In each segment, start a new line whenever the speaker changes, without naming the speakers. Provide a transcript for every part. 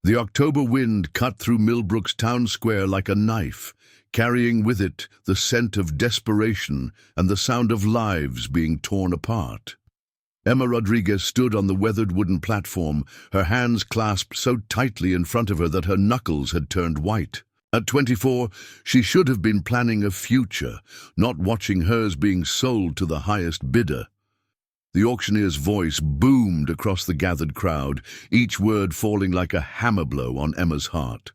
The October wind cut through Millbrook's town square like a knife, carrying with it the scent of desperation and the sound of lives being torn apart. Emma Rodriguez stood on the weathered wooden platform, her hands clasped so tightly in front of her that her knuckles had turned white. At 24, she should have been planning a future, not watching hers being sold to the highest bidder. The auctioneer's voice boomed across the gathered crowd, each word falling like a hammer blow on Emma's heart.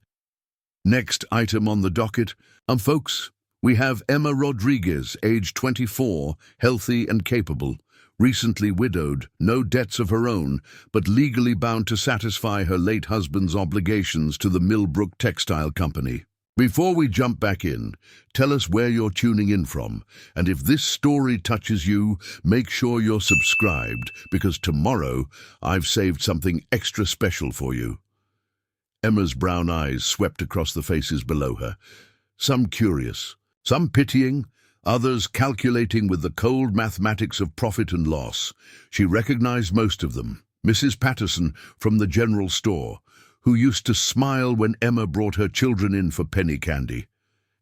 Next item on the docket, folks, we have Emma Rodriguez, age 24, healthy and capable, recently widowed, no debts of her own, but legally bound to satisfy her late husband's obligations to the Millbrook Textile Company. Before we jump back in, tell us where you're tuning in from, and if this story touches you, make sure you're subscribed, because tomorrow I've saved something extra special for you. Emma's brown eyes swept across the faces below her, some curious, some pitying, others calculating with the cold mathematics of profit and loss. She recognized most of them. Mrs. Patterson from the general store, who used to smile when Emma brought her children in for penny candy.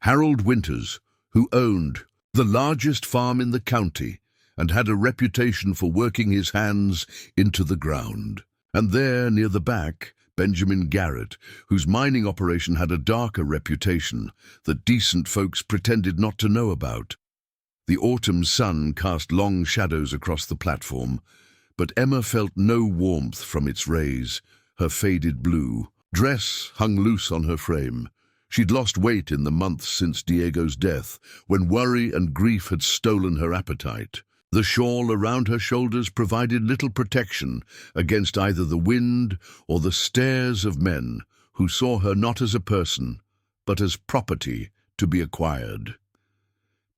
Harold Winters, who owned the largest farm in the county and had a reputation for working his hands into the ground. And there, near the back, Benjamin Garrett, whose mining operation had a darker reputation that decent folks pretended not to know about. The autumn sun cast long shadows across the platform, but Emma felt no warmth from its rays. Her faded blue dress hung loose on her frame. She'd lost weight in the months since Diego's death, when worry and grief had stolen her appetite. The shawl around her shoulders provided little protection against either the wind or the stares of men who saw her not as a person, but as property to be acquired.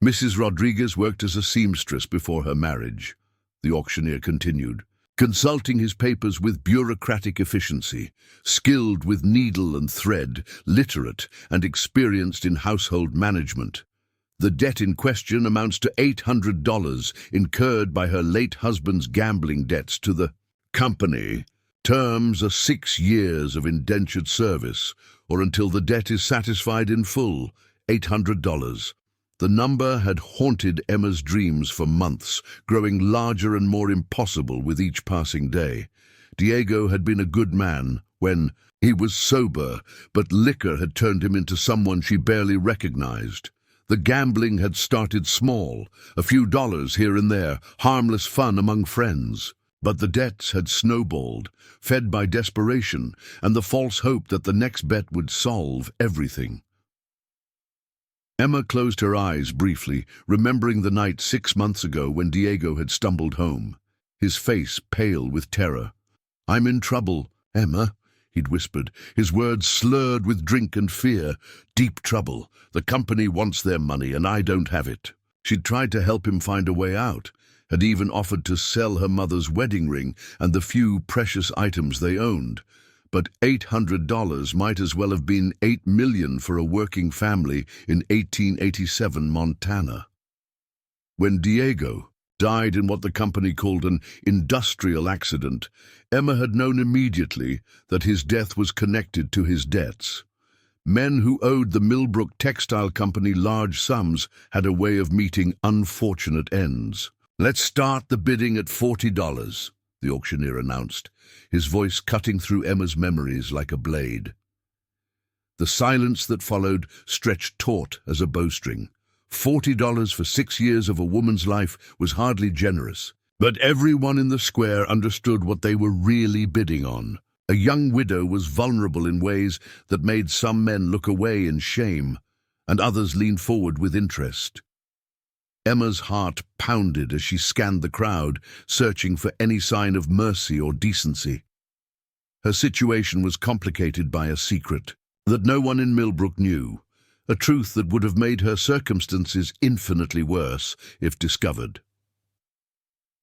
Mrs. Rodriguez worked as a seamstress before her marriage, the auctioneer continued, consulting his papers with bureaucratic efficiency, skilled with needle and thread, literate and experienced in household management. The debt in question amounts to $800 incurred by her late husband's gambling debts to the company. Terms are 6 years of indentured service, or until the debt is satisfied in full, $800. The number had haunted Emma's dreams for months, growing larger and more impossible with each passing day. Diego had been a good man when he was sober, but liquor had turned him into someone she barely recognized. The gambling had started small, a few dollars here and there, harmless fun among friends. But the debts had snowballed, fed by desperation and the false hope that the next bet would solve everything. Emma closed her eyes briefly, remembering the night 6 months ago when Diego had stumbled home, his face pale with terror. "I'm in trouble, Emma," he'd whispered, his words slurred with drink and fear. "Deep trouble. The company wants their money and I don't have it." She'd tried to help him find a way out, had even offered to sell her mother's wedding ring and the few precious items they owned. But $800 might as well have been $8 million for a working family in 1887 Montana. When Diego died in what the company called an industrial accident, Emma had known immediately that his death was connected to his debts. Men who owed the Millbrook Textile Company large sums had a way of meeting unfortunate ends. "Let's start the bidding at $40, the auctioneer announced, his voice cutting through Emma's memories like a blade. The silence that followed stretched taut as a bowstring. $40 for 6 years of a woman's life was hardly generous, but everyone in the square understood what they were really bidding on. A young widow was vulnerable in ways that made some men look away in shame, and others lean forward with interest. Emma's heart pounded as she scanned the crowd, searching for any sign of mercy or decency. Her situation was complicated by a secret that no one in Millbrook knew, a truth that would have made her circumstances infinitely worse if discovered.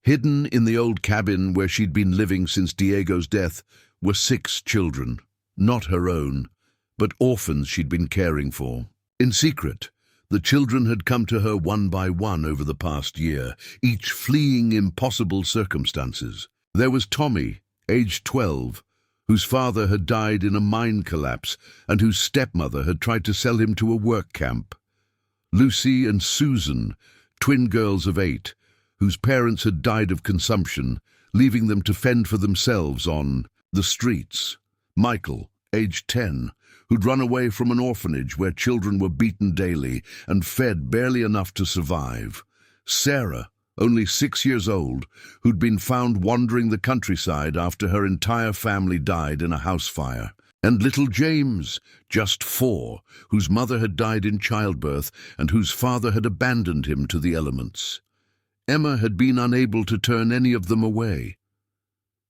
Hidden in the old cabin where she'd been living since Diego's death were 6 children, not her own, but orphans she'd been caring for. In secret, the children had come to her one by one over the past year, each fleeing impossible circumstances. There was Tommy, aged 12, whose father had died in a mine collapse and whose stepmother had tried to sell him to a work camp. Lucy and Susan, twin girls of 8, whose parents had died of consumption, leaving them to fend for themselves on the streets. Michael, aged 10, who'd run away from an orphanage where children were beaten daily and fed barely enough to survive. Sarah, only 6 years old, who'd been found wandering the countryside after her entire family died in a house fire. And little James, just 4, whose mother had died in childbirth and whose father had abandoned him to the elements. Emma had been unable to turn any of them away.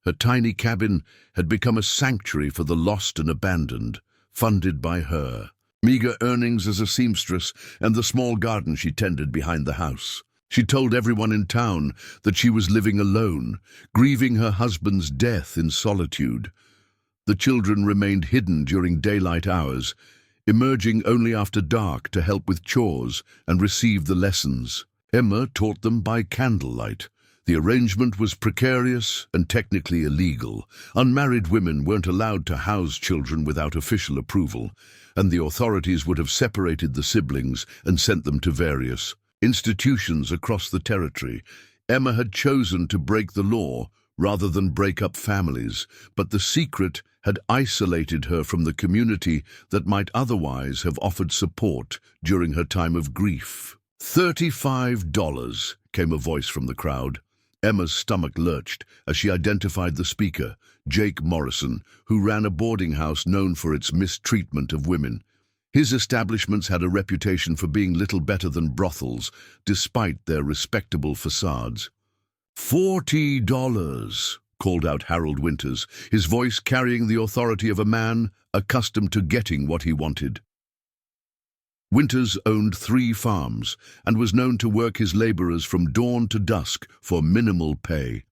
Her tiny cabin had become a sanctuary for the lost and abandoned, funded by her meager earnings as a seamstress and the small garden she tended behind the house. She told everyone in town that she was living alone, grieving her husband's death in solitude. The children remained hidden during daylight hours, emerging only after dark to help with chores and receive the lessons. Emma taught them by candlelight. The arrangement was precarious and technically illegal. Unmarried women weren't allowed to house children without official approval, and the authorities would have separated the siblings and sent them to various institutions across the territory. Emma had chosen to break the law rather than break up families, but the secret had isolated her from the community that might otherwise have offered support during her time of grief. $35, came a voice from the crowd. Emma's stomach lurched as she identified the speaker, Jake Morrison, who ran a boarding house known for its mistreatment of women. His establishments had a reputation for being little better than brothels, despite their respectable facades. $40, called out Harold Winters, his voice carrying the authority of a man accustomed to getting what he wanted. Winters owned 3 farms and was known to work his laborers from dawn to dusk for minimal pay.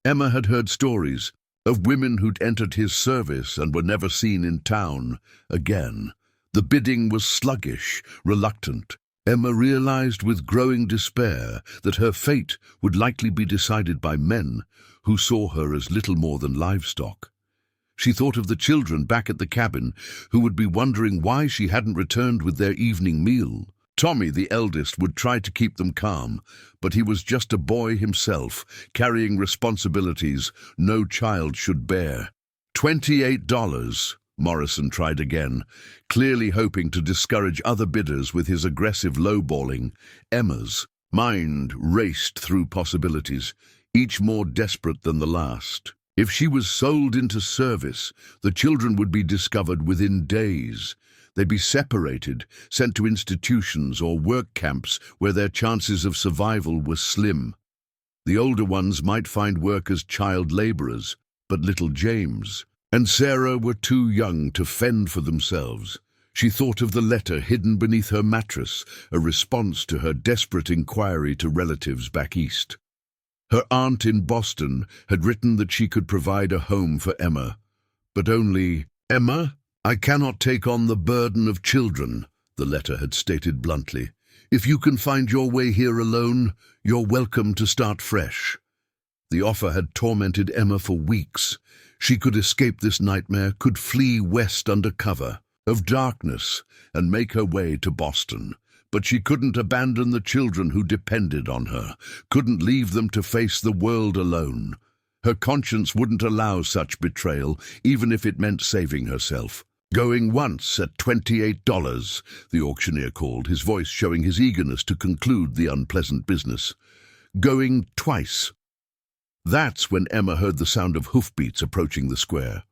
Emma had heard stories of women who'd entered his service and were never seen in town again. The bidding was sluggish, reluctant. Emma realized with growing despair that her fate would likely be decided by men who saw her as little more than livestock. She thought of the children back at the cabin who would be wondering why she hadn't returned with their evening meal. Tommy, the eldest, would try to keep them calm, but he was just a boy himself, carrying responsibilities no child should bear. $28, Morrison tried again, clearly hoping to discourage other bidders with his aggressive lowballing. Emma's mind raced through possibilities, each more desperate than the last. If she was sold into service, the children would be discovered within days. They'd be separated, sent to institutions or work camps where their chances of survival were slim. The older ones might find work as child laborers, but little James and Sarah were too young to fend for themselves. She thought of the letter hidden beneath her mattress, a response to her desperate inquiry to relatives back east. Her aunt in Boston had written that she could provide a home for Emma, but only, "Emma, I cannot take on the burden of children," the letter had stated bluntly. "If you can find your way here alone, you're welcome to start fresh." The offer had tormented Emma for weeks. She could escape this nightmare, could flee west under cover of darkness and make her way to Boston. But she couldn't abandon the children who depended on her, couldn't leave them to face the world alone. Her conscience wouldn't allow such betrayal, even if it meant saving herself. "Going once at $28, the auctioneer called, his voice showing his eagerness to conclude the unpleasant business. "Going twice." That's when Emma heard the sound of hoofbeats approaching the square.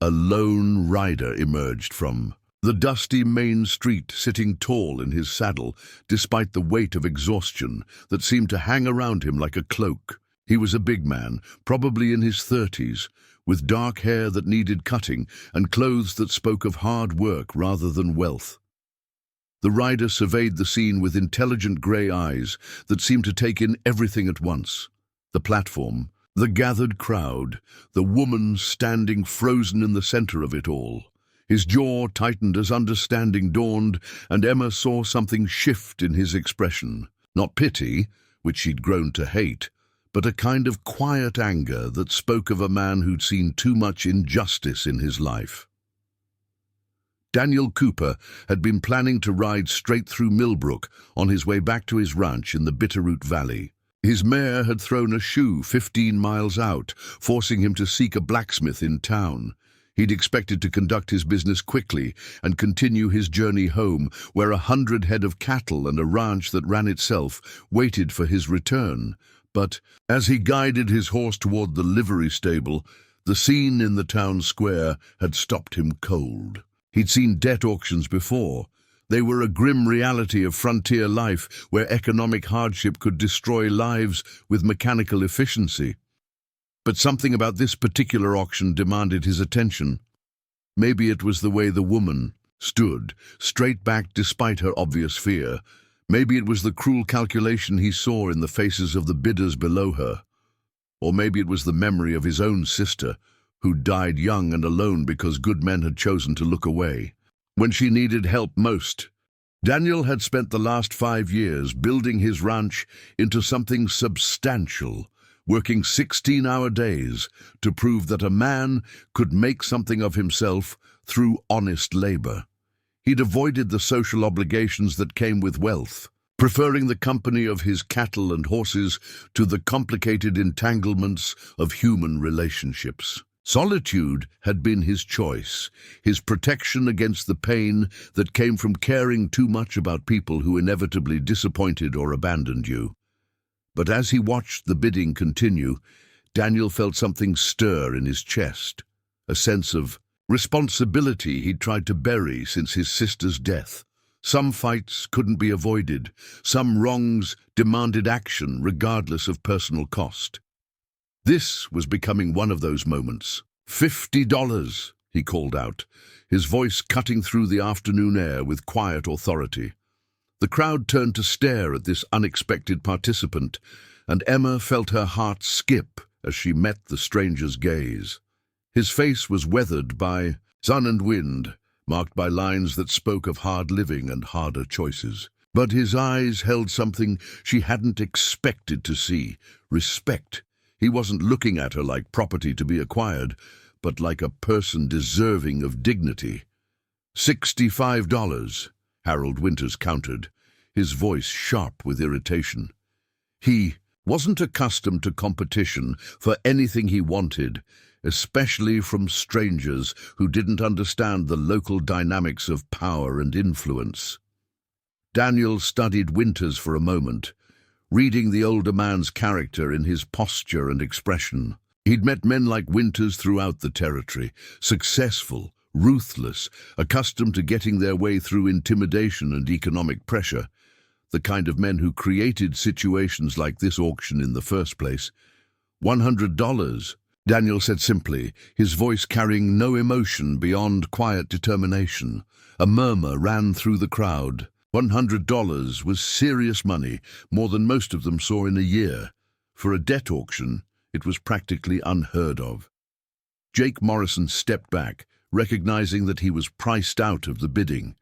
A lone rider emerged from the dusty main street, sitting tall in his saddle, despite the weight of exhaustion that seemed to hang around him like a cloak. He was a big man, probably in his 30s, with dark hair that needed cutting and clothes that spoke of hard work rather than wealth. The rider surveyed the scene with intelligent grey eyes that seemed to take in everything at once. The platform, the gathered crowd, the woman standing frozen in the center of it all. His jaw tightened as understanding dawned, and Emma saw something shift in his expression. Not pity, which she'd grown to hate, but a kind of quiet anger that spoke of a man who'd seen too much injustice in his life. Daniel Cooper had been planning to ride straight through Millbrook on his way back to his ranch in the Bitterroot Valley. His mare had thrown a shoe 15 miles out, forcing him to seek a blacksmith in town. He'd expected to conduct his business quickly and continue his journey home, where 100 head of cattle and a ranch that ran itself waited for his return. But as he guided his horse toward the livery stable, the scene in the town square had stopped him cold. He'd seen debt auctions before. They were a grim reality of frontier life where economic hardship could destroy lives with mechanical efficiency. But something about this particular auction demanded his attention. Maybe it was the way the woman stood, straight back despite her obvious fear. Maybe it was the cruel calculation he saw in the faces of the bidders below her. Or maybe it was the memory of his own sister, who died young and alone because good men had chosen to look away when she needed help most. Daniel had spent the last 5 years building his ranch into something substantial, working 16-hour days to prove that a man could make something of himself through honest labor. He'd avoided the social obligations that came with wealth, preferring the company of his cattle and horses to the complicated entanglements of human relationships. Solitude had been his choice, his protection against the pain that came from caring too much about people who inevitably disappointed or abandoned you. But as he watched the bidding continue, Daniel felt something stir in his chest, a sense of responsibility he'd tried to bury since his sister's death. Some fights couldn't be avoided, some wrongs demanded action regardless of personal cost. This was becoming one of those moments. $50, he called out, his voice cutting through the afternoon air with quiet authority. The crowd turned to stare at this unexpected participant, and Emma felt her heart skip as she met the stranger's gaze. His face was weathered by sun and wind, marked by lines that spoke of hard living and harder choices. But his eyes held something she hadn't expected to see: respect. He wasn't looking at her like property to be acquired, but like a person deserving of dignity. $65, Harold Winters countered, his voice sharp with irritation. He wasn't accustomed to competition for anything he wanted, especially from strangers who didn't understand the local dynamics of power and influence. Daniel studied Winters for a moment, reading the older man's character in his posture and expression. He'd met men like Winters throughout the territory, successful, ruthless, accustomed to getting their way through intimidation and economic pressure, the kind of men who created situations like this auction in the first place. $100, Daniel said simply, his voice carrying no emotion beyond quiet determination. A murmur ran through the crowd. $100 was serious money, more than most of them saw in a year. For a debt auction, it was practically unheard of. Jake Morrison stepped back, recognizing that he was priced out of the bidding.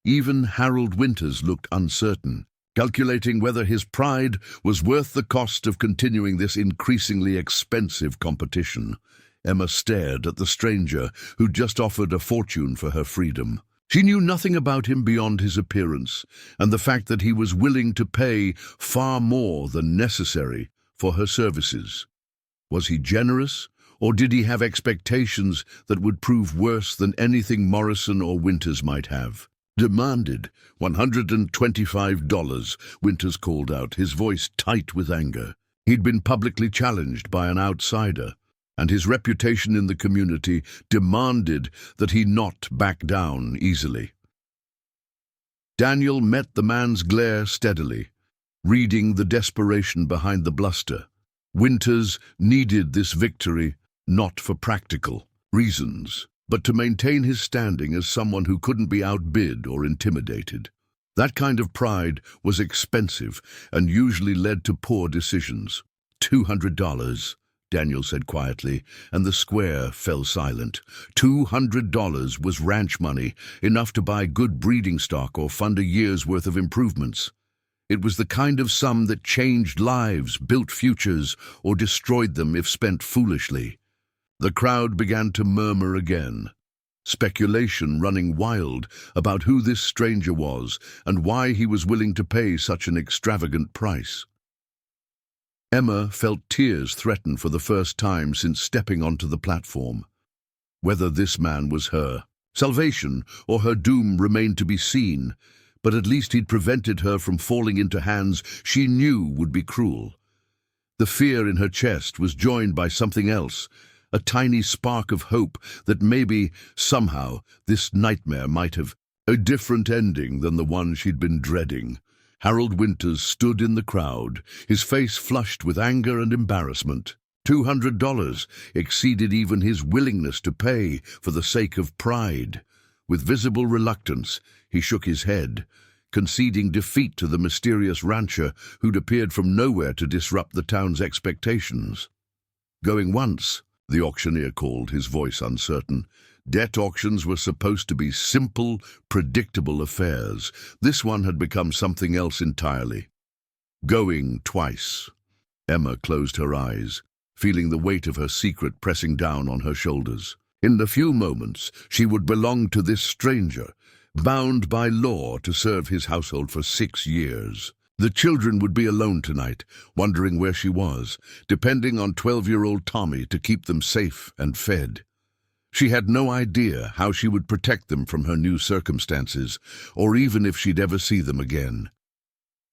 Even Harold Winters looked uncertain, calculating whether his pride was worth the cost of continuing this increasingly expensive competition. Emma stared at the stranger who'd just offered a fortune for her freedom. She knew nothing about him beyond his appearance, and the fact that he was willing to pay far more than necessary for her services. Was he generous, or did he have expectations that would prove worse than anything Morrison or Winters might have? Demanded $125, Winters called out, his voice tight with anger. He'd been publicly challenged by an outsider, and his reputation in the community demanded that he not back down easily. Daniel met the man's glare steadily, reading the desperation behind the bluster. Winters needed this victory not for practical reasons, but to maintain his standing as someone who couldn't be outbid or intimidated. That kind of pride was expensive and usually led to poor decisions. $200, Daniel said quietly, and the square fell silent. $200 was ranch money, enough to buy good breeding stock or fund a year's worth of improvements. It was the kind of sum that changed lives, built futures, or destroyed them if spent foolishly. The crowd began to murmur again, speculation running wild about who this stranger was and why he was willing to pay such an extravagant price. Emma felt tears threaten for the first time since stepping onto the platform. Whether this man was her salvation or her doom remained to be seen, but at least he'd prevented her from falling into hands she knew would be cruel. The fear in her chest was joined by something else, a tiny spark of hope that maybe, somehow, this nightmare might have a different ending than the one she'd been dreading. Harold Winters stood in the crowd, his face flushed with anger and embarrassment. $200 exceeded even his willingness to pay for the sake of pride. With visible reluctance, he shook his head, conceding defeat to the mysterious rancher who'd appeared from nowhere to disrupt the town's expectations. Going once, the auctioneer called, his voice uncertain. Debt auctions were supposed to be simple, predictable affairs. This one had become something else entirely. Going twice. Emma closed her eyes, feeling the weight of her secret pressing down on her shoulders. In the few moments, she would belong to this stranger, bound by law to serve his household for 6 years. The children would be alone tonight, wondering where she was, depending on 12-year-old Tommy to keep them safe and fed. She had no idea how she would protect them from her new circumstances, or even if she'd ever see them again.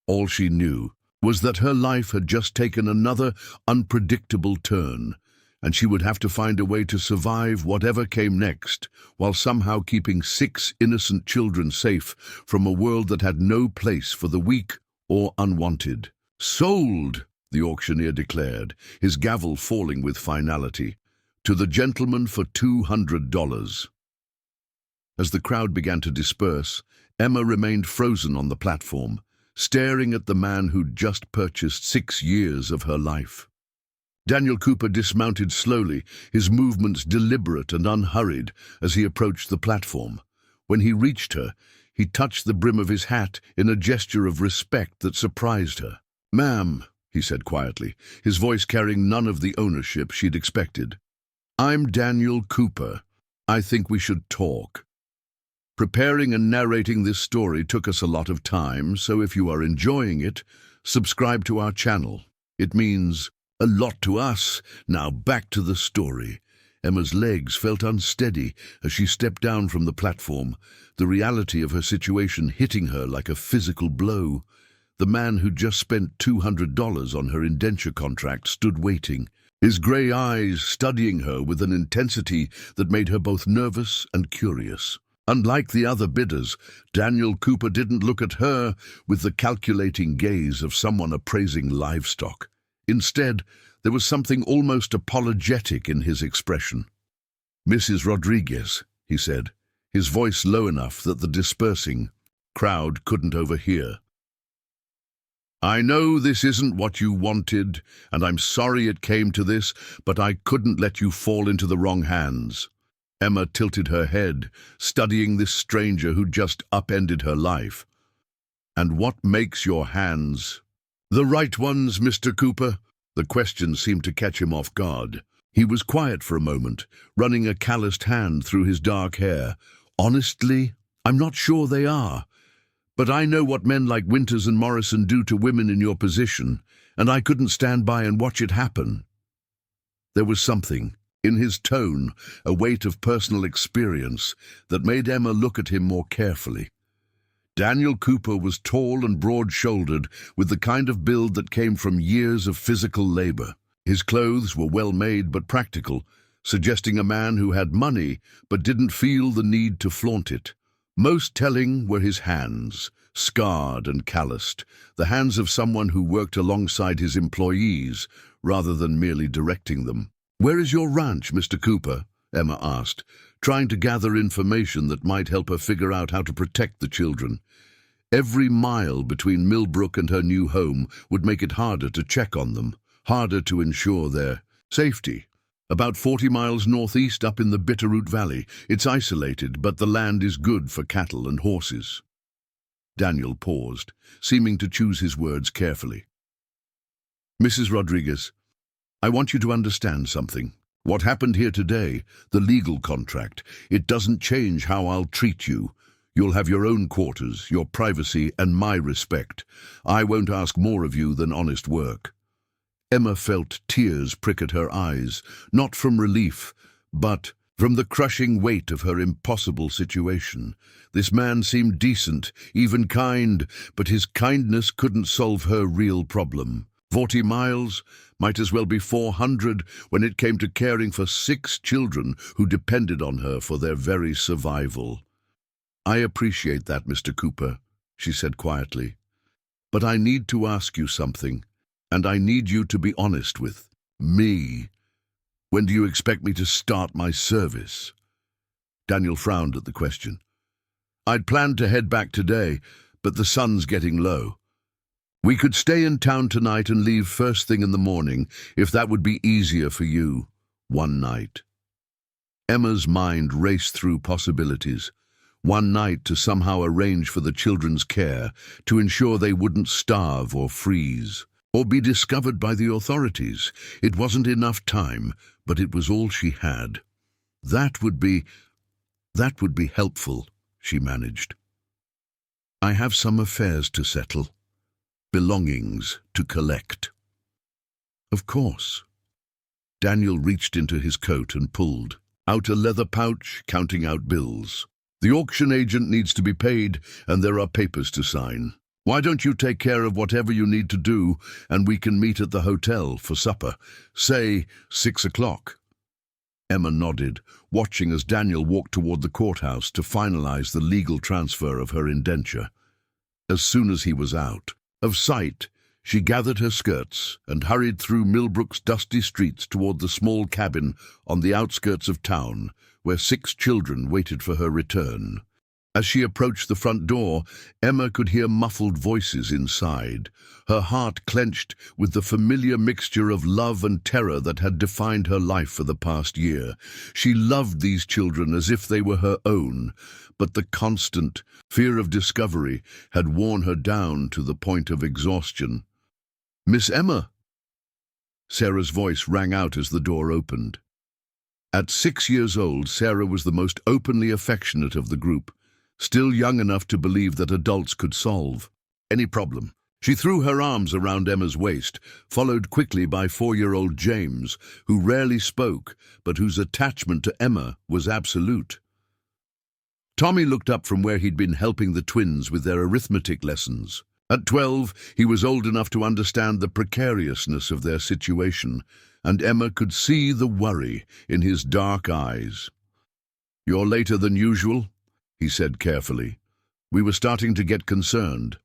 All she knew was that her life had just taken another unpredictable turn, and she would have to find a way to survive whatever came next, while somehow keeping 6 innocent children safe from a world that had no place for the weak or unwanted. "Sold," the auctioneer declared, his gavel falling with finality. "To the gentleman for $200. As the crowd began to disperse, Emma remained frozen on the platform, staring at the man who'd just purchased 6 years of her life. Daniel Cooper dismounted slowly, his movements deliberate and unhurried as he approached the platform. When he reached her, he touched the brim of his hat in a gesture of respect that surprised her. "Ma'am," he said quietly, his voice carrying none of the ownership she'd expected. "I'm Daniel Cooper. I think we should talk." Preparing and narrating this story took us a lot of time, so if you are enjoying it, subscribe to our channel. It means a lot to us. Now back to the story. Emma's legs felt unsteady as she stepped down from the platform, the reality of her situation hitting her like a physical blow. The man who'd just spent $200 on her indenture contract stood waiting, his grey eyes studying her with an intensity that made her both nervous and curious. Unlike the other bidders, Daniel Cooper didn't look at her with the calculating gaze of someone appraising livestock. Instead, there was something almost apologetic in his expression. "Mrs. Rodriguez," he said, his voice low enough that the dispersing crowd couldn't overhear. "I know this isn't what you wanted, and I'm sorry it came to this, but I couldn't let you fall into the wrong hands." Emma tilted her head, studying this stranger who just upended her life. "And what makes your hands the right ones, Mr. Cooper?" The question seemed to catch him off guard. He was quiet for a moment, running a calloused hand through his dark hair. "Honestly, I'm not sure they are. But I know what men like Winters and Morrison do to women in your position, and I couldn't stand by and watch it happen." There was something in his tone, a weight of personal experience, that made Emma look at him more carefully. Daniel Cooper was tall and broad-shouldered, with the kind of build that came from years of physical labor. His clothes were well-made but practical, suggesting a man who had money but didn't feel the need to flaunt it. Most telling were his hands, scarred and calloused, the hands of someone who worked alongside his employees rather than merely directing them. "Where is your ranch, Mr. Cooper?" Emma asked, trying to gather information that might help her figure out how to protect the children. Every mile between Millbrook and her new home would make it harder to check on them, harder to ensure their safety. "About 40 miles northeast up in the Bitterroot Valley. It's isolated, but the land is good for cattle and horses." Daniel paused, seeming to choose his words carefully. Mrs. Rodriguez, I want you to understand something. What happened here today, the legal contract, it doesn't change how I'll treat you. You'll have your own quarters, your privacy, and my respect. I won't ask more of you than honest work. Emma felt tears prick at her eyes, not from relief, but from the crushing weight of her impossible situation. This man seemed decent, even kind, but his kindness couldn't solve her real problem. 40 miles might as well be 400 when it came to caring for 6 children who depended on her for their very survival. I appreciate that, Mr. Cooper, she said quietly. But I need to ask you something, and I need you to be honest with me. When do you expect me to start my service? Daniel frowned at the question. I'd planned to head back today, but the sun's getting low. We could stay in town tonight and leave first thing in the morning, if that would be easier for you, one night. Emma's mind raced through possibilities. One night to somehow arrange for the children's care, to ensure they wouldn't starve or freeze, or be discovered by the authorities. It wasn't enough time, but it was all she had. That would be helpful, she managed. I have some affairs to settle, belongings to collect. Of course. Daniel reached into his coat and pulled out a leather pouch, counting out bills. The auction agent needs to be paid, and there are papers to sign. Why don't you take care of whatever you need to do, and we can meet at the hotel for supper, say 6 o'clock. Emma nodded, watching as Daniel walked toward the courthouse to finalize the legal transfer of her indenture. As soon as he was out of sight, she gathered her skirts and hurried through Millbrook's dusty streets toward the small cabin on the outskirts of town, where 6 children waited for her return. As she approached the front door, Emma could hear muffled voices inside. Her heart clenched with the familiar mixture of love and terror that had defined her life for the past year. She loved these children as if they were her own, but the constant fear of discovery had worn her down to the point of exhaustion. "Miss Emma!" Sarah's voice rang out as the door opened. At 6 years old, Sarah was the most openly affectionate of the group, still young enough to believe that adults could solve any problem. She threw her arms around Emma's waist, followed quickly by 4-year-old James, who rarely spoke, but whose attachment to Emma was absolute. Tommy looked up from where he'd been helping the twins with their arithmetic lessons. At 12, he was old enough to understand the precariousness of their situation, and Emma could see the worry in his dark eyes. "You're later than usual," he said carefully. "We were starting to get concerned."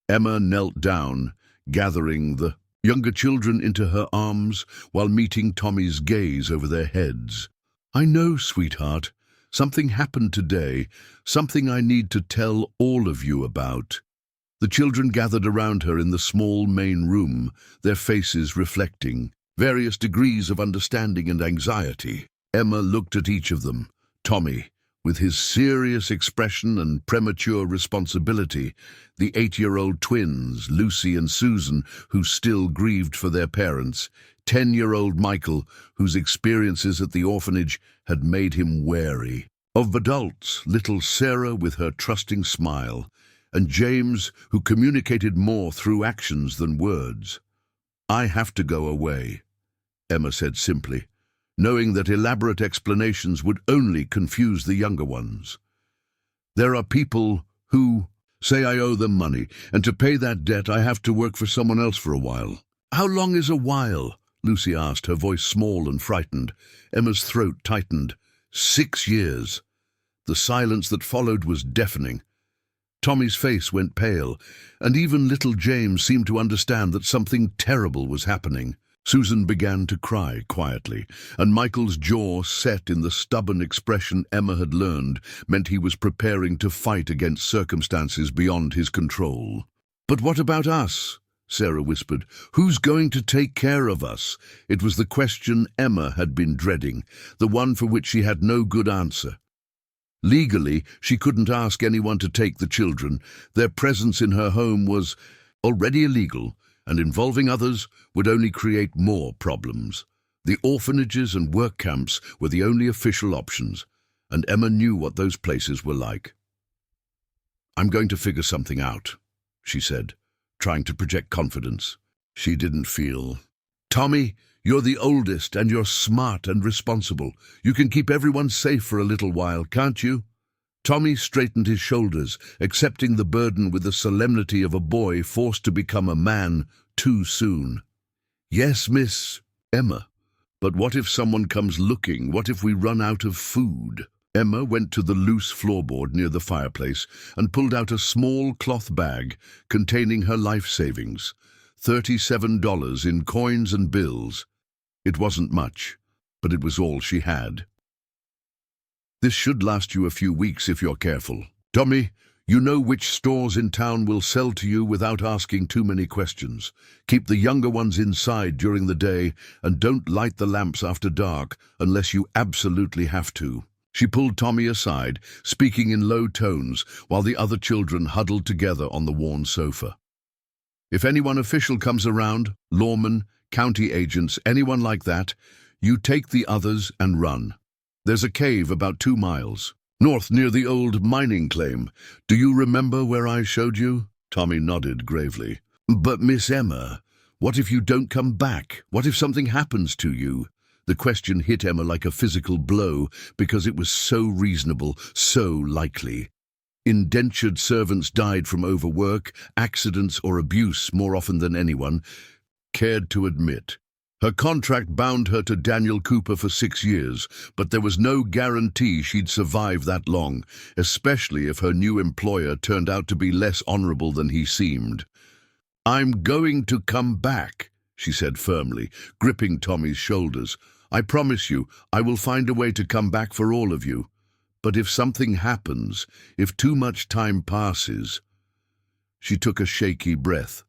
Emma knelt down, gathering the younger children into her arms while meeting Tommy's gaze over their heads. "I know, sweetheart. Something happened today, something I need to tell all of you about." The children gathered around her in the small main room, their faces reflecting various degrees of understanding and anxiety. Emma looked at each of them. Tommy, with his serious expression and premature responsibility, the 8-year-old twins, Lucy and Susan, who still grieved for their parents, 10-year-old Michael, whose experiences at the orphanage had made him wary of adults, little Sarah with her trusting smile, and James, who communicated more through actions than words. "I have to go away," Emma said simply, knowing that elaborate explanations would only confuse the younger ones. "There are people who say I owe them money, and to pay that debt I have to work for someone else for a while." "How long is a while?" Lucy asked, her voice small and frightened. Emma's throat tightened. 6 years. The silence that followed was deafening. Tommy's face went pale, and even little James seemed to understand that something terrible was happening. Susan began to cry quietly, and Michael's jaw, set in the stubborn expression Emma had learned, meant he was preparing to fight against circumstances beyond his control. "But what about us?" Sarah whispered. "Who's going to take care of us?" It was the question Emma had been dreading, the one for which she had no good answer. Legally, she couldn't ask anyone to take the children. Their presence in her home was already illegal, and involving others would only create more problems. The orphanages and work camps were the only official options, and Emma knew what those places were like. "I'm going to figure something out," she said, trying to project confidence. She didn't feel. "Tommy, you're the oldest and you're smart and responsible. You can keep everyone safe for a little while, can't you?" Tommy straightened his shoulders, accepting the burden with the solemnity of a boy forced to become a man too soon. "Yes, Miss Emma. But what if someone comes looking? What if we run out of food?" Emma went to the loose floorboard near the fireplace and pulled out a small cloth bag containing her life savings, $37 in coins and bills. It wasn't much, but it was all she had. "This should last you a few weeks if you're careful. Tommy, you know which stores in town will sell to you without asking too many questions. Keep the younger ones inside during the day and don't light the lamps after dark unless you absolutely have to." She pulled Tommy aside, speaking in low tones while the other children huddled together on the worn sofa. "If anyone official comes around, lawmen, county agents, anyone like that, you take the others and run. There's a cave about 2 miles north near the old mining claim. Do you remember where I showed you?" Tommy nodded gravely. "But Miss Emma, what if you don't come back? What if something happens to you?" The question hit Emma like a physical blow because it was so reasonable, so likely. Indentured servants died from overwork, accidents or abuse more often than anyone cared to admit. Her contract bound her to Daniel Cooper for 6 years, but there was no guarantee she'd survive that long, especially if her new employer turned out to be less honorable than he seemed. "I'm going to come back," she said firmly, gripping Tommy's shoulders. "I promise you, I will find a way to come back for all of you. But if something happens, if too much time passes..." She took a shaky breath.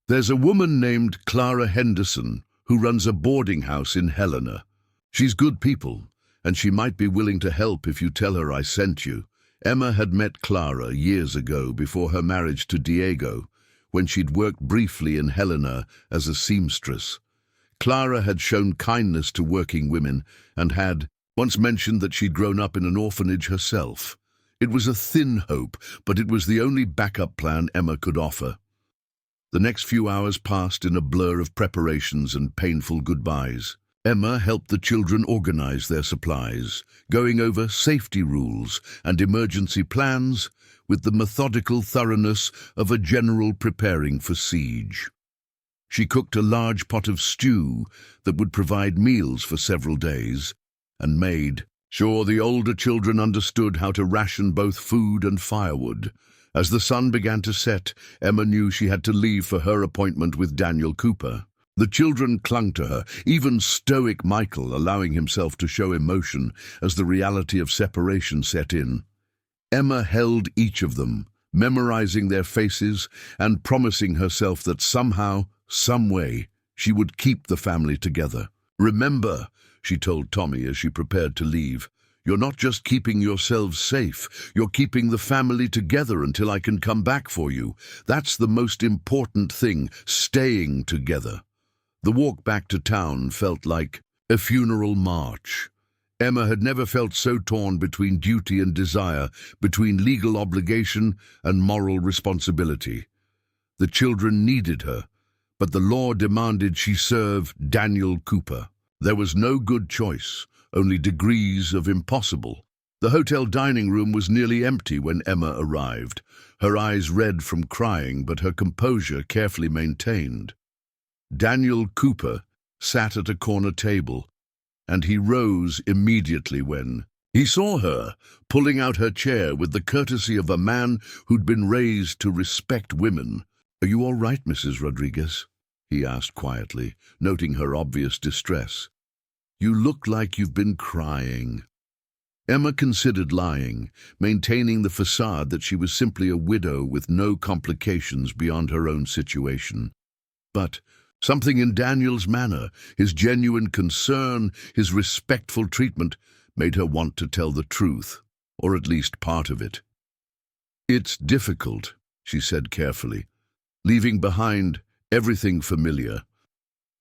"There's a woman named Clara Henderson who runs a boarding house in Helena. She's good people, and she might be willing to help if you tell her I sent you." Emma had met Clara years ago before her marriage to Diego, when she'd worked briefly in Helena as a seamstress. Clara had shown kindness to working women and had once mentioned that she'd grown up in an orphanage herself. It was a thin hope, but it was the only backup plan Emma could offer. The next few hours passed in a blur of preparations and painful goodbyes. Emma helped the children organize their supplies, going over safety rules and emergency plans with the methodical thoroughness of a general preparing for siege. She cooked a large pot of stew that would provide meals for several days, and made sure the older children understood how to ration both food and firewood. As the sun began to set, Emma knew she had to leave for her appointment with Daniel Cooper. The children clung to her, even stoic Michael allowing himself to show emotion as the reality of separation set in. Emma held each of them, memorizing their faces and promising herself that somehow, some way, she would keep the family together. "Remember," she told Tommy as she prepared to leave, "you're not just keeping yourselves safe, you're keeping the family together until I can come back for you. That's the most important thing, staying together." The walk back to town felt like a funeral march. Emma had never felt so torn between duty and desire, between legal obligation and moral responsibility. The children needed her, but the law demanded she serve Daniel Cooper. There was no good choice, only degrees of impossible. The hotel dining room was nearly empty when Emma arrived, her eyes red from crying but her composure carefully maintained. Daniel Cooper sat at a corner table, and he rose immediately when he saw her, pulling out her chair with the courtesy of a man who'd been raised to respect women. "Are you all right, Mrs. Rodriguez?" he asked quietly, noting her obvious distress. "You look like you've been crying." Emma considered lying, maintaining the facade that she was simply a widow with no complications beyond her own situation. But something in Daniel's manner, his genuine concern, his respectful treatment, made her want to tell the truth. or at least part of it. It's difficult, she said carefully, leaving behind everything familiar.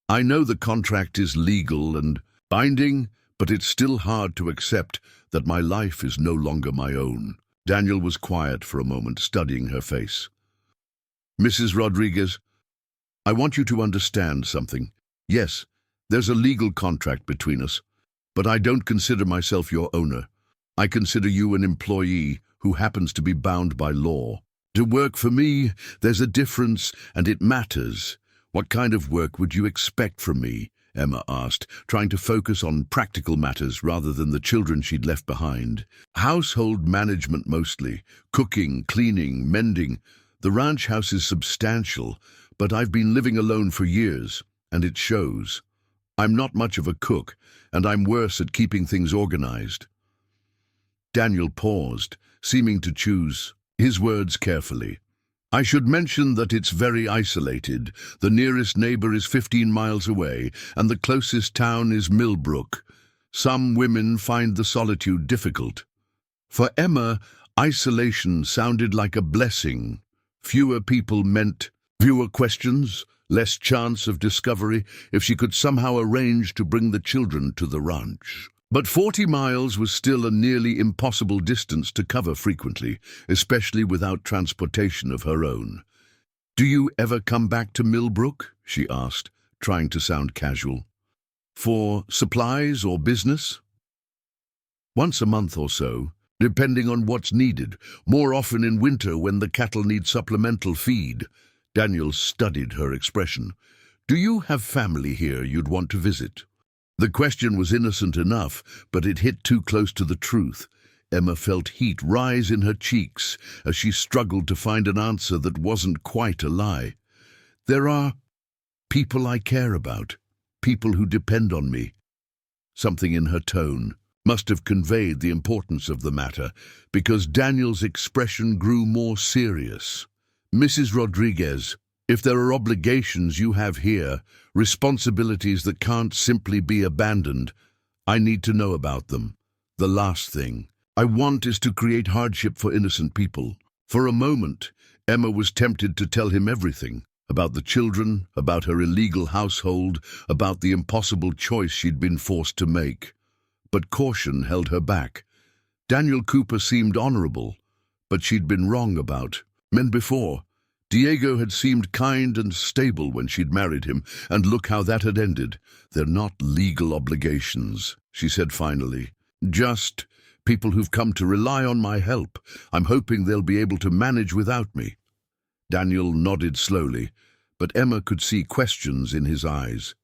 I know the contract is legal and binding, but it's still hard to accept that my life is no longer my own. Daniel was quiet for a moment, studying her face. Mrs. Rodriguez, I want you to understand something. Yes, there's a legal contract between us, but I don't consider myself your owner. I consider you an employee who happens to be bound by law. To work for me, there's a difference, and it matters. What kind of work would you expect from me? Emma asked, trying to focus on practical matters rather than the children she'd left behind. Household management mostly. Cooking, cleaning, mending. The ranch house is substantial, but I've been living alone for years, and it shows. I'm not much of a cook, and I'm worse at keeping things organized. Daniel paused, seeming to choose his words carefully. I should mention that it's very isolated. The nearest neighbor is 15 miles away, and the closest town is Millbrook. Some women find the solitude difficult. For Emma, isolation sounded like a blessing. Fewer people meant fewer questions, less chance of discovery if she could somehow arrange to bring the children to the ranch. But 40 miles was still a nearly impossible distance to cover frequently, especially without transportation of her own. Do you ever come back to Millbrook? She asked, trying to sound casual. For supplies or business? Once a month or so, depending on what's needed, more often in winter when the cattle need supplemental feed. Daniel studied her expression. Do you have family here you'd want to visit? The question was innocent enough, but it hit too close to the truth. Emma felt heat rise in her cheeks as she struggled to find an answer that wasn't quite a lie. There are people I care about, people who depend on me. Something in her tone must have conveyed the importance of the matter, because Daniel's expression grew more serious. Mrs. Rodriguez, if there are obligations you have here, responsibilities that can't simply be abandoned, I need to know about them. The last thing I want is to create hardship for innocent people. For a moment, Emma was tempted to tell him everything, about the children, about her illegal household, about the impossible choice she'd been forced to make. But caution held her back. Daniel Cooper seemed honorable, but she'd been wrong about men before. Diego had seemed kind and stable when she'd married him, and look how that had ended. They're not legal obligations, she said finally. Just people who've come to rely on my help. I'm hoping they'll be able to manage without me. Daniel nodded slowly, but Emma could see questions in his eyes.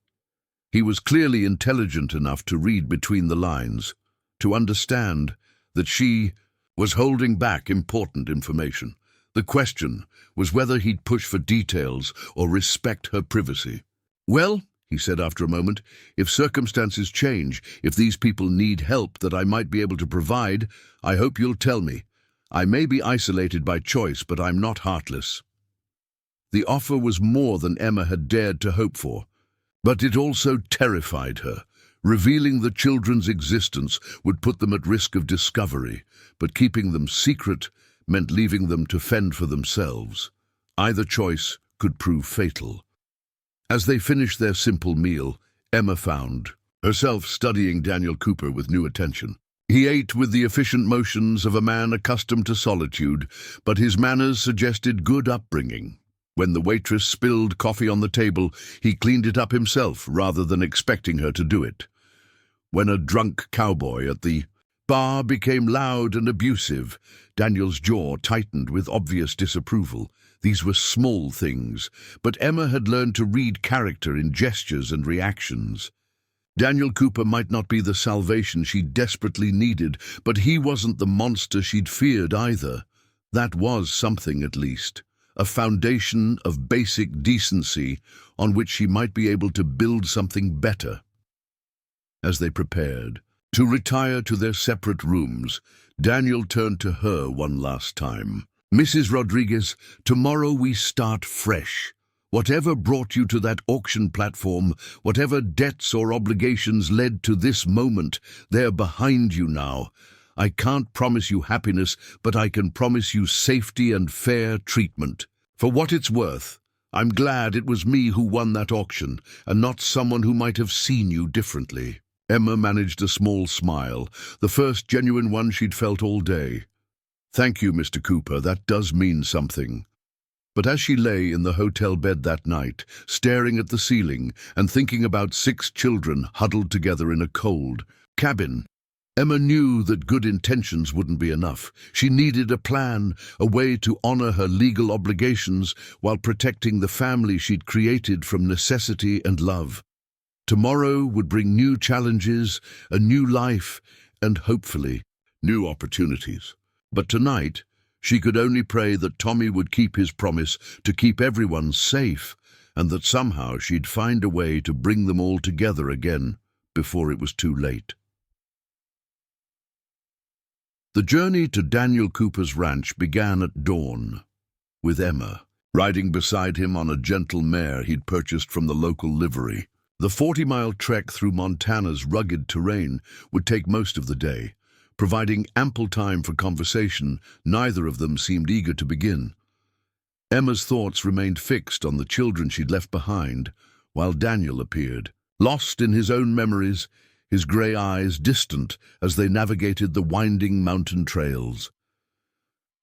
He was clearly intelligent enough to read between the lines, to understand that she was holding back important information. The question was whether he'd push for details or respect her privacy. Well, he said after a moment, if circumstances change, if these people need help that I might be able to provide, I hope you'll tell me. I may be isolated by choice, but I'm not heartless. The offer was more than Emma had dared to hope for, but it also terrified her. Revealing the children's existence would put them at risk of discovery, but keeping them secret meant leaving them to fend for themselves. Either choice could prove fatal. As they finished their simple meal, Emma found herself studying Daniel Cooper with new attention. He ate with the efficient motions of a man accustomed to solitude, but his manners suggested good upbringing. When the waitress spilled coffee on the table, he cleaned it up himself rather than expecting her to do it. When a drunk cowboy at the bar became loud and abusive, Daniel's jaw tightened with obvious disapproval. These were small things, but Emma had learned to read character in gestures and reactions. Daniel Cooper might not be the salvation she desperately needed, but he wasn't the monster she'd feared either. That was something, at least. A foundation of basic decency on which she might be able to build something better. As they prepared to retire to their separate rooms, Daniel turned to her one last time. Mrs. Rodriguez, tomorrow we start fresh. Whatever brought you to that auction platform, whatever debts or obligations led to this moment, they're behind you now. I can't promise you happiness, but I can promise you safety and fair treatment. For what it's worth, I'm glad it was me who won that auction, and not someone who might have seen you differently." Emma managed a small smile, the first genuine one she'd felt all day. "Thank you, Mr. Cooper, that does mean something." But as she lay in the hotel bed that night, staring at the ceiling and thinking about 6 children huddled together in a cold cabin, Emma knew that good intentions wouldn't be enough. She needed a plan, a way to honor her legal obligations while protecting the family she'd created from necessity and love. Tomorrow would bring new challenges, a new life, and hopefully, new opportunities. But tonight, she could only pray that Tommy would keep his promise to keep everyone safe, and that somehow she'd find a way to bring them all together again before it was too late. The journey to Daniel Cooper's ranch began at dawn, with Emma riding beside him on a gentle mare he'd purchased from the local livery. The 40-mile trek through Montana's rugged terrain would take most of the day. Providing ample time for conversation, neither of them seemed eager to begin. Emma's thoughts remained fixed on the children she'd left behind, while Daniel appeared, lost in his own memories, his grey eyes distant as they navigated the winding mountain trails.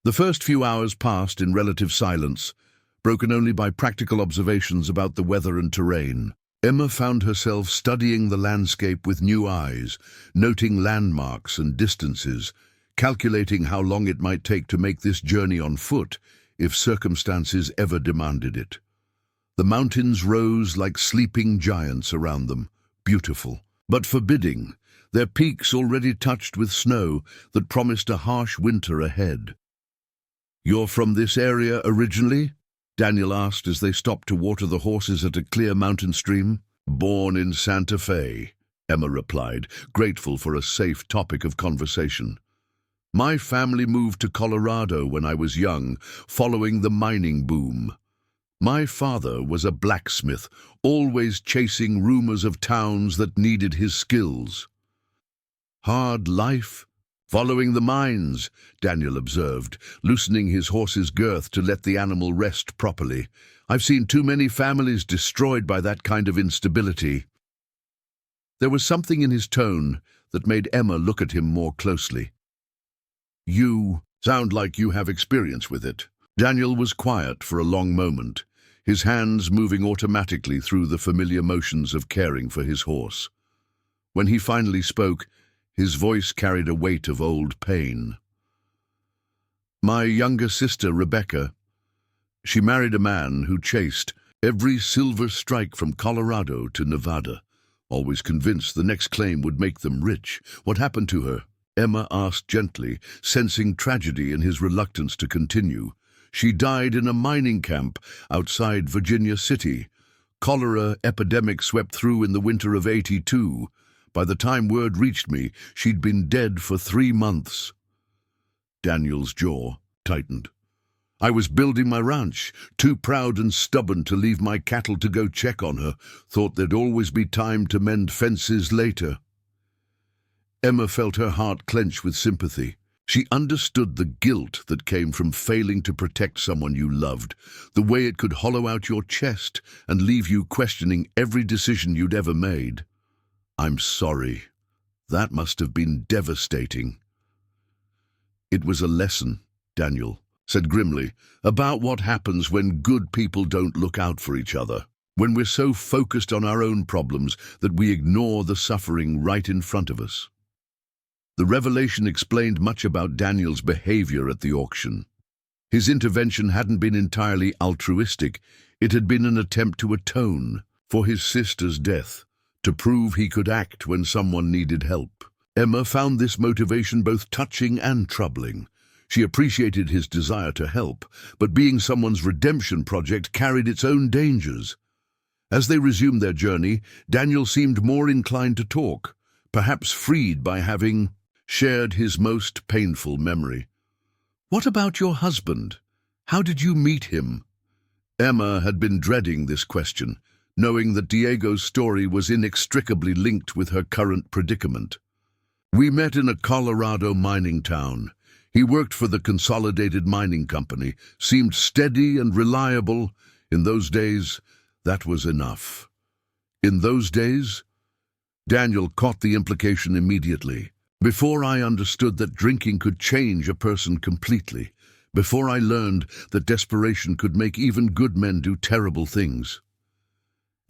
The first few hours passed in relative silence, broken only by practical observations about the weather and terrain. Emma found herself studying the landscape with new eyes, noting landmarks and distances, calculating how long it might take to make this journey on foot if circumstances ever demanded it. The mountains rose like sleeping giants around them, beautiful, but forbidding, their peaks already touched with snow that promised a harsh winter ahead. "You're from this area originally?" Daniel asked as they stopped to water the horses at a clear mountain stream. "Born in Santa Fe," Emma replied, grateful for a safe topic of conversation. "My family moved to Colorado when I was young, following the mining boom. My father was a blacksmith, always chasing rumors of towns that needed his skills." "Hard life? Following the mines," Daniel observed, loosening his horse's girth to let the animal rest properly. "I've seen too many families destroyed by that kind of instability." There was something in his tone that made Emma look at him more closely. "You sound like you have experience with it." Daniel was quiet for a long moment, his hands moving automatically through the familiar motions of caring for his horse. When he finally spoke, his voice carried a weight of old pain. "My younger sister, Rebecca, she married a man who chased every silver strike from Colorado to Nevada, always convinced the next claim would make them rich. What happened to her?" Emma asked gently, sensing tragedy in his reluctance to continue. "She died in a mining camp outside Virginia City. Cholera epidemic swept through in the winter of '82. By the time word reached me, she'd been dead for 3 months. Daniel's jaw tightened. "I was building my ranch, too proud and stubborn to leave my cattle to go check on her, thought there'd always be time to mend fences later." Emma felt her heart clench with sympathy. She understood the guilt that came from failing to protect someone you loved, the way it could hollow out your chest and leave you questioning every decision you'd ever made. "I'm sorry. That must have been devastating." "It was a lesson," Daniel said grimly, "about what happens when good people don't look out for each other, when we're so focused on our own problems that we ignore the suffering right in front of us." The revelation explained much about Daniel's behavior at the auction. His intervention hadn't been entirely altruistic. It had been an attempt to atone for his sister's death, to prove he could act when someone needed help. Emma found this motivation both touching and troubling. She appreciated his desire to help, but being someone's redemption project carried its own dangers. As they resumed their journey, Daniel seemed more inclined to talk, perhaps freed by having shared his most painful memory. "What about your husband? How did you meet him?" Emma had been dreading this question, knowing that Diego's story was inextricably linked with her current predicament. We met in a Colorado mining town. He worked for the Consolidated Mining Company, seemed steady and reliable. In those days, that was enough. In those days? Daniel caught the implication immediately. Before I understood that drinking could change a person completely, before I learned that desperation could make even good men do terrible things.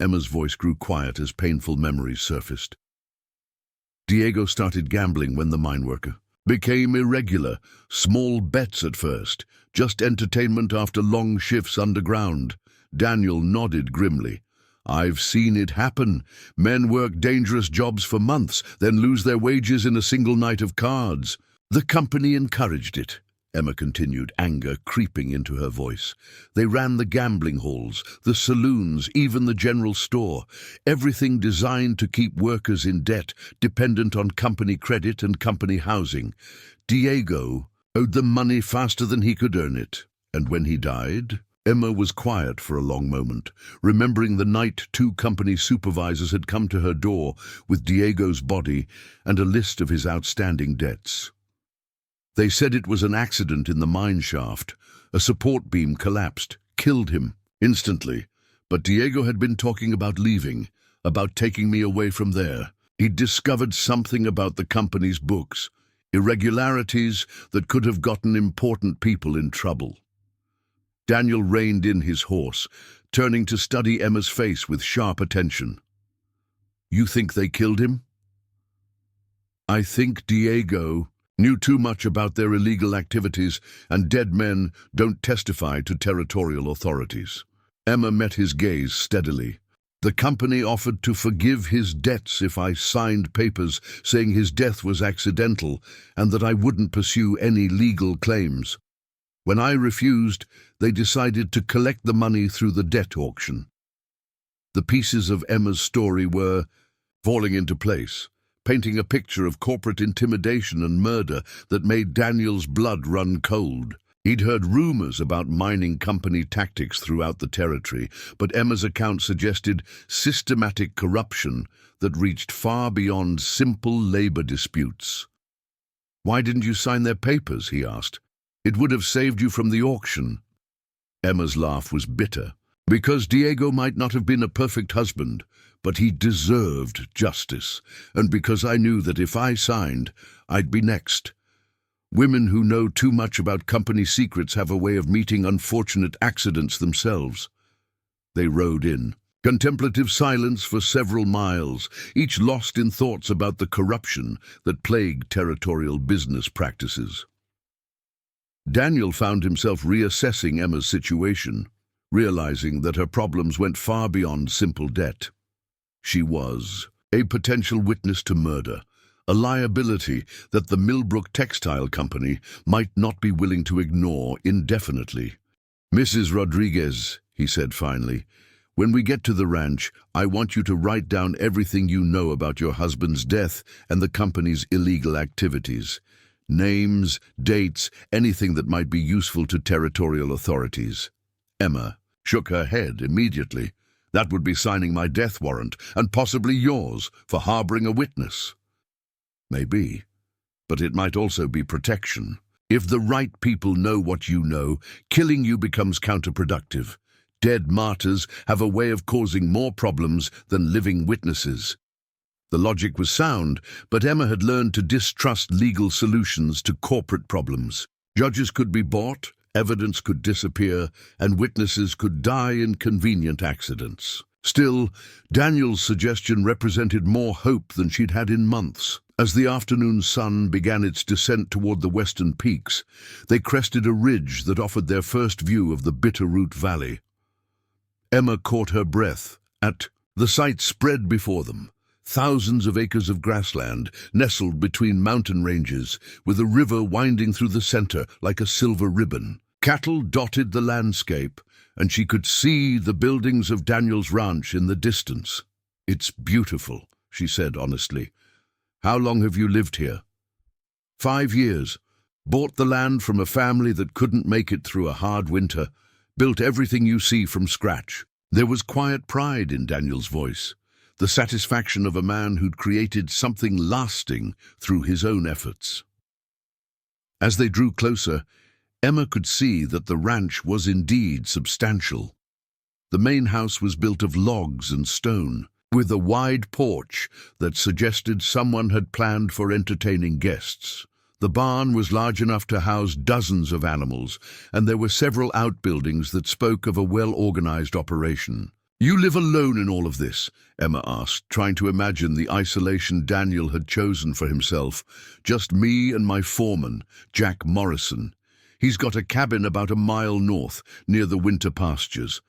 Emma's voice grew quiet as painful memories surfaced. Diego started gambling when the mineworker became irregular, small bets at first, just entertainment after long shifts underground. Daniel nodded grimly. I've seen it happen. Men work dangerous jobs for months, then lose their wages in a single night of cards. The company encouraged it, Emma continued, anger creeping into her voice. They ran the gambling halls, the saloons, even the general store. Everything designed to keep workers in debt, dependent on company credit and company housing. Diego owed them money faster than he could earn it. And when he died? Emma was quiet for a long moment, remembering the night 2 company supervisors had come to her door with Diego's body and a list of his outstanding debts. They said it was an accident in the mine shaft. A support beam collapsed, killed him instantly. But Diego had been talking about leaving, about taking me away from there. He'd discovered something about the company's books, irregularities that could have gotten important people in trouble. Daniel reined in his horse, turning to study Emma's face with sharp attention. You think they killed him? I think Diego knew too much about their illegal activities, and dead men don't testify to territorial authorities. Emma met his gaze steadily. The company offered to forgive his debts if I signed papers saying his death was accidental and that I wouldn't pursue any legal claims. When I refused, they decided to collect the money through the debt auction. The pieces of Emma's story were falling into place, painting a picture of corporate intimidation and murder that made Daniel's blood run cold. He'd heard rumors about mining company tactics throughout the territory, but Emma's account suggested systematic corruption that reached far beyond simple labor disputes. Why didn't you sign their papers? He asked. It would have saved you from the auction. Emma's laugh was bitter. Because Diego might not have been a perfect husband, but he deserved justice, and because I knew that if I signed, I'd be next. Women who know too much about company secrets have a way of meeting unfortunate accidents themselves. They rode in. Contemplative silence for several miles, each lost in thoughts about the corruption that plagued territorial business practices. Daniel found himself reassessing Emma's situation, realizing that her problems went far beyond simple debt. She was a potential witness to murder, a liability that the Millbrook Textile Company might not be willing to ignore indefinitely. Mrs. Rodriguez, he said finally, when we get to the ranch, I want you to write down everything you know about your husband's death and the company's illegal activities. Names, dates, anything that might be useful to territorial authorities. Emma shook her head immediately. That would be signing my death warrant, and possibly yours, for harboring a witness. Maybe, but it might also be protection. If the right people know what you know, killing you becomes counterproductive. Dead martyrs have a way of causing more problems than living witnesses. The logic was sound, but Emma had learned to distrust legal solutions to corporate problems. Judges could be bought, evidence could disappear, and witnesses could die in convenient accidents. Still, Daniel's suggestion represented more hope than she'd had in months. As the afternoon sun began its descent toward the western peaks, they crested a ridge that offered their first view of the Bitterroot Valley. Emma caught her breath at the sight spread before them. Thousands of acres of grassland, nestled between mountain ranges, with a river winding through the center like a silver ribbon. Cattle dotted the landscape, and she could see the buildings of Daniel's ranch in the distance. It's beautiful, she said honestly. How long have you lived here? 5 years. Bought the land from a family that couldn't make it through a hard winter. Built everything you see from scratch. There was quiet pride in Daniel's voice. the satisfaction of a man who'd created something lasting through his own efforts. As they drew closer, Emma could see that the ranch was indeed substantial. The main house was built of logs and stone, with a wide porch that suggested someone had planned for entertaining guests. The barn was large enough to house dozens of animals, and there were several outbuildings that spoke of a well-organized operation. "You live alone in all of this?" Emma asked, trying to imagine the isolation Daniel had chosen for himself. "Just me and my foreman, Jack Morrison. He's got a cabin about a mile north, near the winter pastures.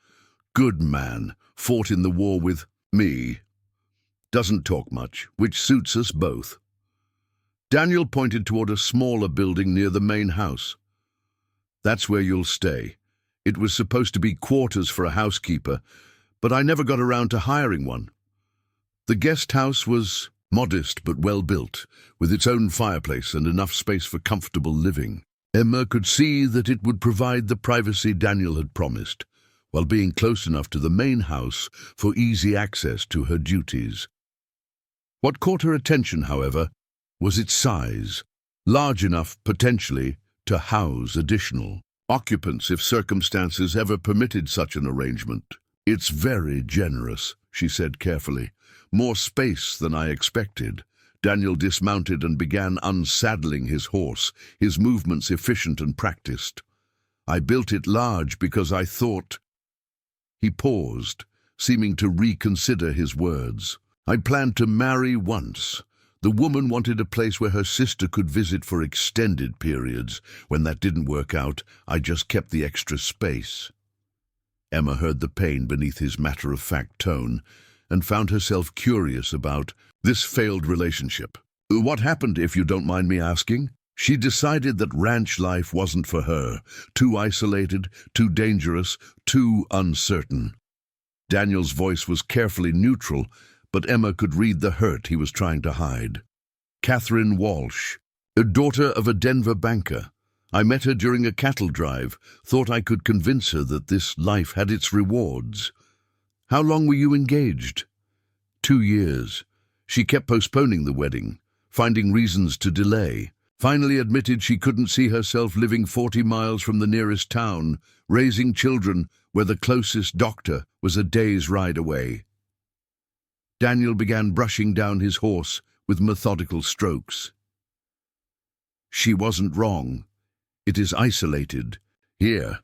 Good man, fought in the war with me. Doesn't talk much, which suits us both." Daniel pointed toward a smaller building near the main house. "That's where you'll stay. It was supposed to be quarters for a housekeeper, but I never got around to hiring one." The guest house was modest but well built, with its own fireplace and enough space for comfortable living. Emma could see that it would provide the privacy Daniel had promised, while being close enough to the main house for easy access to her duties. What caught her attention, however, was its size, large enough, potentially, to house additional occupants if circumstances ever permitted such an arrangement. "It's very generous," she said carefully. "More space than I expected." Daniel dismounted and began unsaddling his horse, his movements efficient and practiced. "I built it large because I thought—" He paused, seeming to reconsider his words. "I planned to marry once. The woman wanted a place where her sister could visit for extended periods. When that didn't work out, I just kept the extra space." Emma heard the pain beneath his matter-of-fact tone and found herself curious about this failed relationship. "What happened, if you don't mind me asking?" She decided that ranch life wasn't for her. Too isolated, too dangerous, too uncertain. Daniel's voice was carefully neutral, but Emma could read the hurt he was trying to hide. "Catherine Walsh, a daughter of a Denver banker. I met her during a cattle drive, thought I could convince her that this life had its rewards." "How long were you engaged?" 2 years. She kept postponing the wedding, finding reasons to delay. Finally admitted she couldn't see herself living 40 miles from the nearest town, raising children where the closest doctor was a day's ride away. Daniel began brushing down his horse with methodical strokes. "She wasn't wrong. It is isolated. Here,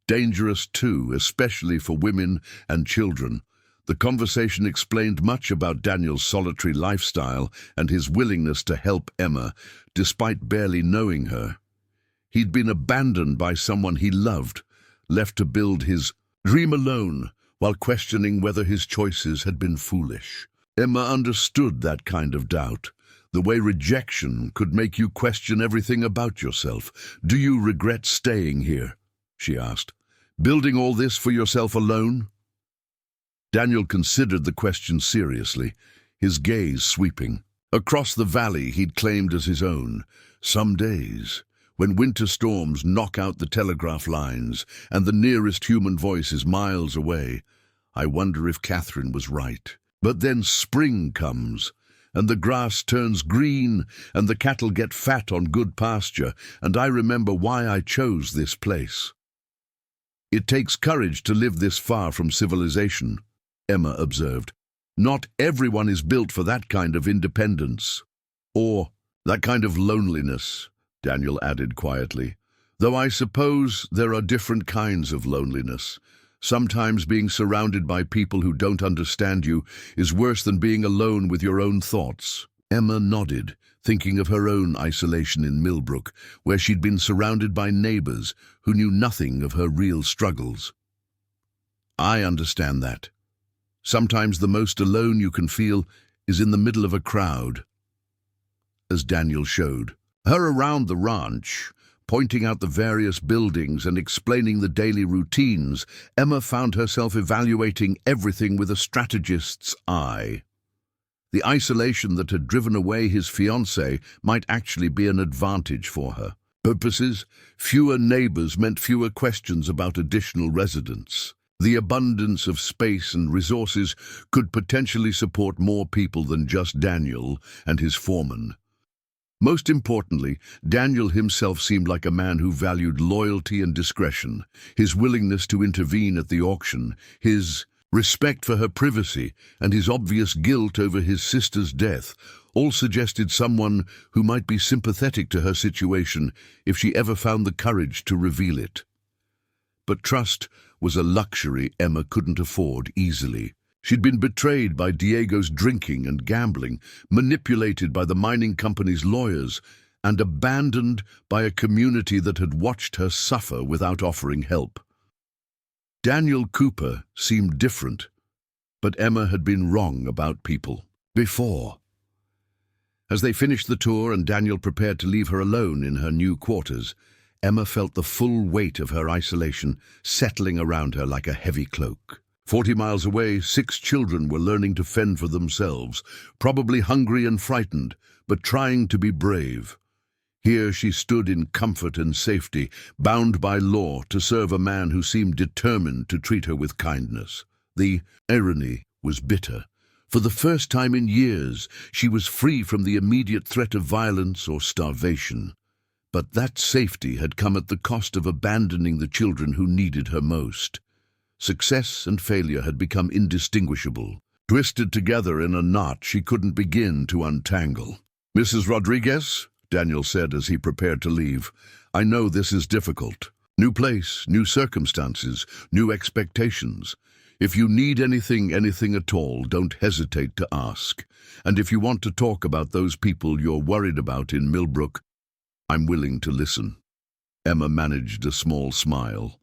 dangerous too, especially for women and children." The conversation explained much about Daniel's solitary lifestyle and his willingness to help Emma, despite barely knowing her. He'd been abandoned by someone he loved, left to build his dream alone, while questioning whether his choices had been foolish. Emma understood that kind of doubt, the way rejection could make you question everything about yourself. "Do you regret staying here?" she asked. "Building all this for yourself alone?" Daniel considered the question seriously, his gaze sweeping. Across the valley he'd claimed as his own. Some days, when winter storms knock out the telegraph lines and the nearest human voice is miles away, I wonder if Catherine was right. But then spring comes, and the grass turns green, and the cattle get fat on good pasture, and I remember why I chose this place. "It takes courage to live this far from civilization," Emma observed. "Not everyone is built for that kind of independence. Or that kind of loneliness," Daniel added quietly. "Though I suppose there are different kinds of loneliness. Sometimes being surrounded by people who don't understand you is worse than being alone with your own thoughts." Emma nodded, thinking of her own isolation in Millbrook, where she'd been surrounded by neighbors who knew nothing of her real struggles. "I understand that. Sometimes the most alone you can feel is in the middle of a crowd," as Daniel showed her around the ranch, pointing out the various buildings and explaining the daily routines. Emma found herself evaluating everything with a strategist's eye. The isolation that had driven away his fiancée might actually be an advantage for her. Purposes, fewer neighbors meant fewer questions about additional residents. The abundance of space and resources could potentially support more people than just Daniel and his foreman. Most importantly, Daniel himself seemed like a man who valued loyalty and discretion. His willingness to intervene at the auction, his respect for her privacy, and his obvious guilt over his sister's death all suggested someone who might be sympathetic to her situation if she ever found the courage to reveal it. But trust was a luxury Emma couldn't afford easily. She'd been betrayed by Diego's drinking and gambling, manipulated by the mining company's lawyers, and abandoned by a community that had watched her suffer without offering help. Daniel Cooper seemed different, but Emma had been wrong about people before. As they finished the tour and Daniel prepared to leave her alone in her new quarters, Emma felt the full weight of her isolation settling around her like a heavy cloak. 40 miles away, 6 children were learning to fend for themselves, probably hungry and frightened, but trying to be brave. Here she stood in comfort and safety, bound by law to serve a man who seemed determined to treat her with kindness. The irony was bitter. For the first time in years, she was free from the immediate threat of violence or starvation. But that safety had come at the cost of abandoning the children who needed her most. Success and failure had become indistinguishable, twisted together in a knot she couldn't begin to untangle. "Mrs. Rodriguez," Daniel said as he prepared to leave, "I know this is difficult. New place, new circumstances, new expectations. If you need anything at all, don't hesitate to ask. And if you want to talk about those people you're worried about in Millbrook, I'm willing to listen." Emma managed a small smile,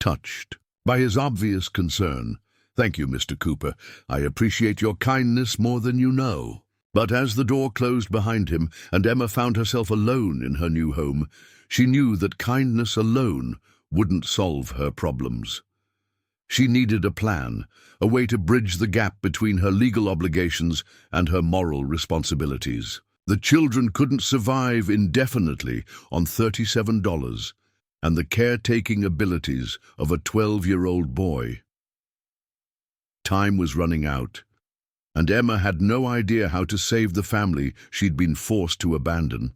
touched by his obvious concern. "Thank you, Mr. Cooper. I appreciate your kindness more than you know." But as the door closed behind him and Emma found herself alone in her new home, she knew that kindness alone wouldn't solve her problems. She needed a plan, a way to bridge the gap between her legal obligations and her moral responsibilities. The children couldn't survive indefinitely on $37 and the caretaking abilities of a 12-year-old boy. Time was running out, and Emma had no idea how to save the family she'd been forced to abandon.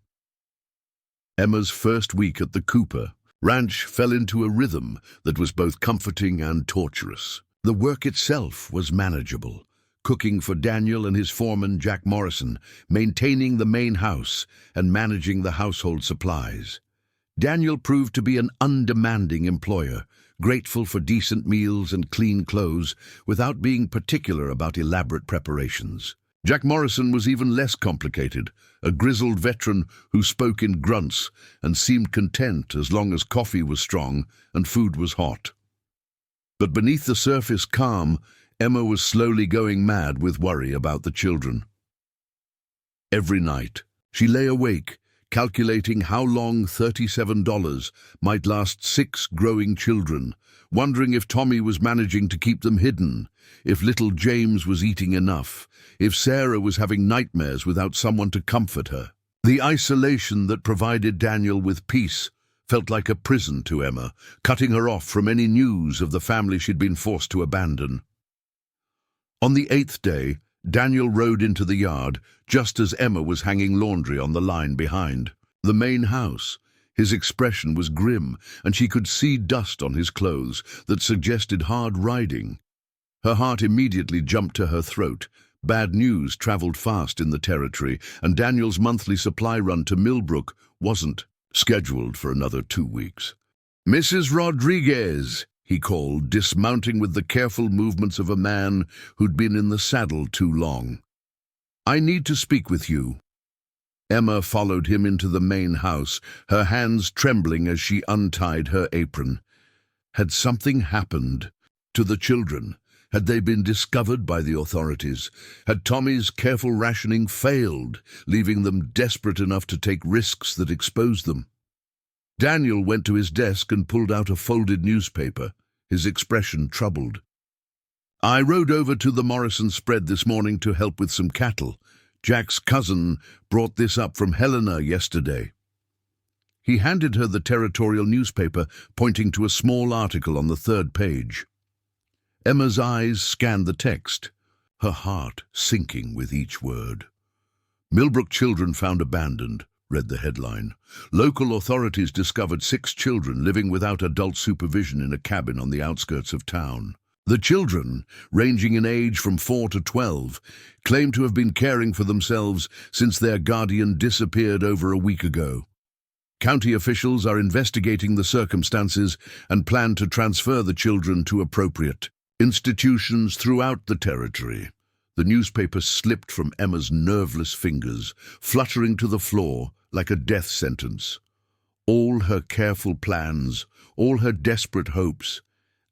Emma's first week at the Cooper Ranch fell into a rhythm that was both comforting and torturous. The work itself was manageable, cooking for Daniel and his foreman Jack Morrison, maintaining the main house and managing the household supplies. Daniel proved to be an undemanding employer, grateful for decent meals and clean clothes without being particular about elaborate preparations. Jack Morrison was even less complicated, a grizzled veteran who spoke in grunts and seemed content as long as coffee was strong and food was hot. But beneath the surface calm, Emma was slowly going mad with worry about the children. Every night, she lay awake, calculating how long $37 might last 6 growing children, wondering if Tommy was managing to keep them hidden, if little James was eating enough, if Sarah was having nightmares without someone to comfort her. The isolation that provided Daniel with peace felt like a prison to Emma, cutting her off from any news of the family she'd been forced to abandon. On the 8th day, Daniel rode into the yard just as Emma was hanging laundry on the line behind. The main house. His expression was grim, and she could see dust on his clothes that suggested hard riding. Her heart immediately jumped to her throat. Bad news traveled fast in the territory, and Daniel's monthly supply run to Millbrook wasn't scheduled for another 2 weeks. "Mrs. Rodriguez," he called, dismounting with the careful movements of a man who'd been in the saddle too long. "I need to speak with you." Emma followed him into the main house, her hands trembling as she untied her apron. Had something happened to the children? Had they been discovered by the authorities? Had Tommy's careful rationing failed, leaving them desperate enough to take risks that exposed them? Daniel went to his desk and pulled out a folded newspaper, his expression troubled. "I rode over to the Morrison spread this morning to help with some cattle. Jack's cousin brought this up from Helena yesterday." He handed her the territorial newspaper, pointing to a small article on the 3rd page. Emma's eyes scanned the text, her heart sinking with each word. "Millbrook children found abandoned," read the headline. "Local authorities discovered 6 children living without adult supervision in a cabin on the outskirts of town. The children, ranging in age from 4 to 12, claim to have been caring for themselves since their guardian disappeared over a week ago. County officials are investigating the circumstances and plan to transfer the children to appropriate institutions throughout the territory." The newspaper slipped from Emma's nerveless fingers, fluttering to the floor like a death sentence. All her careful plans, all her desperate hopes,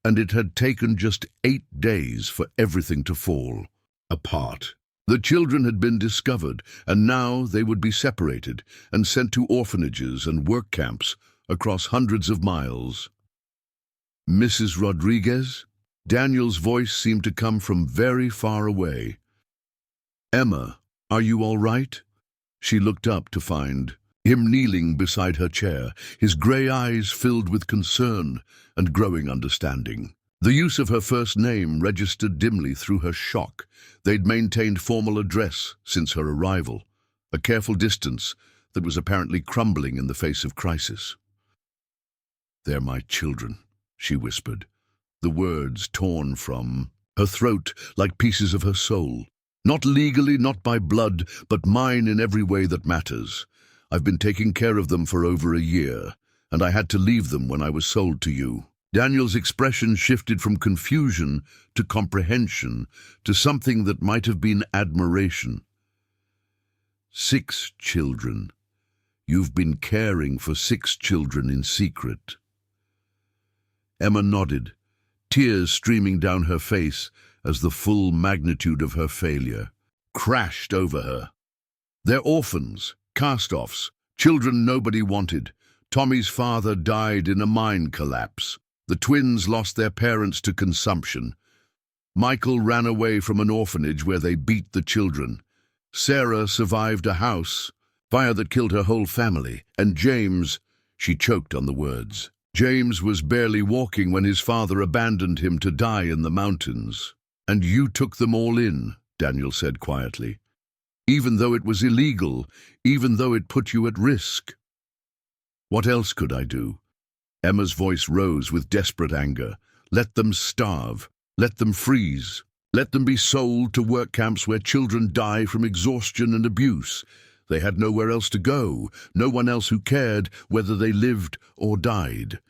and it had taken just 8 days for everything to fall apart. The children had been discovered, and now they would be separated and sent to orphanages and work camps across hundreds of miles. "Mrs. Rodriguez?" Daniel's voice seemed to come from very far away. "Emma, are you all right?" She looked up to find him kneeling beside her chair, his grey eyes filled with concern and growing understanding. The use of her first name registered dimly through her shock. They'd maintained formal address since her arrival, a careful distance that was apparently crumbling in the face of crisis. "They're my children," she whispered, the words torn from her throat like pieces of her soul. "Not legally, not by blood, but mine in every way that matters. I've been taking care of them for over a year, and I had to leave them when I was sold to you." Daniel's expression shifted from confusion to comprehension, to something that might have been admiration. 6 children. You've been caring for 6 children in secret." Emma nodded, tears streaming down her face as the full magnitude of her failure crashed over her. "They're orphans, cast-offs, children nobody wanted. Tommy's father died in a mine collapse. The twins lost their parents to consumption. Michael ran away from an orphanage where they beat the children. Sarah survived a house fire that killed her whole family. And James," she choked on the words, "James was barely walking when his father abandoned him to die in the mountains. And you took them all in," Daniel said quietly. "Even though it was illegal, even though it put you at risk." "What else could I do?" Emma's voice rose with desperate anger. "Let them starve. Let them freeze. Let them be sold to work camps where children die from exhaustion and abuse. They had nowhere else to go, no one else who cared whether they lived or died."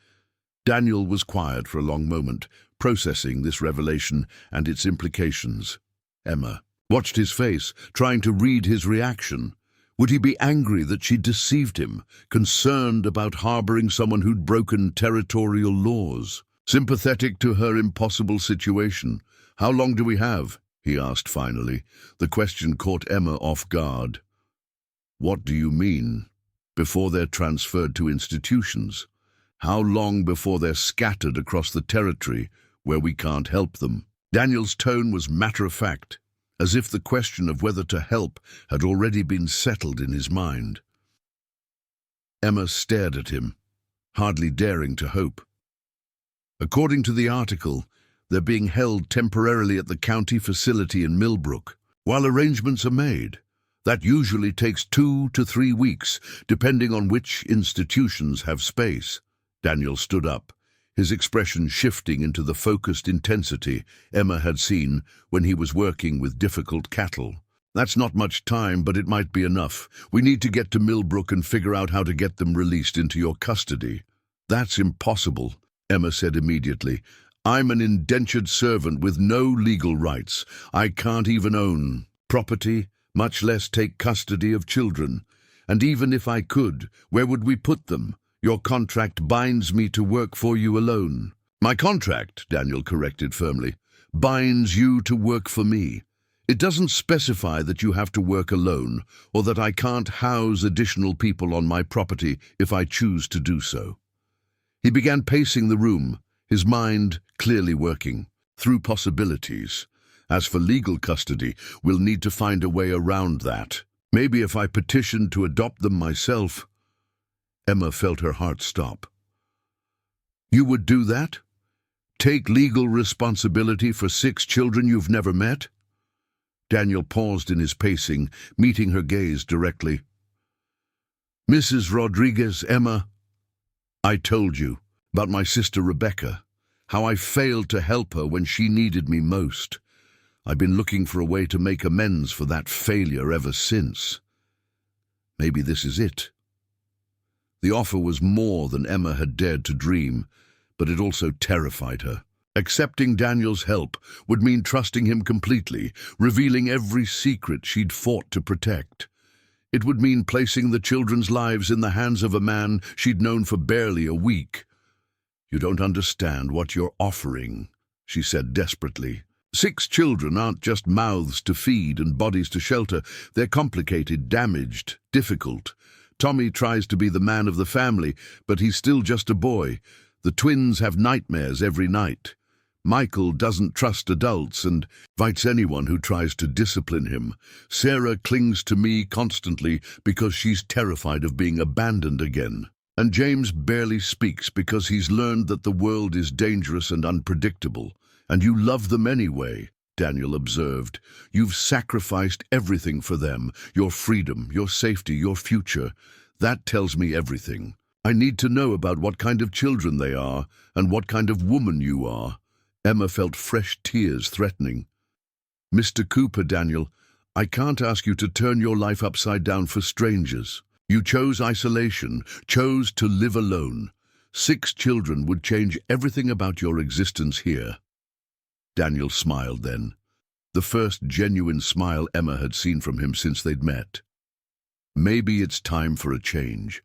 Daniel was quiet for a long moment, processing this revelation and its implications. Emma watched his face, trying to read his reaction. Would he be angry that she'd deceived him, concerned about harboring someone who'd broken territorial laws? Sympathetic to her impossible situation? "How long do we have?" he asked finally. The question caught Emma off guard. "What do you mean? Before they're transferred to institutions? How long before they're scattered across the territory where we can't help them?" Daniel's tone was matter-of-fact, as if the question of whether to help had already been settled in his mind. Emma stared at him, hardly daring to hope. "According to the article, they're being held temporarily at the county facility in Millbrook, while arrangements are made. That usually takes 2 to 3 weeks, depending on which institutions have space." Daniel stood up, his expression shifting into the focused intensity Emma had seen when he was working with difficult cattle. "That's not much time, but it might be enough. We need to get to Millbrook and figure out how to get them released into your custody." "That's impossible," Emma said immediately. "I'm an indentured servant with no legal rights. I can't even own property, much less take custody of children. And even if I could, where would we put them? Your contract binds me to work for you alone." "My contract," Daniel corrected firmly, "binds you to work for me. It doesn't specify that you have to work alone, or that I can't house additional people on my property if I choose to do so." He began pacing the room, his mind clearly working through possibilities. "As for legal custody, we'll need to find a way around that. Maybe if I petitioned to adopt them myself." Emma felt her heart stop. "You would do that?" Take legal responsibility for 6 children you've never met? Daniel paused in his pacing, meeting her gaze directly. Mrs. Rodriguez, Emma, I told you about my sister Rebecca, how I failed to help her when she needed me most. I've been looking for a way to make amends for that failure ever since. Maybe this is it. The offer was more than Emma had dared to dream, but it also terrified her. Accepting Daniel's help would mean trusting him completely, revealing every secret she'd fought to protect. It would mean placing the children's lives in the hands of a man she'd known for barely a week. You don't understand what you're offering, she said desperately. 6 children aren't just mouths to feed and bodies to shelter. They're complicated, damaged, difficult. Tommy tries to be the man of the family, but he's still just a boy. The twins have nightmares every night. Michael doesn't trust adults and fights anyone who tries to discipline him. Sarah clings to me constantly because she's terrified of being abandoned again. And James barely speaks because he's learned that the world is dangerous and unpredictable. And you love them anyway, Daniel observed. You've sacrificed everything for them, your freedom, your safety, your future. That tells me everything. I need to know about what kind of children they are and what kind of woman you are. Emma felt fresh tears threatening. Mr. Cooper, Daniel, I can't ask you to turn your life upside down for strangers. You chose isolation, chose to live alone. 6 children would change everything about your existence here. Daniel smiled then, the first genuine smile Emma had seen from him since they'd met. Maybe it's time for a change.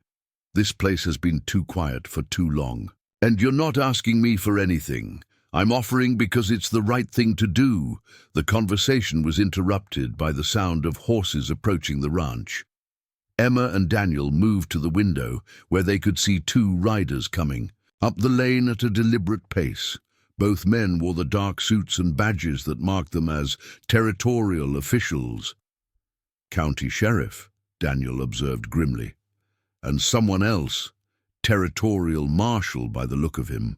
This place has been too quiet for too long. And you're not asking me for anything. I'm offering because it's the right thing to do. The conversation was interrupted by the sound of horses approaching the ranch. Emma and Daniel moved to the window where they could see 2 riders coming, up the lane at a deliberate pace. Both men wore the dark suits and badges that marked them as territorial officials. County Sheriff, Daniel observed grimly. And someone else, territorial marshal by the look of him.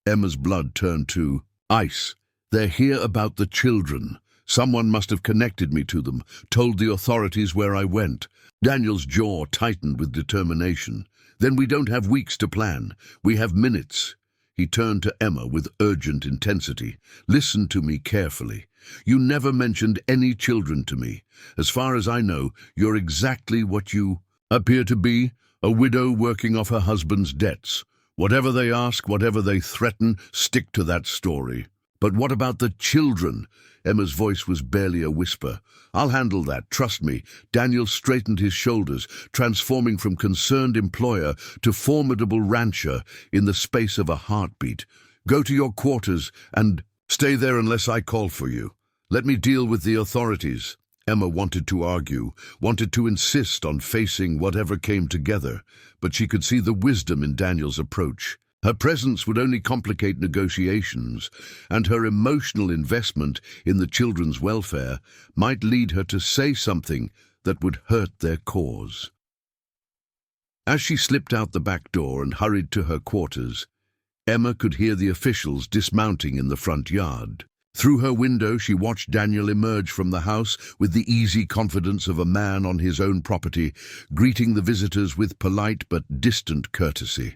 Emma's blood turned to ice. They're here about the children. Someone must have connected me to them, told the authorities where I went. Daniel's jaw tightened with determination. Then we don't have weeks to plan. We have minutes. He turned to Emma with urgent intensity. Listen to me carefully. You never mentioned any children to me. As far as I know, you're exactly what you appear to be, a widow working off her husband's debts. Whatever they ask, whatever they threaten, stick to that story. But what about the children? Emma's voice was barely a whisper. I'll handle that, trust me. Daniel straightened his shoulders, transforming from concerned employer to formidable rancher in the space of a heartbeat. Go to your quarters and stay there unless I call for you. Let me deal with the authorities. Emma wanted to argue, wanted to insist on facing whatever came together, but she could see the wisdom in Daniel's approach. Her presence would only complicate negotiations, and her emotional investment in the children's welfare might lead her to say something that would hurt their cause. As she slipped out the back door and hurried to her quarters, Emma could hear the officials dismounting in the front yard. Through her window, she watched Daniel emerge from the house with the easy confidence of a man on his own property, greeting the visitors with polite but distant courtesy.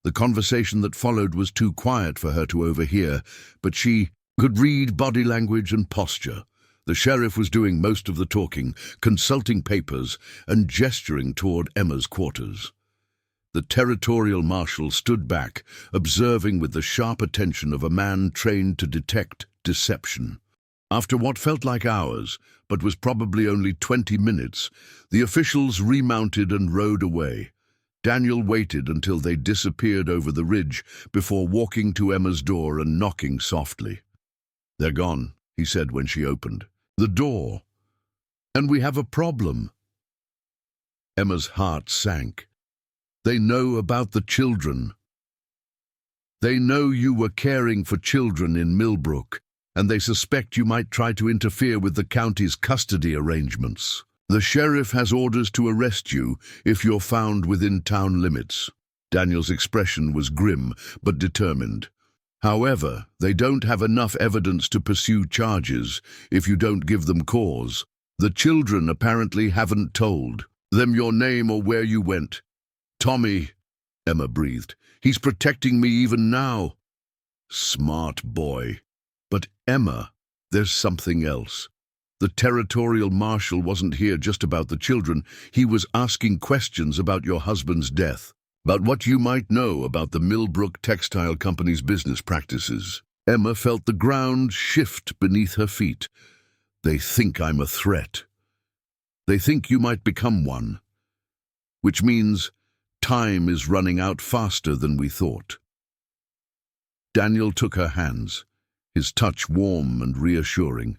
The conversation that followed was too quiet for her to overhear, but she could read body language and posture. The sheriff was doing most of the talking, consulting papers and gesturing toward Emma's quarters. The territorial marshal stood back, observing with the sharp attention of a man trained to detect deception. After what felt like hours, but was probably only 20 minutes, the officials remounted and rode away. Daniel waited until they disappeared over the ridge before walking to Emma's door and knocking softly. "They're gone," he said when she opened. "The door. And we have a problem." Emma's heart sank. "They know about the children. They know you were caring for children in Millbrook, and they suspect you might try to interfere with the county's custody arrangements. The sheriff has orders to arrest you if you're found within town limits." Daniel's expression was grim but determined. However, they don't have enough evidence to pursue charges if you don't give them cause. The children apparently haven't told them your name or where you went. Tommy, Emma breathed. He's protecting me even now. Smart boy. But Emma, there's something else. The territorial marshal wasn't here just about the children. He was asking questions about your husband's death, about what you might know about the Millbrook Textile Company's business practices. Emma felt the ground shift beneath her feet. They think I'm a threat. They think you might become one, which means time is running out faster than we thought. Daniel took her hands, his touch warm and reassuring.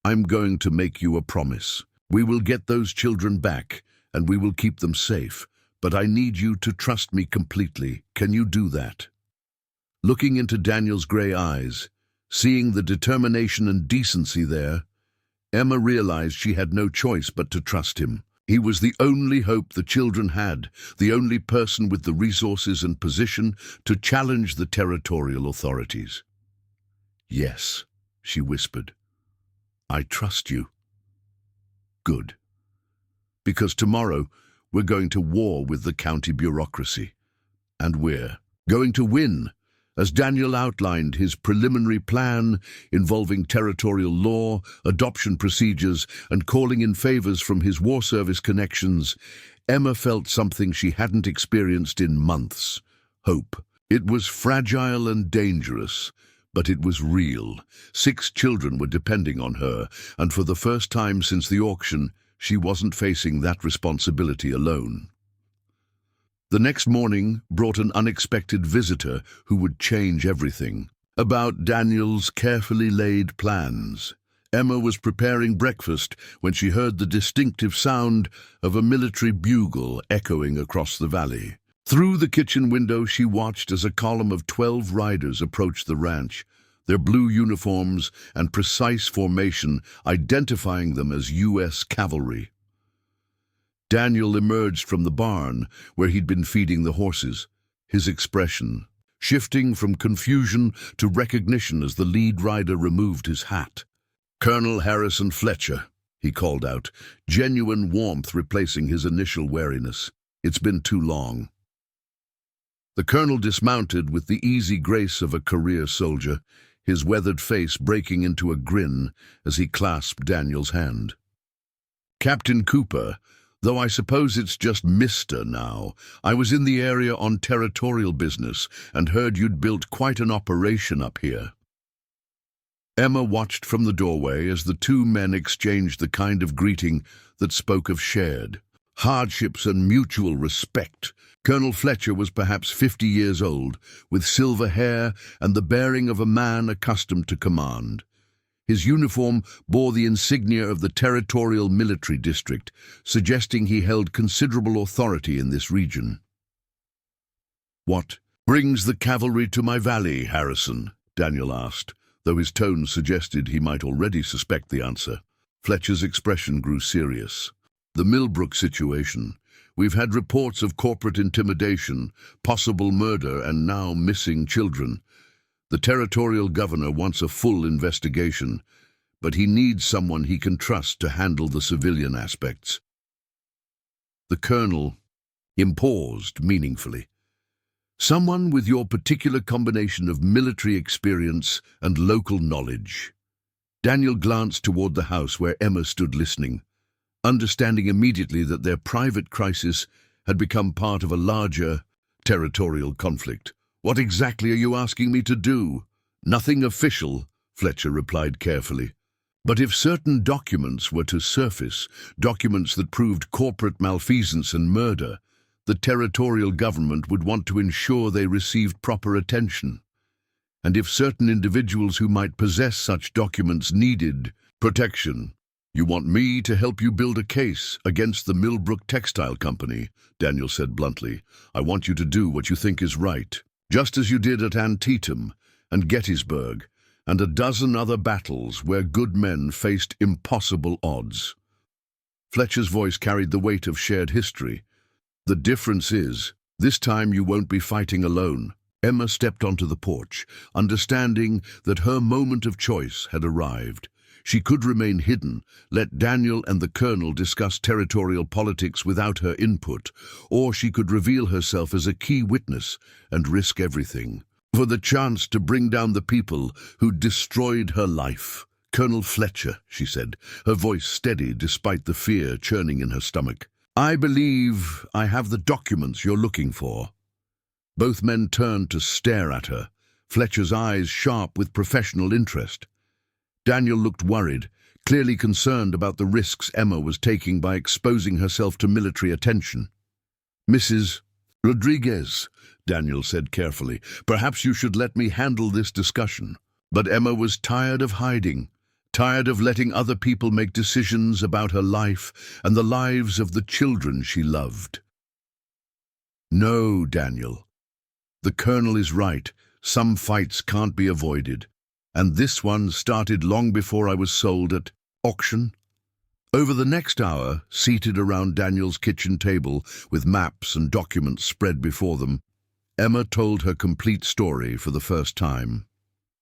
I'm going to make you a promise. We will get those children back, and we will keep them safe, but I need you to trust me completely. Can you do that? Looking into Daniel's grey eyes, seeing the determination and decency there, Emma realized she had no choice but to trust him. He was the only hope the children had, the only person with the resources and position to challenge the territorial authorities. Yes, she whispered. I trust you. Good. Because tomorrow we're going to war with the county bureaucracy. And we're going to win, as Daniel outlined his preliminary plan involving territorial law, adoption procedures, and calling in favors from his war service connections. Emma felt something she hadn't experienced in months. Hope. It was fragile and dangerous, but it was real. 6 children were depending on her, and for the first time since the auction, she wasn't facing that responsibility alone. The next morning brought an unexpected visitor who would change everything. About Daniel's carefully laid plans. Emma was preparing breakfast when she heard the distinctive sound of a military bugle echoing across the valley. Through the kitchen window she watched as a column of 12 riders approached the ranch, their blue uniforms and precise formation identifying them as U.S. cavalry. Daniel emerged from the barn where he'd been feeding the horses, his expression shifting from confusion to recognition as the lead rider removed his hat. "Colonel Harrison Fletcher," he called out, genuine warmth replacing his initial wariness. "It's been too long." The colonel dismounted with the easy grace of a career soldier, his weathered face breaking into a grin as he clasped Daniel's hand. "Captain Cooper, though I suppose it's just Mr. now, I was in the area on territorial business and heard you'd built quite an operation up here." Emma watched from the doorway as the 2 men exchanged the kind of greeting that spoke of shared hardships and mutual respect. Colonel Fletcher was perhaps 50 years old, with silver hair and the bearing of a man accustomed to command. His uniform bore the insignia of the Territorial Military District, suggesting he held considerable authority in this region. "What brings the cavalry to my valley, Harrison?" Daniel asked, though his tone suggested he might already suspect the answer. Fletcher's expression grew serious. "The Millbrook situation. We've had reports of corporate intimidation, possible murder, and now missing children. The territorial governor wants a full investigation, but he needs someone he can trust to handle the civilian aspects." The colonel paused meaningfully. "Someone with your particular combination of military experience and local knowledge." Daniel glanced toward the house where Emma stood listening, understanding immediately that their private crisis had become part of a larger territorial conflict. "What exactly are you asking me to do?" "Nothing official," Fletcher replied carefully. "But if certain documents were to surface, documents that proved corporate malfeasance and murder, the territorial government would want to ensure they received proper attention. And if certain individuals who might possess such documents needed protection, you want me to help you build a case against the Millbrook Textile Company," Daniel said bluntly. "I want you to do what you think is right, just as you did at Antietam and Gettysburg and a dozen other battles where good men faced impossible odds." Fletcher's voice carried the weight of shared history. "The difference is, this time you won't be fighting alone. Emma stepped onto the porch, understanding that her moment of choice had arrived. She could remain hidden, let Daniel and the Colonel discuss territorial politics without her input, or she could reveal herself as a key witness and risk everything for the chance to bring down the people who destroyed her life. "Colonel Fletcher," she said, her voice steady despite the fear churning in her stomach. "I believe I have the documents you're looking for." Both men turned to stare at her, Fletcher's eyes sharp with professional interest. Daniel looked worried, clearly concerned about the risks Emma was taking by exposing herself to military attention. "Mrs. Rodriguez," Daniel said carefully, "perhaps you should let me handle this discussion." But Emma was tired of hiding, tired of letting other people make decisions about her life and the lives of the children she loved. "No, Daniel. The Colonel is right. Some fights can't be avoided. And this one started long before I was sold at auction." Over the next hour, seated around Daniel's kitchen table with maps and documents spread before them, Emma told her complete story for the first time.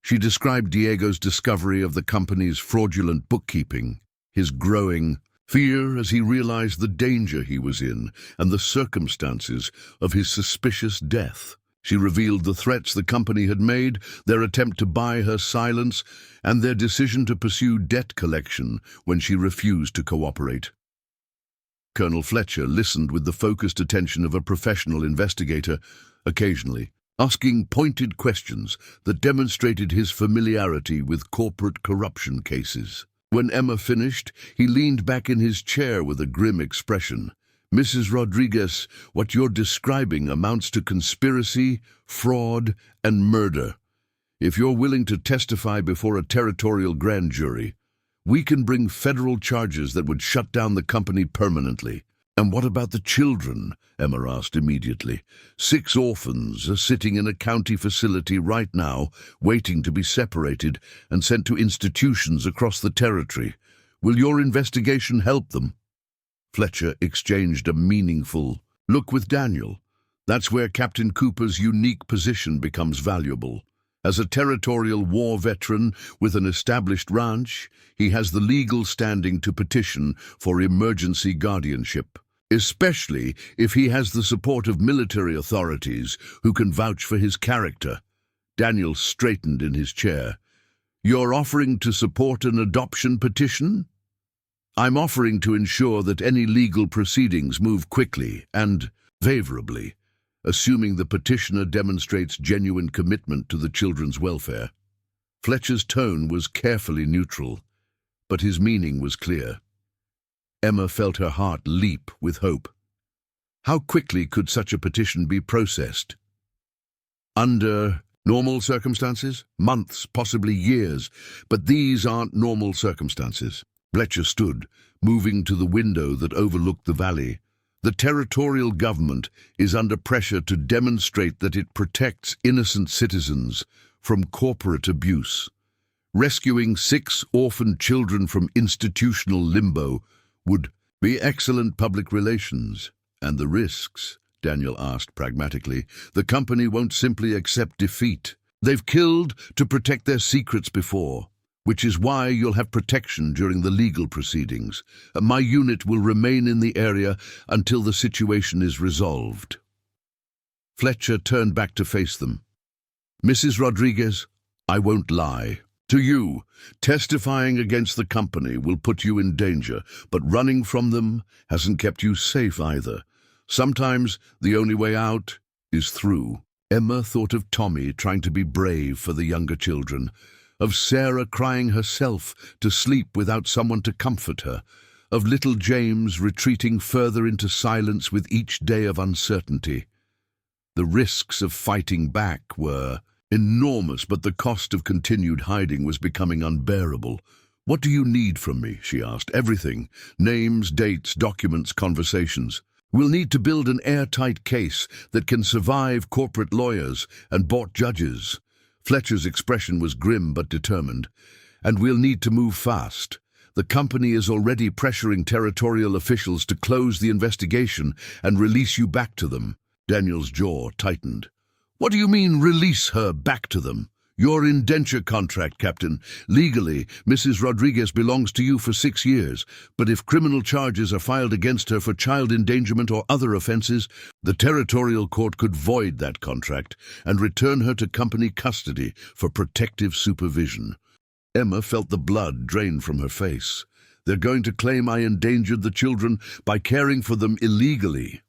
She described Diego's discovery of the company's fraudulent bookkeeping, his growing fear as he realized the danger he was in, and the circumstances of his suspicious death. She revealed the threats the company had made, their attempt to buy her silence, and their decision to pursue debt collection when she refused to cooperate. Colonel Fletcher listened with the focused attention of a professional investigator, occasionally asking pointed questions that demonstrated his familiarity with corporate corruption cases. When Emma finished, he leaned back in his chair with a grim expression. "Mrs. Rodriguez, what you're describing amounts to conspiracy, fraud, and murder. If you're willing to testify before a territorial grand jury, we can bring federal charges that would shut down the company permanently." "And what about the children?" Emma asked immediately. 6 orphans are sitting in a county facility right now, waiting to be separated and sent to institutions across the territory. Will your investigation help them?" Fletcher exchanged a meaningful look with Daniel. That's where Captain Cooper's unique position becomes valuable. As a territorial war veteran with an established ranch, he has the legal standing to petition for emergency guardianship, especially if he has the support of military authorities who can vouch for his character. Daniel straightened in his chair. "You're offering to support an adoption petition?" "I'm offering to ensure that any legal proceedings move quickly and favorably, assuming the petitioner demonstrates genuine commitment to the children's welfare." Fletcher's tone was carefully neutral, but his meaning was clear. Emma felt her heart leap with hope. How quickly could such a petition be processed? Under normal circumstances? Months, possibly years, but these aren't normal circumstances. Fletcher stood, moving to the window that overlooked the valley. The territorial government is under pressure to demonstrate that it protects innocent citizens from corporate abuse. Rescuing 6 orphaned children from institutional limbo would be excellent public relations. "And the risks?" Daniel asked pragmatically. "The company won't simply accept defeat. They've killed to protect their secrets before, which is why you'll have protection during the legal proceedings. My unit will remain in the area until the situation is resolved." Fletcher turned back to face them. "Mrs. Rodriguez, I won't lie. To you, testifying against the company will put you in danger, but running from them hasn't kept you safe either. Sometimes the only way out is through." Emma thought of Tommy trying to be brave for the younger children, of Sarah crying herself to sleep without someone to comfort her, of little James retreating further into silence with each day of uncertainty. The risks of fighting back were enormous, but the cost of continued hiding was becoming unbearable. "What do you need from me?" she asked. "Everything. Names, dates, documents, conversations. We'll need to build an airtight case that can survive corporate lawyers and bought judges." Fletcher's expression was grim but determined. "And we'll need to move fast. The company is already pressuring territorial officials to close the investigation and release you back to them." Daniel's jaw tightened. What do you mean, release her back to them? Your indenture contract, Captain. Legally, Mrs. Rodriguez belongs to you for 6 years, but if criminal charges are filed against her for child endangerment or other offenses, the territorial court could void that contract and return her to company custody for protective supervision. Emma felt the blood drain from her face. They're going to claim I endangered the children by caring for them illegally.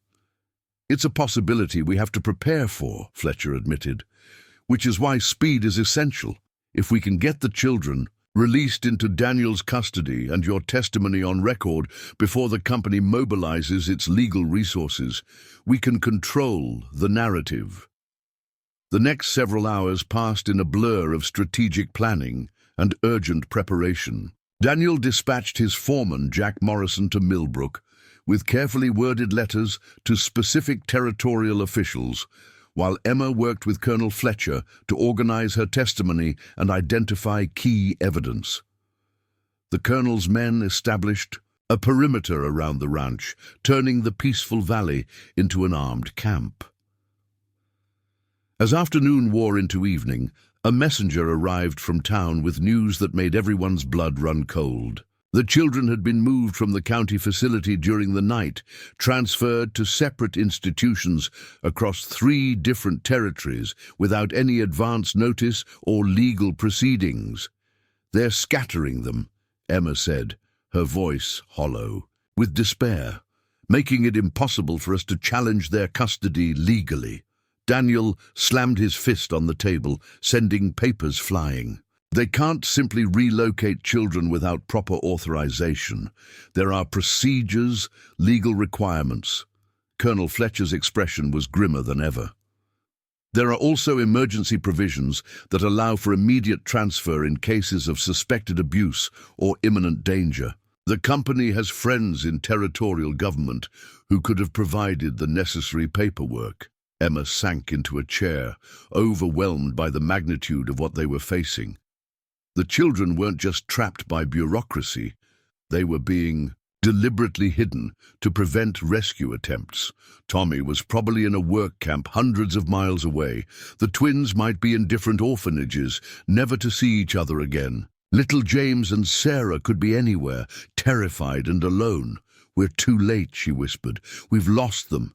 It's a possibility we have to prepare for, Fletcher admitted, which is why speed is essential. If we can get the children released into Daniel's custody and your testimony on record before the company mobilizes its legal resources, we can control the narrative. The next several hours passed in a blur of strategic planning and urgent preparation. Daniel dispatched his foreman, Jack Morrison, to Millbrook, with carefully worded letters to specific territorial officials, while Emma worked with Colonel Fletcher to organize her testimony and identify key evidence. The colonel's men established a perimeter around the ranch, turning the peaceful valley into an armed camp. As afternoon wore into evening, a messenger arrived from town with news that made everyone's blood run cold. The children had been moved from the county facility during the night, transferred to separate institutions across 3 different territories without any advance notice or legal proceedings. They're scattering them, Emma said, her voice hollow, with despair, making it impossible for us to challenge their custody legally. Daniel slammed his fist on the table, sending papers flying. They can't simply relocate children without proper authorization. There are procedures, legal requirements. Colonel Fletcher's expression was grimmer than ever. There are also emergency provisions that allow for immediate transfer in cases of suspected abuse or imminent danger. The company has friends in territorial government who could have provided the necessary paperwork. Emma sank into a chair, overwhelmed by the magnitude of what they were facing. The children weren't just trapped by bureaucracy, they were being deliberately hidden to prevent rescue attempts. Tommy was probably in a work camp hundreds of miles away. The twins might be in different orphanages, never to see each other again. Little James and Sarah could be anywhere, terrified and alone. We're too late, she whispered. We've lost them.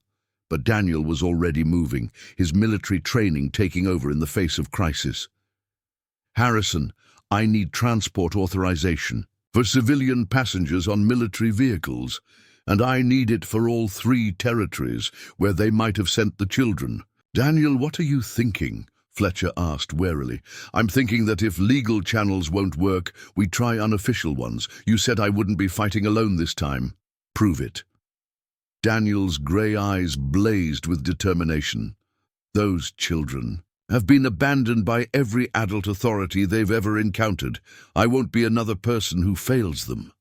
But Daniel was already moving, his military training taking over in the face of crisis. Harrison, I need transport authorization for civilian passengers on military vehicles, and I need it for all 3 territories where they might have sent the children. Daniel, what are you thinking? Fletcher asked warily. I'm thinking that if legal channels won't work, we try unofficial ones. You said I wouldn't be fighting alone this time. Prove it. Daniel's grey eyes blazed with determination. Those children have been abandoned by every adult authority they've ever encountered. I won't be another person who fails them.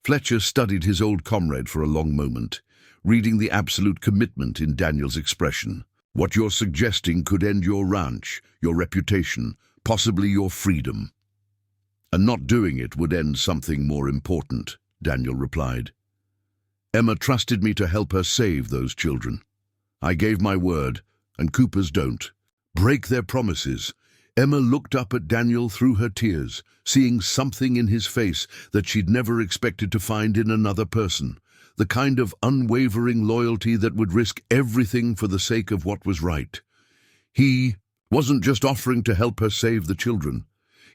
Fletcher studied his old comrade for a long moment, reading the absolute commitment in Daniel's expression. What you're suggesting could end your ranch, your reputation, possibly your freedom. And not doing it would end something more important, Daniel replied. Emma trusted me to help her save those children. I gave my word, and Coopers don't break their promises. Emma looked up at Daniel through her tears, seeing something in his face that she'd never expected to find in another person, the kind of unwavering loyalty that would risk everything for the sake of what was right. He wasn't just offering to help her save the children.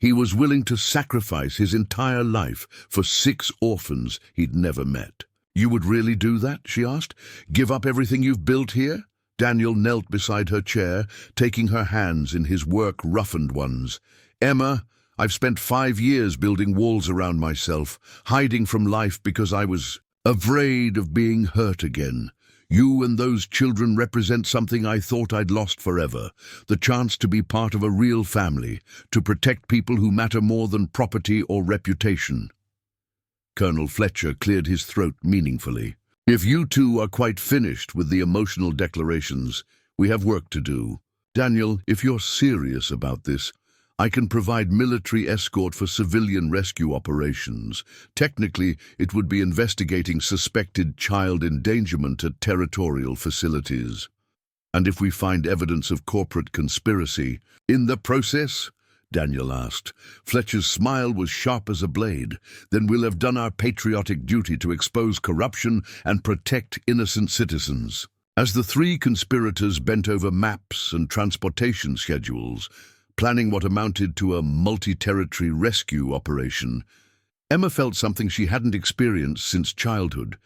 He was willing to sacrifice his entire life for 6 orphans he'd never met. You would really do that? She asked. Give up everything you've built here? Daniel knelt beside her chair, taking her hands in his work-roughened ones. Emma, I've spent 5 years building walls around myself, hiding from life because I was afraid of being hurt again. You and those children represent something I thought I'd lost forever, the chance to be part of a real family, to protect people who matter more than property or reputation. Colonel Fletcher cleared his throat meaningfully. If you two are quite finished with the emotional declarations, we have work to do. Daniel, if you're serious about this, I can provide military escort for civilian rescue operations. Technically, it would be investigating suspected child endangerment at territorial facilities. And if we find evidence of corporate conspiracy in the process? Daniel asked. Fletcher's smile was sharp as a blade. Then we'll have done our patriotic duty to expose corruption and protect innocent citizens. As the three conspirators bent over maps and transportation schedules, planning what amounted to a multi-territory rescue operation, Emma felt something she hadn't experienced since childhood,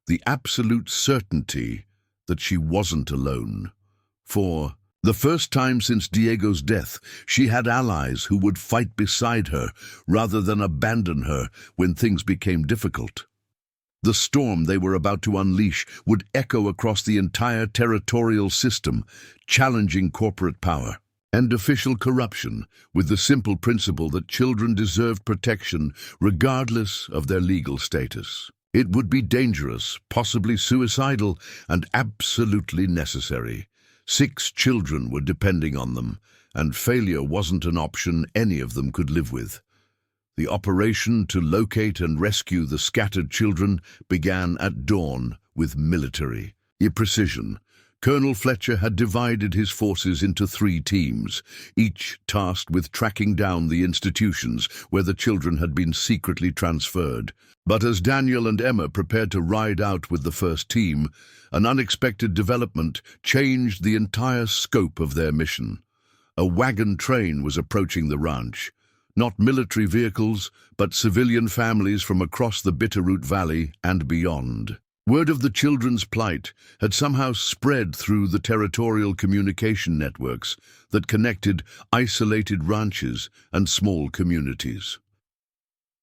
the absolute certainty that she wasn't alone. For the first time since Diego's death, she had allies who would fight beside her rather than abandon her when things became difficult. The storm they were about to unleash would echo across the entire territorial system, challenging corporate power and official corruption with the simple principle that children deserved protection regardless of their legal status. It would be dangerous, possibly suicidal, and absolutely necessary. 6 children were depending on them, and failure wasn't an option any of them could live with. The operation to locate and rescue the scattered children began at dawn with military precision. Colonel Fletcher had divided his forces into 3 teams, each tasked with tracking down the institutions where the children had been secretly transferred. But as Daniel and Emma prepared to ride out with the first team, an unexpected development changed the entire scope of their mission. A wagon train was approaching the ranch. Not military vehicles, but civilian families from across the Bitterroot Valley and beyond. Word of the children's plight had somehow spread through the territorial communication networks that connected isolated ranches and small communities.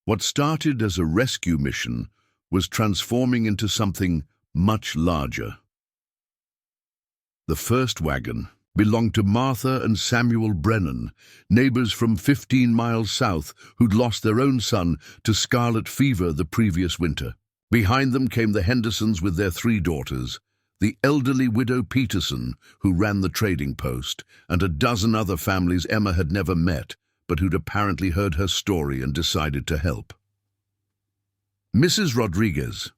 What started as a rescue mission was transforming into something much larger. The first wagon belonged to Martha and Samuel Brennan, neighbors from 15 miles south who'd lost their own son to scarlet fever the previous winter. Behind them came the Hendersons with their 3 daughters, the elderly widow Peterson, who ran the trading post, and a dozen other families Emma had never met, but who'd apparently heard her story and decided to help. Mrs. Rodriguez,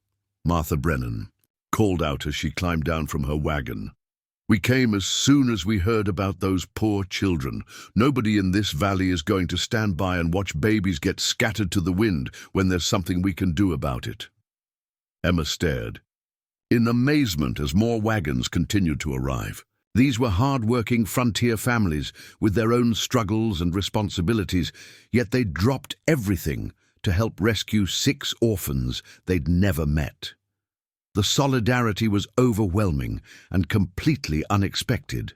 Martha Brennan, called out as she climbed down from her wagon. We came as soon as we heard about those poor children. Nobody in this valley is going to stand by and watch babies get scattered to the wind when there's something we can do about it. Emma stared in amazement as more wagons continued to arrive. These were hard-working frontier families with their own struggles and responsibilities, yet they dropped everything to help rescue 6 orphans they'd never met. The solidarity was overwhelming and completely unexpected.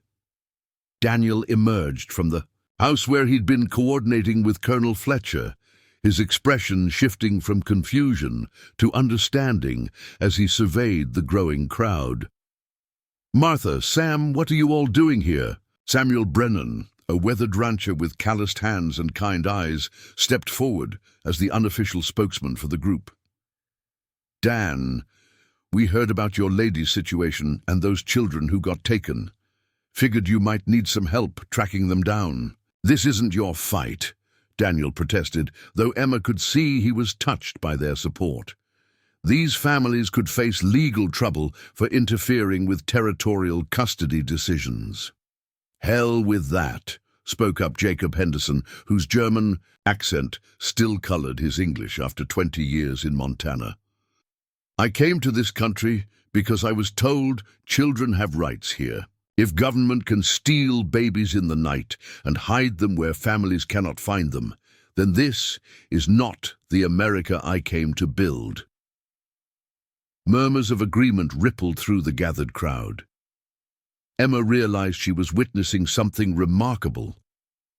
Daniel emerged from the house where he'd been coordinating with Colonel Fletcher, his expression shifting from confusion to understanding as he surveyed the growing crowd. Martha, Sam, what are you all doing here? Samuel Brennan, a weathered rancher with calloused hands and kind eyes, stepped forward as the unofficial spokesman for the group. Dan, we heard about your lady's situation and those children who got taken. Figured you might need some help tracking them down. This isn't your fight, Daniel protested, though Emma could see he was touched by their support. These families could face legal trouble for interfering with territorial custody decisions. Hell with that, spoke up Jacob Henderson, whose German accent still colored his English after 20 years in Montana. I came to this country because I was told children have rights here. If government can steal babies in the night and hide them where families cannot find them, then this is not the America I came to build. Murmurs of agreement rippled through the gathered crowd. Emma realized she was witnessing something remarkable,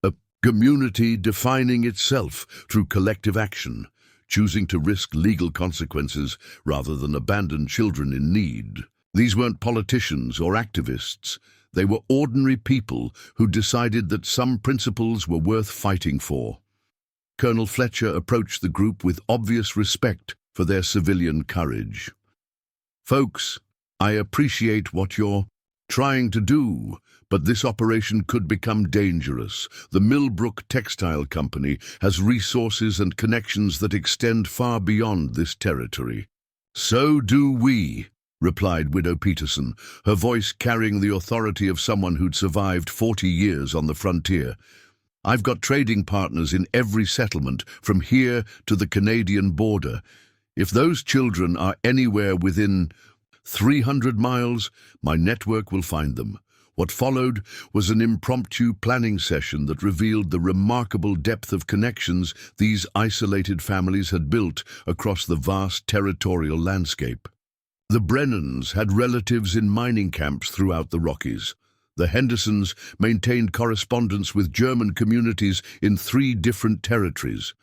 a community defining itself through collective action, choosing to risk legal consequences rather than abandon children in need. These weren't politicians or activists. They were ordinary people who decided that some principles were worth fighting for. Colonel Fletcher approached the group with obvious respect for their civilian courage. Folks, I appreciate what you're trying to do, but this operation could become dangerous. The Millbrook Textile Company has resources and connections that extend far beyond this territory. So do we. replied Widow Peterson, her voice carrying the authority of someone who'd survived 40 years on the frontier. "I've got trading partners in every settlement, from here to the Canadian border. If those children are anywhere within 300 miles, my network will find them." What followed was an impromptu planning session that revealed the remarkable depth of connections these isolated families had built across the vast territorial landscape. The Brennans had relatives in mining camps throughout the Rockies. The Hendersons maintained correspondence with German communities in 3 different territories.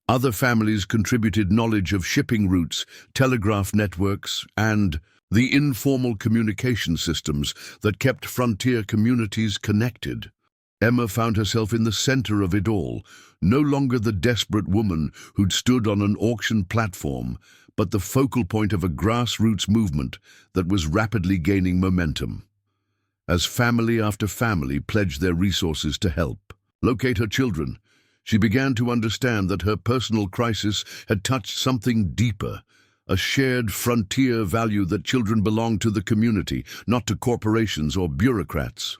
Other families contributed knowledge of shipping routes, telegraph networks, and the informal communication systems that kept frontier communities connected. Emma found herself in the center of it all, no longer the desperate woman who'd stood on an auction platform, but the focal point of a grassroots movement that was rapidly gaining momentum. As family after family pledged their resources to help locate her children, she began to understand that her personal crisis had touched something deeper, a shared frontier value that children belong to the community, not to corporations or bureaucrats.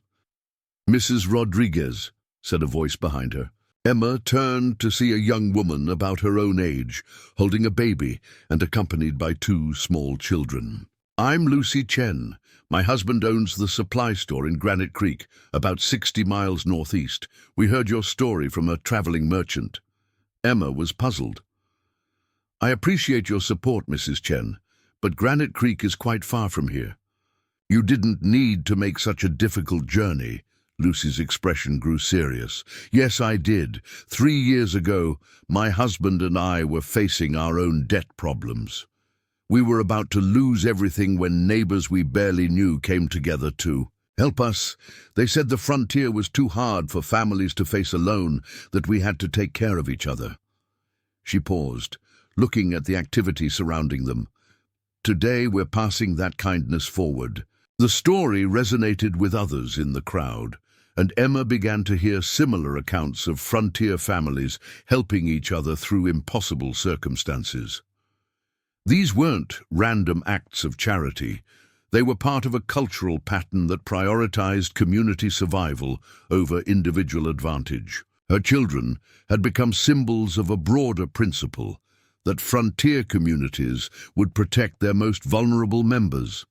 "Mrs. Rodriguez," said a voice behind her. Emma turned to see a young woman about her own age, holding a baby and accompanied by 2 small children. "I'm Lucy Chen. My husband owns the supply store in Granite Creek, about 60 miles northeast. We heard your story from a traveling merchant." Emma was puzzled. "I appreciate your support, Mrs. Chen, but Granite Creek is quite far from here." "You didn't need to make such a difficult journey." Lucy's expression grew serious. "Yes, I did. 3 years ago, my husband and I were facing our own debt problems. We were about to lose everything when neighbors we barely knew came together to help us. They said the frontier was too hard for families to face alone, that we had to take care of each other." She paused, looking at the activity surrounding them. "Today we're passing that kindness forward." The story resonated with others in the crowd, and Emma began to hear similar accounts of frontier families helping each other through impossible circumstances. These weren't random acts of charity. They were part of a cultural pattern that prioritized community survival over individual advantage. Her children had become symbols of a broader principle, that frontier communities would protect their most vulnerable members.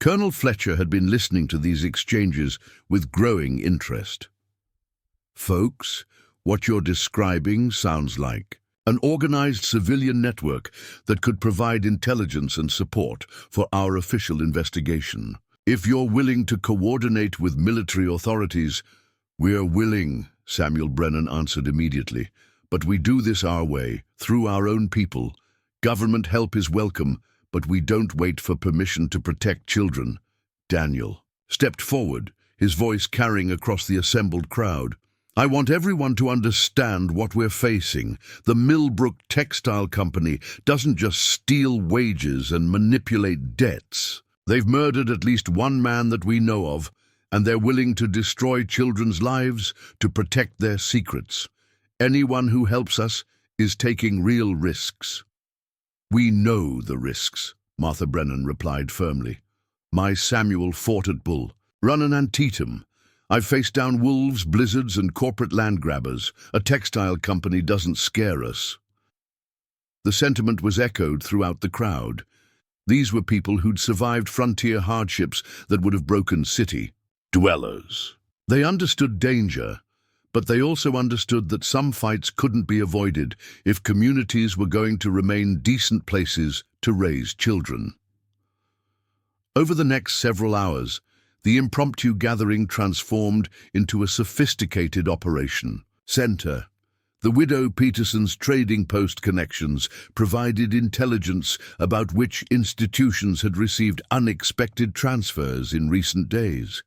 Colonel Fletcher had been listening to these exchanges with growing interest. "Folks, what you're describing sounds like an organized civilian network that could provide intelligence and support for our official investigation. If you're willing to coordinate with military authorities." "We're willing," Samuel Brennan answered immediately. "But we do this our way, through our own people. Government help is welcome, but we don't wait for permission to protect children." Daniel stepped forward, his voice carrying across the assembled crowd. "I want everyone to understand what we're facing. The Millbrook Textile Company doesn't just steal wages and manipulate debts. They've murdered at least 1 man that we know of, and they're willing to destroy children's lives to protect their secrets. Anyone who helps us is taking real risks." "We know the risks," Martha Brennan replied firmly. "My Samuel fought at Bull Run and Antietam. I've faced down wolves, blizzards, and corporate land grabbers. A textile company doesn't scare us." The sentiment was echoed throughout the crowd. These were people who'd survived frontier hardships that would have broken city dwellers. They understood danger, but they also understood that some fights couldn't be avoided if communities were going to remain decent places to raise children. Over the next several hours, the impromptu gathering transformed into a sophisticated operation. Center. The widow Peterson's trading post connections provided intelligence about which institutions had received unexpected transfers in recent days.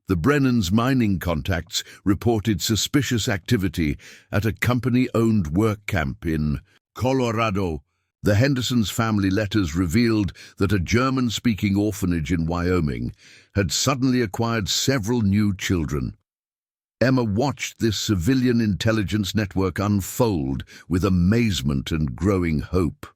The Brennans' mining contacts reported suspicious activity at a company-owned work camp in Colorado. The Hendersons' family letters revealed that a German-speaking orphanage in Wyoming had suddenly acquired several new children. Emma watched this civilian intelligence network unfold with amazement and growing hope.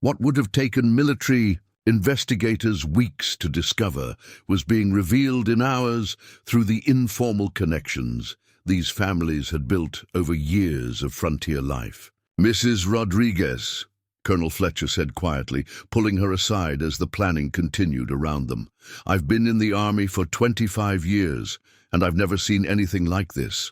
What would have taken military investigators' weeks to discover was being revealed in hours through the informal connections these families had built over years of frontier life. "Mrs. Rodriguez," Colonel Fletcher said quietly, pulling her aside as the planning continued around them. "I've been in the army for 25 years, and I've never seen anything like this.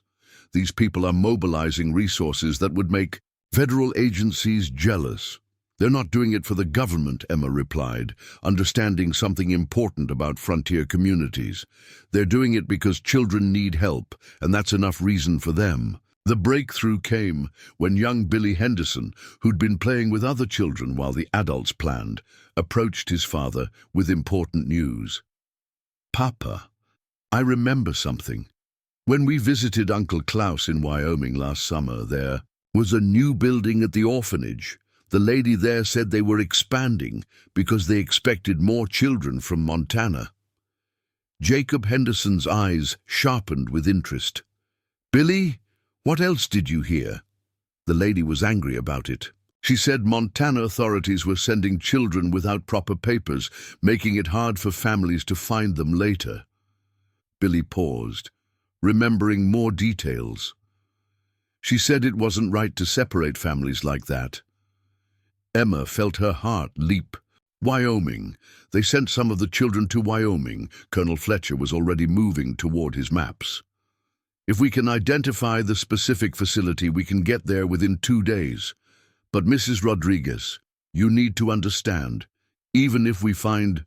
These people are mobilizing resources that would make federal agencies jealous." "They're not doing it for the government," Emma replied, understanding something important about frontier communities. "They're doing it because children need help, and that's enough reason for them." The breakthrough came when young Billy Henderson, who'd been playing with other children while the adults planned, approached his father with important news. "Papa, I remember something. When we visited Uncle Klaus in Wyoming last summer, there was a new building at the orphanage. The lady there said they were expanding because they expected more children from Montana." Jacob Henderson's eyes sharpened with interest. "Billy, what else did you hear?" The lady was angry about it. She said Montana authorities were sending children without proper papers, making it hard for families to find them later. Billy paused, remembering more details. She said it wasn't right to separate families like that. Emma felt her heart leap. Wyoming. They sent some of the children to Wyoming. Colonel Fletcher was already moving toward his maps. "If we can identify the specific facility, we can get there within 2 days. But Mrs. Rodriguez, you need to understand, even if we find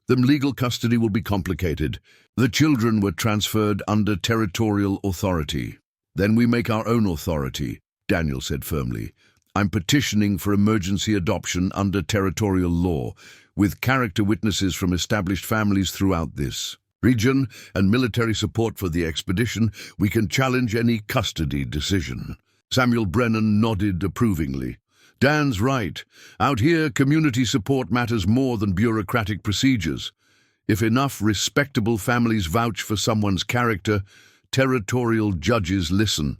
them, legal custody will be complicated. The children were transferred under territorial authority. Then we make our own authority," Daniel said firmly. "I'm petitioning for emergency adoption under territorial law, with character witnesses from established families throughout this region and military support for the expedition. We can challenge any custody decision." Samuel Brennan nodded approvingly. "Dan's right. Out here, community support matters more than bureaucratic procedures. If enough respectable families vouch for someone's character, territorial judges listen."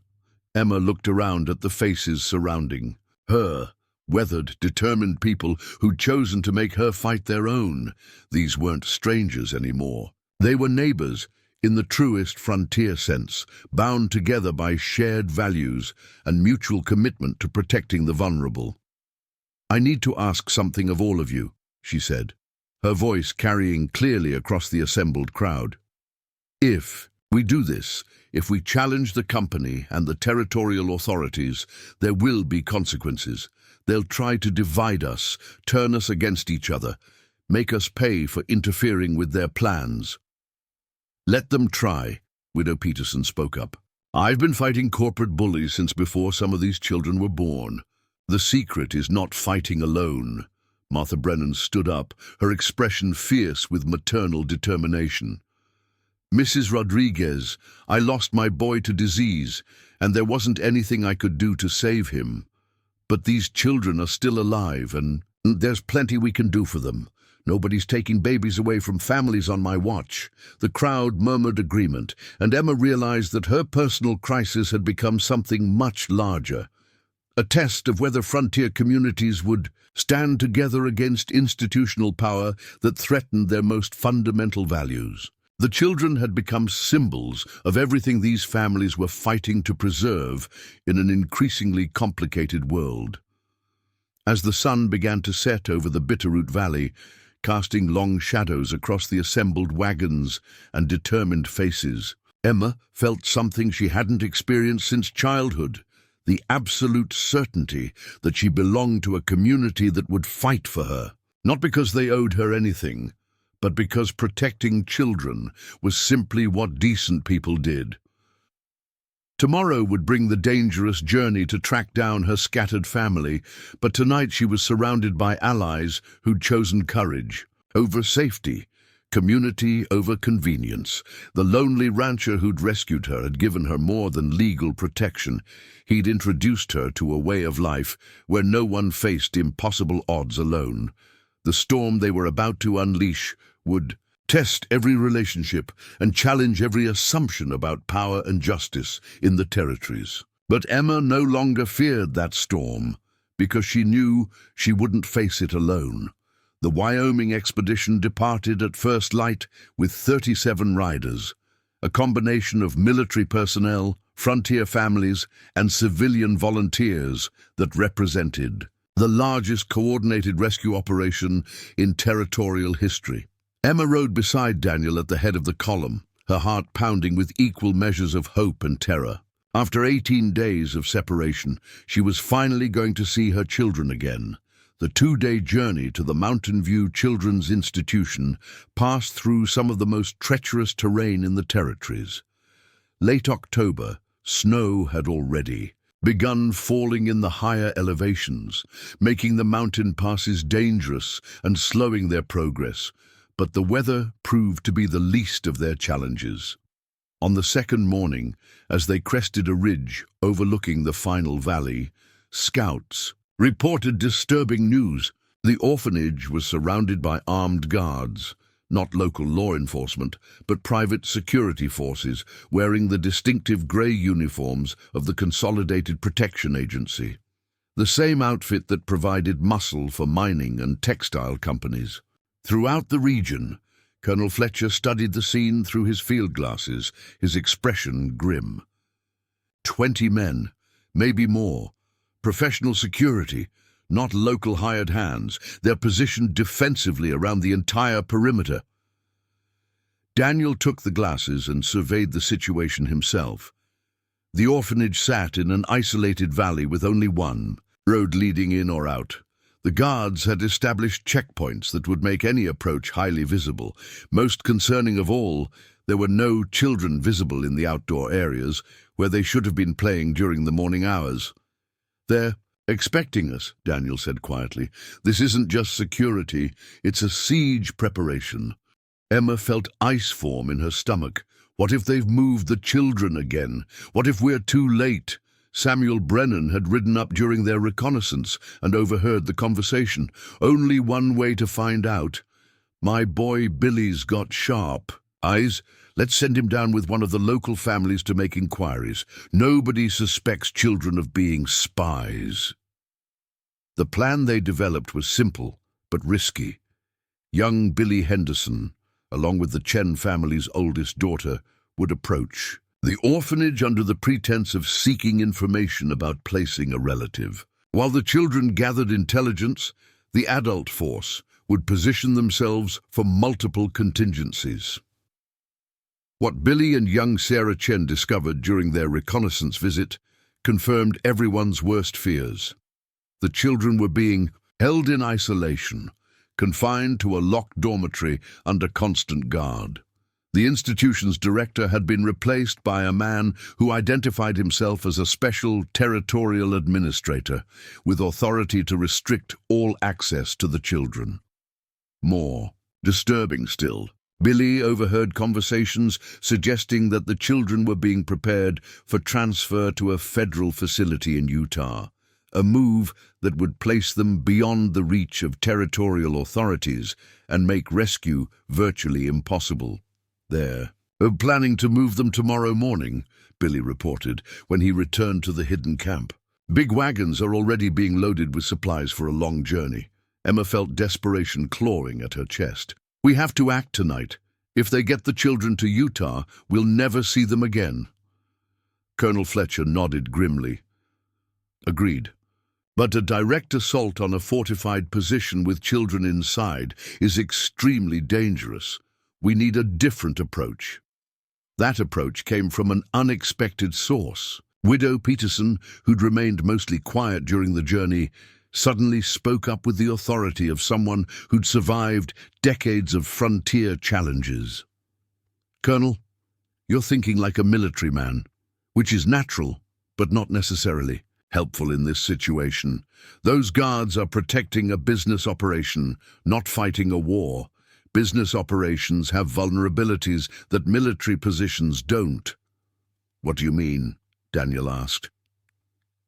Emma looked around at the faces surrounding her, weathered, determined people who'd chosen to make her fight their own. These weren't strangers anymore. They were neighbors, in the truest frontier sense, bound together by shared values and mutual commitment to protecting the vulnerable. "I need to ask something of all of you," she said, her voice carrying clearly across the assembled crowd. "If we do this, if we challenge the company and the territorial authorities, there will be consequences. They'll try to divide us, turn us against each other, make us pay for interfering with their plans." "Let them try," Widow Peterson spoke up. "I've been fighting corporate bullies since before some of these children were born. The secret is not fighting alone." Martha Brennan stood up, her expression fierce with maternal determination. "Mrs. Rodriguez, I lost my boy to disease, and there wasn't anything I could do to save him. But these children are still alive, and there's plenty we can do for them. Nobody's taking babies away from families on my watch." The crowd murmured agreement, and Emma realized that her personal crisis had become something much larger. A test of whether frontier communities would stand together against institutional power that threatened their most fundamental values. The children had become symbols of everything these families were fighting to preserve in an increasingly complicated world. As the sun began to set over the Bitterroot Valley, casting long shadows across the assembled wagons and determined faces, Emma felt something she hadn't experienced since childhood, the absolute certainty that she belonged to a community that would fight for her, not because they owed her anything, but because protecting children was simply what decent people did. Tomorrow would bring the dangerous journey to track down her scattered family, but tonight she was surrounded by allies who'd chosen courage over safety, community over convenience. The lonely rancher who'd rescued her had given her more than legal protection. He'd introduced her to a way of life where no one faced impossible odds alone. The storm they were about to unleash would test every relationship and challenge every assumption about power and justice in the territories. But Emma no longer feared that storm, because she knew she wouldn't face it alone. The Wyoming expedition departed at first light with 37 riders, a combination of military personnel, frontier families, and civilian volunteers that represented the largest coordinated rescue operation in territorial history. Emma rode beside Daniel at the head of the column, her heart pounding with equal measures of hope and terror. After 18 days of separation, she was finally going to see her children again. The 2-day journey to the Mountain View Children's Institution passed through some of the most treacherous terrain in the territories. Late October, snow had already begun falling in the higher elevations, making the mountain passes dangerous and slowing their progress, but the weather proved to be the least of their challenges. On the second morning, as they crested a ridge overlooking the final valley, scouts reported disturbing news. The orphanage was surrounded by armed guards, not local law enforcement, but private security forces wearing the distinctive grey uniforms of the Consolidated Protection Agency, the same outfit that provided muscle for mining and textile companies. Throughout the region, Colonel Fletcher studied the scene through his field glasses, his expression grim. 20 men, maybe more. Professional security, not local hired hands. They're positioned defensively around the entire perimeter. Daniel took the glasses and surveyed the situation himself. The orphanage sat in an isolated valley with only one road leading in or out. The guards had established checkpoints that would make any approach highly visible. Most concerning of all, there were no children visible in the outdoor areas where they should have been playing during the morning hours. "They're expecting us," Daniel said quietly. "This isn't just security, it's a siege preparation." Emma felt ice form in her stomach. What if they've moved the children again? What if we're too late? Samuel Brennan had ridden up during their reconnaissance and overheard the conversation. Only one way to find out. "My boy Billy's got sharp eyes. Let's send him down with one of the local families to make inquiries. Nobody suspects children of being spies." The plan they developed was simple, but risky. Young Billy Henderson, along with the Chen family's oldest daughter, would approach the orphanage under the pretense of seeking information about placing a relative. While the children gathered intelligence, the adult force would position themselves for multiple contingencies. What Billy and young Sarah Chen discovered during their reconnaissance visit confirmed everyone's worst fears. The children were being held in isolation, confined to a locked dormitory under constant guard. The institution's director had been replaced by a man who identified himself as a special territorial administrator, with authority to restrict all access to the children. More disturbing still, Billy overheard conversations suggesting that the children were being prepared for transfer to a federal facility in Utah, a move that would place them beyond the reach of territorial authorities and make rescue virtually impossible. "They're planning to move them tomorrow morning," Billy reported when he returned to the hidden camp. "Big wagons are already being loaded with supplies for a long journey." Emma felt desperation clawing at her chest. "We have to act tonight. If they get the children to Utah, we'll never see them again." Colonel Fletcher nodded grimly. "Agreed. But a direct assault on a fortified position with children inside is extremely dangerous. We need a different approach." That approach came from an unexpected source. Widow Peterson, who'd remained mostly quiet during the journey, suddenly spoke up with the authority of someone who'd survived decades of frontier challenges. "Colonel, you're thinking like a military man, which is natural, but not necessarily helpful in this situation. Those guards are protecting a business operation, not fighting a war. Business operations have vulnerabilities that military positions don't." "What do you mean?" Daniel asked.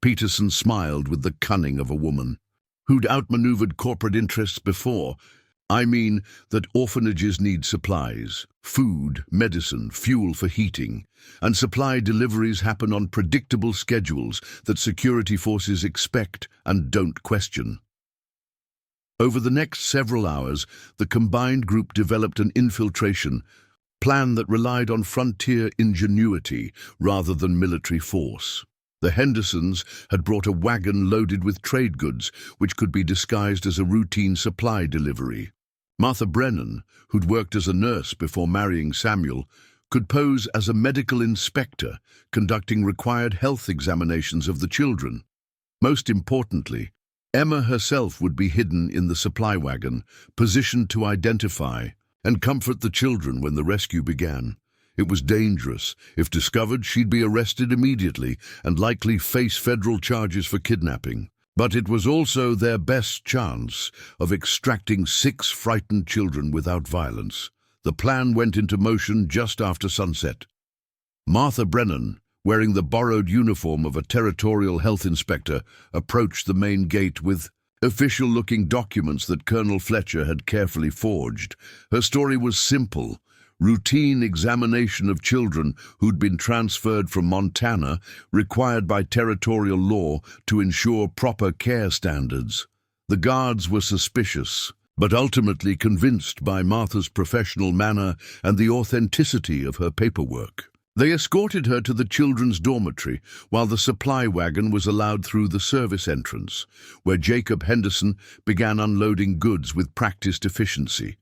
Peterson smiled with the cunning of a woman who'd outmaneuvered corporate interests before. "I mean that orphanages need supplies, food, medicine, fuel for heating, and supply deliveries happen on predictable schedules that security forces expect and don't question." Over the next several hours, the combined group developed an infiltration plan that relied on frontier ingenuity rather than military force. The Hendersons had brought a wagon loaded with trade goods, which could be disguised as a routine supply delivery. Martha Brennan, who'd worked as a nurse before marrying Samuel, could pose as a medical inspector, conducting required health examinations of the children. Most importantly, Emma herself would be hidden in the supply wagon, positioned to identify and comfort the children when the rescue began. It was dangerous. If discovered, she'd be arrested immediately and likely face federal charges for kidnapping. But it was also their best chance of extracting 6 frightened children without violence. The plan went into motion just after sunset. Martha Brennan, wearing the borrowed uniform of a territorial health inspector, approached the main gate with official-looking documents that Colonel Fletcher had carefully forged. Her story was simple: routine examination of children who'd been transferred from Montana, required by territorial law to ensure proper care standards. The guards were suspicious, but ultimately convinced by Martha's professional manner and the authenticity of her paperwork. They escorted her to the children's dormitory, while the supply wagon was allowed through the service entrance, where Jacob Henderson began unloading goods with practiced efficiency.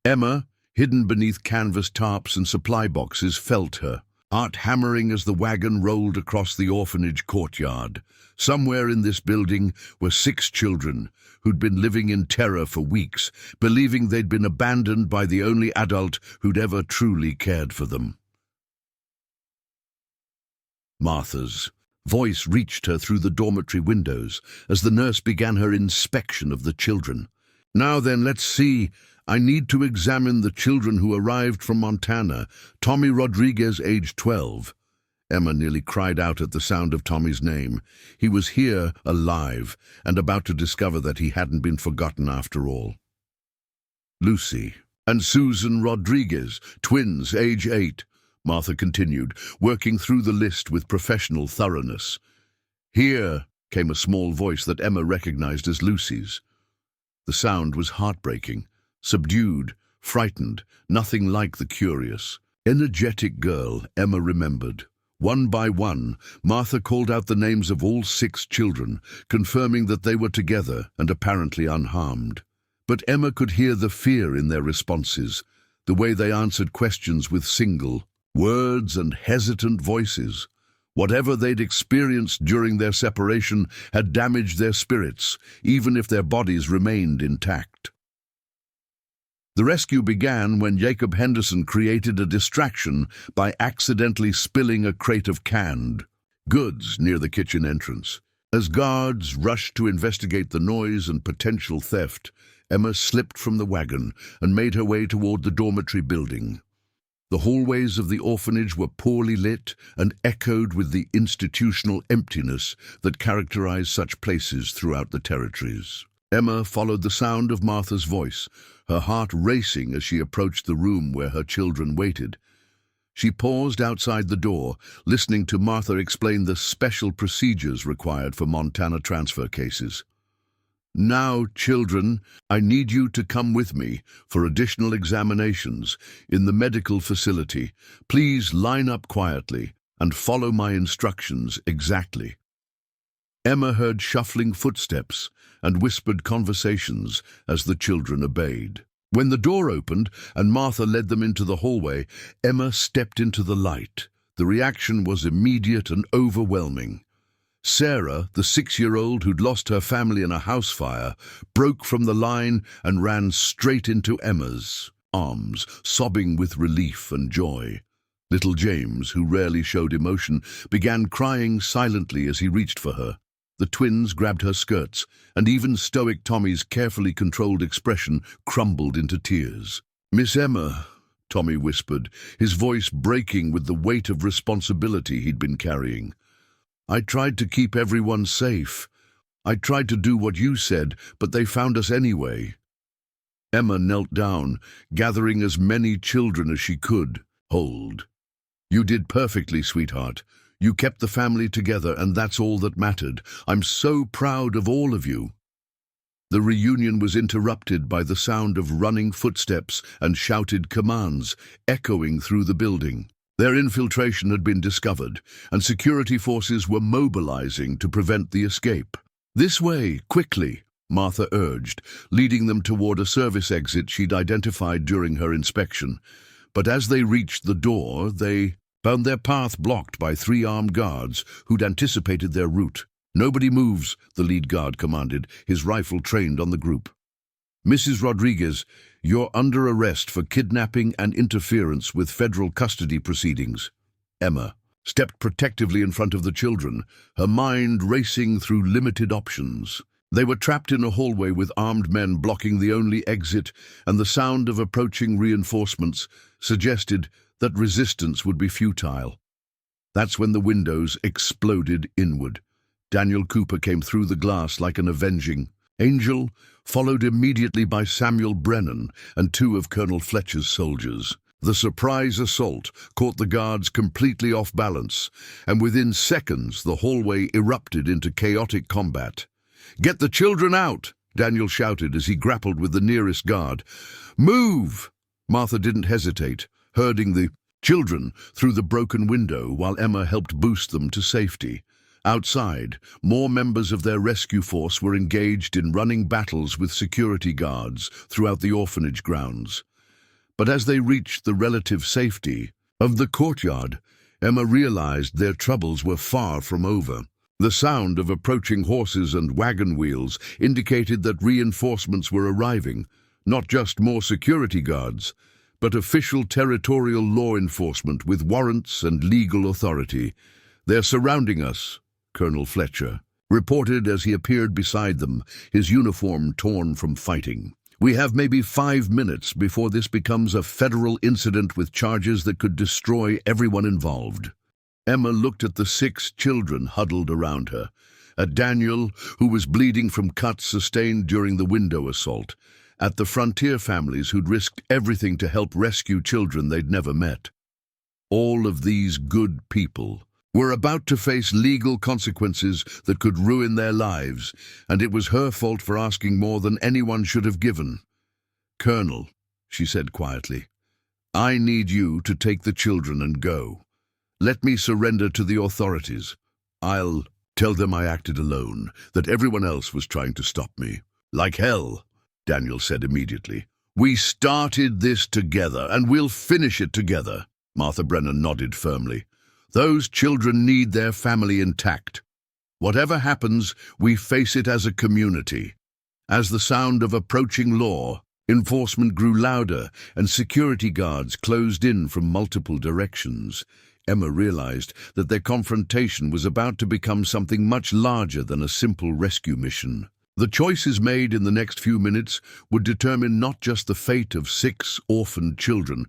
Emma, hidden beneath canvas tarps and supply boxes, felt her heart hammering as the wagon rolled across the orphanage courtyard. Somewhere in this building were 6 children who'd been living in terror for weeks, believing they'd been abandoned by the only adult who'd ever truly cared for them. Martha's voice reached her through the dormitory windows as the nurse began her inspection of the children. "Now then, let's see. I need to examine the children who arrived from Montana. Tommy Rodriguez, age 12. Emma nearly cried out at the sound of Tommy's name. He was here, alive, and about to discover that he hadn't been forgotten after all. Lucy and Susan Rodriguez, twins, age 8. Martha continued, working through the list with professional thoroughness. "Here," came a small voice that Emma recognized as Lucy's. The sound was heartbreaking, subdued, frightened, nothing like the curious, energetic girl Emma remembered. One by one, Martha called out the names of all 6 children, confirming that they were together and apparently unharmed. But Emma could hear the fear in their responses, the way they answered questions with single words and hesitant voices. Whatever they'd experienced during their separation had damaged their spirits, even if their bodies remained intact. The rescue began when Jacob Henderson created a distraction by accidentally spilling a crate of canned goods near the kitchen entrance. As guards rushed to investigate the noise and potential theft, Emma slipped from the wagon and made her way toward the dormitory building. The hallways of the orphanage were poorly lit and echoed with the institutional emptiness that characterized such places throughout the territories. Emma followed the sound of Martha's voice, her heart racing as she approached the room where her children waited. She paused outside the door, listening to Martha explain the special procedures required for Montana transfer cases. "Now, children, I need you to come with me for additional examinations in the medical facility. Please line up quietly and follow my instructions exactly." Emma heard shuffling footsteps and whispered conversations as the children obeyed. When the door opened and Martha led them into the hallway, Emma stepped into the light. The reaction was immediate and overwhelming. Sarah, the 6-year-old who'd lost her family in a house fire, broke from the line and ran straight into Emma's arms, sobbing with relief and joy. Little James, who rarely showed emotion, began crying silently as he reached for her. The twins grabbed her skirts, and even stoic Tommy's carefully controlled expression crumbled into tears. "Miss Emma," Tommy whispered, his voice breaking with the weight of responsibility he'd been carrying. "I tried to keep everyone safe. I tried to do what you said, but they found us anyway." Emma knelt down, gathering as many children as she could hold. "You did perfectly, sweetheart. You kept the family together, and that's all that mattered. I'm so proud of all of you." The reunion was interrupted by the sound of running footsteps and shouted commands echoing through the building. Their infiltration had been discovered, and security forces were mobilizing to prevent the escape. "This way, quickly," Martha urged, leading them toward a service exit she'd identified during her inspection. But as they reached the door, they found their path blocked by 3 armed guards who'd anticipated their route. "Nobody moves," the lead guard commanded, his rifle trained on the group. "Mrs. Rodriguez, you're under arrest for kidnapping and interference with federal custody proceedings." Emma stepped protectively in front of the children, her mind racing through limited options. They were trapped in a hallway with armed men blocking the only exit, and the sound of approaching reinforcements suggested that resistance would be futile. That's when the windows exploded inward. Daniel Cooper came through the glass like an avenging angel, followed immediately by Samuel Brennan and 2 of Colonel Fletcher's soldiers. The surprise assault caught the guards completely off balance, and within seconds the hallway erupted into chaotic combat. "Get the children out!" Daniel shouted as he grappled with the nearest guard. "Move!" Martha didn't hesitate, herding the children through the broken window while Emma helped boost them to safety. Outside, more members of their rescue force were engaged in running battles with security guards throughout the orphanage grounds. But as they reached the relative safety of the courtyard, Emma realized their troubles were far from over. The sound of approaching horses and wagon wheels indicated that reinforcements were arriving, not just more security guards, but official territorial law enforcement with warrants and legal authority. "They're surrounding us," Colonel Fletcher reported as he appeared beside them, his uniform torn from fighting. "We have maybe 5 minutes before this becomes a federal incident with charges that could destroy everyone involved." Emma looked at the 6 children huddled around her, at Daniel, who was bleeding from cuts sustained during the window assault, at the frontier families who'd risked everything to help rescue children they'd never met. All of these good people were about to face legal consequences that could ruin their lives, and it was her fault for asking more than anyone should have given. "Colonel," she said quietly, "I need you to take the children and go. Let me surrender to the authorities. I'll tell them I acted alone, that everyone else was trying to stop me." "Like hell," Daniel said immediately. "We started this together, and we'll finish it together." Martha Brennan nodded firmly. "Those children need their family intact. Whatever happens, we face it as a community." As the sound of approaching law enforcement grew louder and security guards closed in from multiple directions, Emma realized that their confrontation was about to become something much larger than a simple rescue mission. The choices made in the next few minutes would determine not just the fate of 6 orphaned children,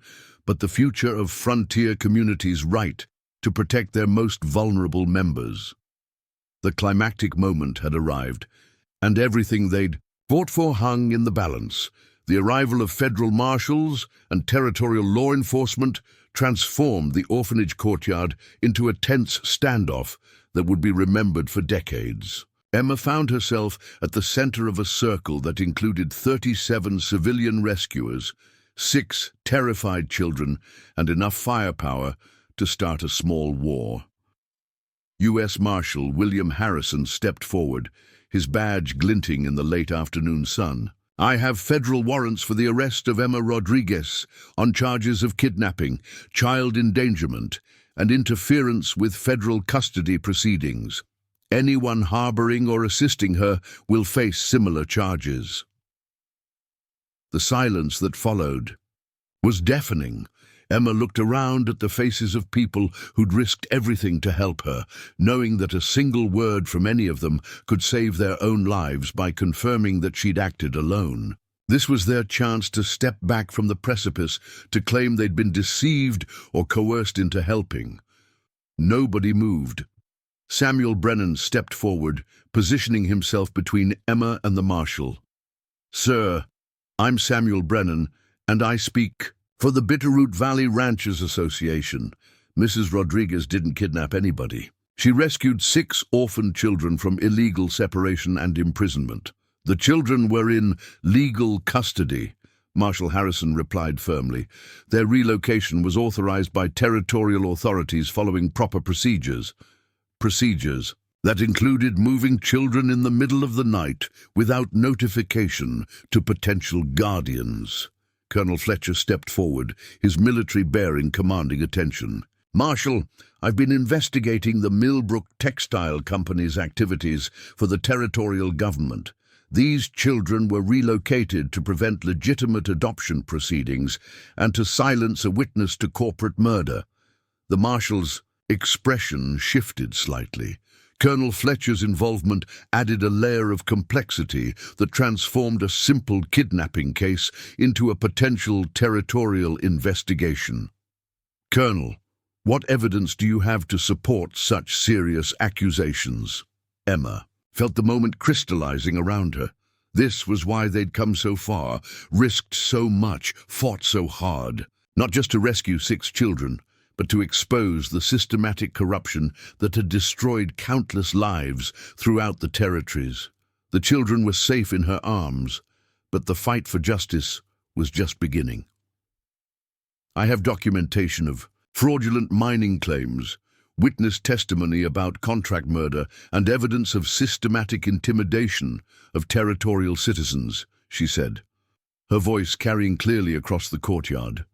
but the future of frontier communities' right to protect their most vulnerable members. The climactic moment had arrived, and everything they'd fought for hung in the balance. The arrival of federal marshals and territorial law enforcement transformed the orphanage courtyard into a tense standoff that would be remembered for decades. Emma found herself at the center of a circle that included 37 civilian rescuers, 6 terrified children, and enough firepower to start a small war. U.S. Marshal William Harrison stepped forward, his badge glinting in the late afternoon sun. "I have federal warrants for the arrest of Emma Rodriguez on charges of kidnapping, child endangerment, and interference with federal custody proceedings. Anyone harboring or assisting her will face similar charges." The silence that followed was deafening. Emma looked around at the faces of people who'd risked everything to help her, knowing that a single word from any of them could save their own lives by confirming that she'd acted alone. This was their chance to step back from the precipice, to claim they'd been deceived or coerced into helping. Nobody moved. Samuel Brennan stepped forward, positioning himself between Emma and the marshal. "Sir, I'm Samuel Brennan, and I speak for the Bitterroot Valley Ranchers Association. Mrs. Rodriguez didn't kidnap anybody. She rescued 6 orphaned children from illegal separation and imprisonment. The children were in legal custody, Marshal Harrison replied firmly. Their relocation was authorized by territorial authorities following proper procedures. Procedures that included moving children in the middle of the night without notification to potential guardians. Colonel Fletcher stepped forward, his military bearing commanding attention. Marshal, I've been investigating the Millbrook Textile Company's activities for the territorial government. These children were relocated to prevent legitimate adoption proceedings and to silence a witness to corporate murder. The Marshal's expression shifted slightly. Colonel Fletcher's involvement added a layer of complexity that transformed a simple kidnapping case into a potential territorial investigation. Colonel, what evidence do you have to support such serious accusations? Emma felt the moment crystallizing around her. This was why they'd come so far, risked so much, fought so hard. Not just to rescue 6 children, but to expose the systematic corruption that had destroyed countless lives throughout the territories. The children were safe in her arms, but the fight for justice was just beginning. I have documentation of fraudulent mining claims, witness testimony about contract murder, and evidence of systematic intimidation of territorial citizens, she said, her voice carrying clearly across the courtyard.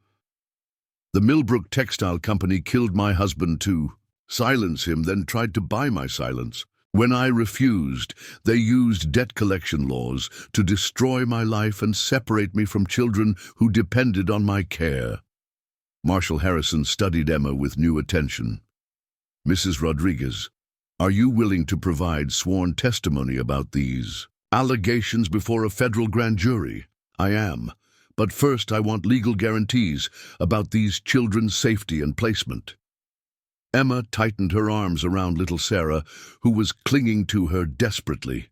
The Millbrook Textile Company killed my husband to silence him, then tried to buy my silence. When I refused, they used debt collection laws to destroy my life and separate me from children who depended on my care. Marshal Harrison studied Emma with new attention. Mrs. Rodriguez, are you willing to provide sworn testimony about these allegations before a federal grand jury? I am. But first I want legal guarantees about these children's safety and placement. Emma tightened her arms around little Sarah, who was clinging to her desperately.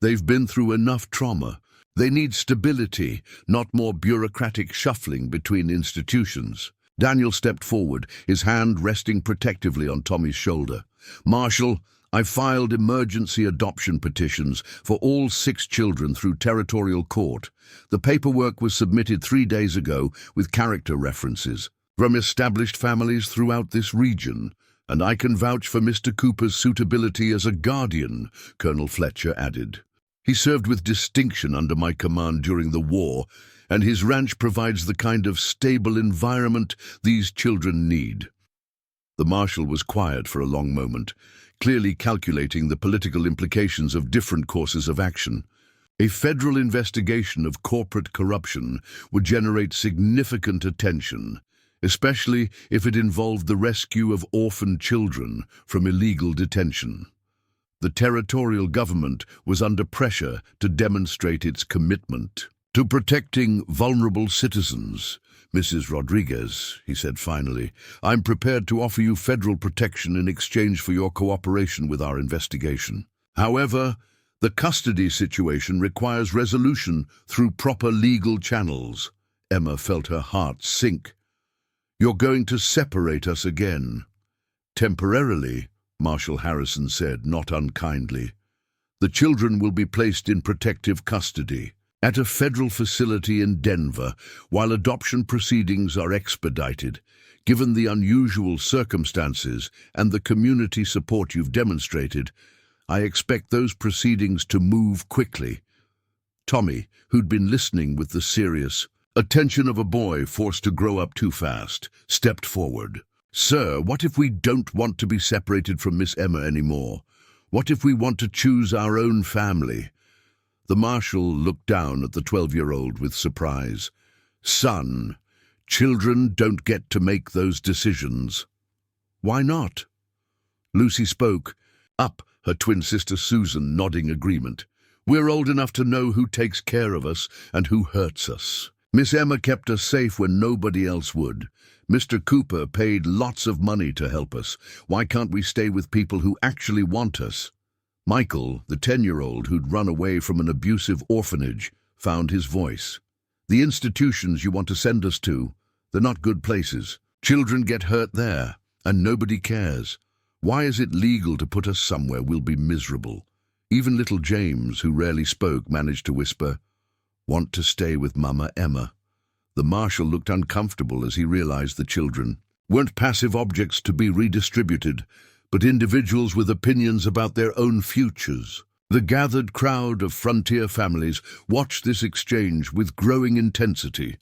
They've been through enough trauma. They need stability, not more bureaucratic shuffling between institutions. Daniel stepped forward, his hand resting protectively on Tommy's shoulder. Marshal, I filed emergency adoption petitions for all 6 children through territorial court. The paperwork was submitted 3 days ago with character references from established families throughout this region, and I can vouch for Mr. Cooper's suitability as a guardian, Colonel Fletcher added. He served with distinction under my command during the war, and his ranch provides the kind of stable environment these children need. The Marshal was quiet for a long moment, clearly calculating the political implications of different courses of action. A federal investigation of corporate corruption would generate significant attention, especially if it involved the rescue of orphaned children from illegal detention. The territorial government was under pressure to demonstrate its commitment to protecting vulnerable citizens. Mrs. Rodriguez, he said finally, I'm prepared to offer you federal protection in exchange for your cooperation with our investigation. However, the custody situation requires resolution through proper legal channels. Emma felt her heart sink. You're going to separate us again. Temporarily, Marshal Harrison said, not unkindly. The children will be placed in protective custody at a federal facility in Denver, while adoption proceedings are expedited. Given the unusual circumstances and the community support you've demonstrated, I expect those proceedings to move quickly. Tommy, who'd been listening with the serious attention of a boy forced to grow up too fast, stepped forward. Sir, what if we don't want to be separated from Miss Emma anymore? What if we want to choose our own family? The Marshal looked down at the 12-year-old with surprise. Son, children don't get to make those decisions. Why not? Lucy spoke, up, her twin sister Susan nodding agreement. We're old enough to know who takes care of us and who hurts us. Miss Emma kept us safe when nobody else would. Mr. Cooper paid lots of money to help us. Why can't we stay with people who actually want us? Michael, the 10-year-old who'd run away from an abusive orphanage, found his voice. The institutions you want to send us to, they're not good places. Children get hurt there, and nobody cares. Why is it legal to put us somewhere we'll be miserable? Even little James, who rarely spoke, managed to whisper, "Want to stay with Mama Emma." The marshal looked uncomfortable as he realized the children weren't passive objects to be redistributed, but individuals with opinions about their own futures. The gathered crowd of frontier families watched this exchange with growing intensity,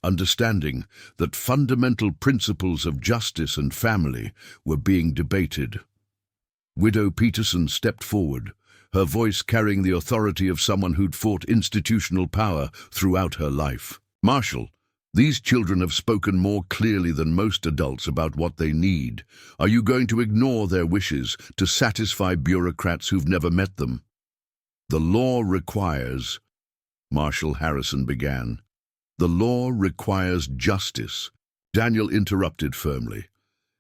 understanding that fundamental principles of justice and family were being debated. Widow Peterson stepped forward, her voice carrying the authority of someone who'd fought institutional power throughout her life. "Marshal, these children have spoken more clearly than most adults about what they need. Are you going to ignore their wishes to satisfy bureaucrats who've never met them?" "The law requires," Marshal Harrison began. "The law requires justice," Daniel interrupted firmly.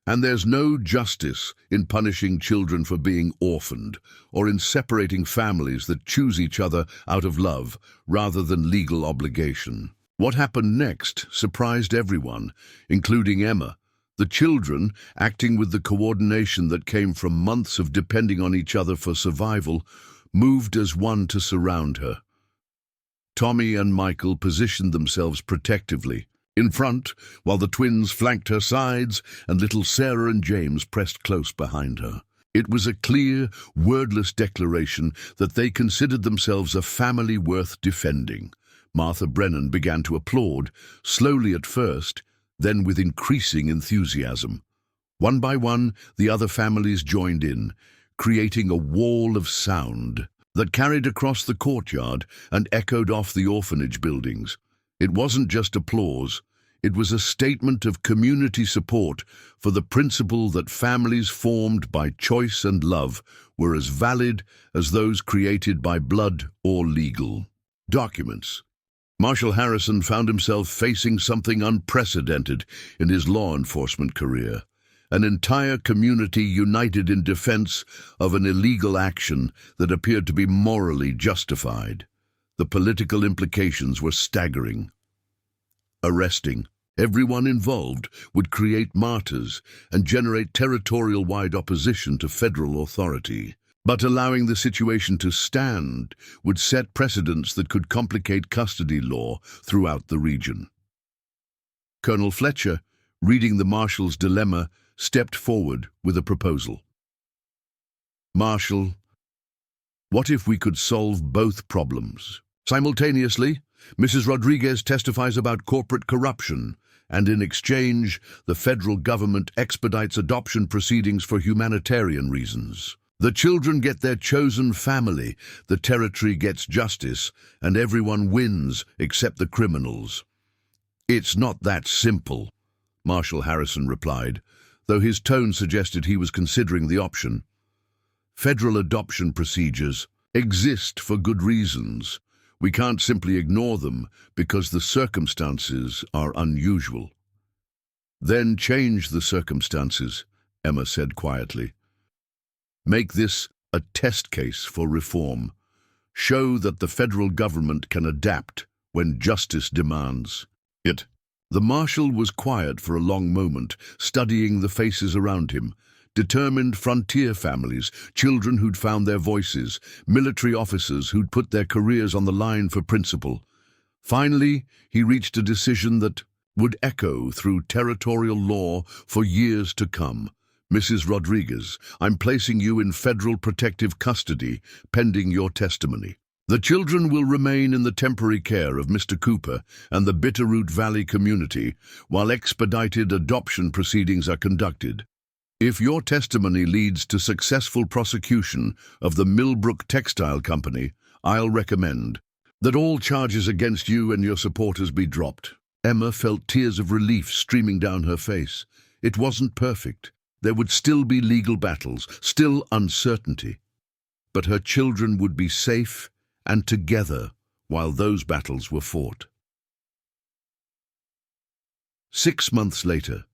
"And there's no justice in punishing children for being orphaned, or in separating families that choose each other out of love rather than legal obligation." What happened next surprised everyone, including Emma. The children, acting with the coordination that came from months of depending on each other for survival, moved as one to surround her. Tommy and Michael positioned themselves protectively in front, while the twins flanked her sides and little Sarah and James pressed close behind her. It was a clear, wordless declaration that they considered themselves a family worth defending. Martha Brennan began to applaud, slowly at first, then with increasing enthusiasm. One by one, the other families joined in, creating a wall of sound that carried across the courtyard and echoed off the orphanage buildings. It wasn't just applause, it was a statement of community support for the principle that families formed by choice and love were as valid as those created by blood or legal documents. Marshal Harrison found himself facing something unprecedented in his law enforcement career. An entire community united in defense of an illegal action that appeared to be morally justified. The political implications were staggering. Arresting everyone involved would create martyrs and generate territorial-wide opposition to federal authority. But allowing the situation to stand would set precedents that could complicate custody law throughout the region. Colonel Fletcher, reading the marshal's dilemma, stepped forward with a proposal. "Marshal, what if we could solve both problems simultaneously? Mrs. Rodriguez testifies about corporate corruption, and in exchange, the federal government expedites adoption proceedings for humanitarian reasons. The children get their chosen family, the territory gets justice, and everyone wins except the criminals." "It's not that simple," Marshal Harrison replied, though his tone suggested he was considering the option. "Federal adoption procedures exist for good reasons. We can't simply ignore them because the circumstances are unusual." "Then change the circumstances," Emma said quietly. "Make this a test case for reform. Show that the federal government can adapt when justice demands it." The marshal was quiet for a long moment, studying the faces around him. Determined frontier families, children who'd found their voices, military officers who'd put their careers on the line for principle. Finally, he reached a decision that would echo through territorial law for years to come. "Mrs. Rodriguez, I'm placing you in federal protective custody, pending your testimony. The children will remain in the temporary care of Mr. Cooper and the Bitterroot Valley community while expedited adoption proceedings are conducted. If your testimony leads to successful prosecution of the Millbrook Textile Company, I'll recommend that all charges against you and your supporters be dropped." Emma felt tears of relief streaming down her face. It wasn't perfect. There would still be legal battles, still uncertainty. But her children would be safe and together while those battles were fought. 6 months later,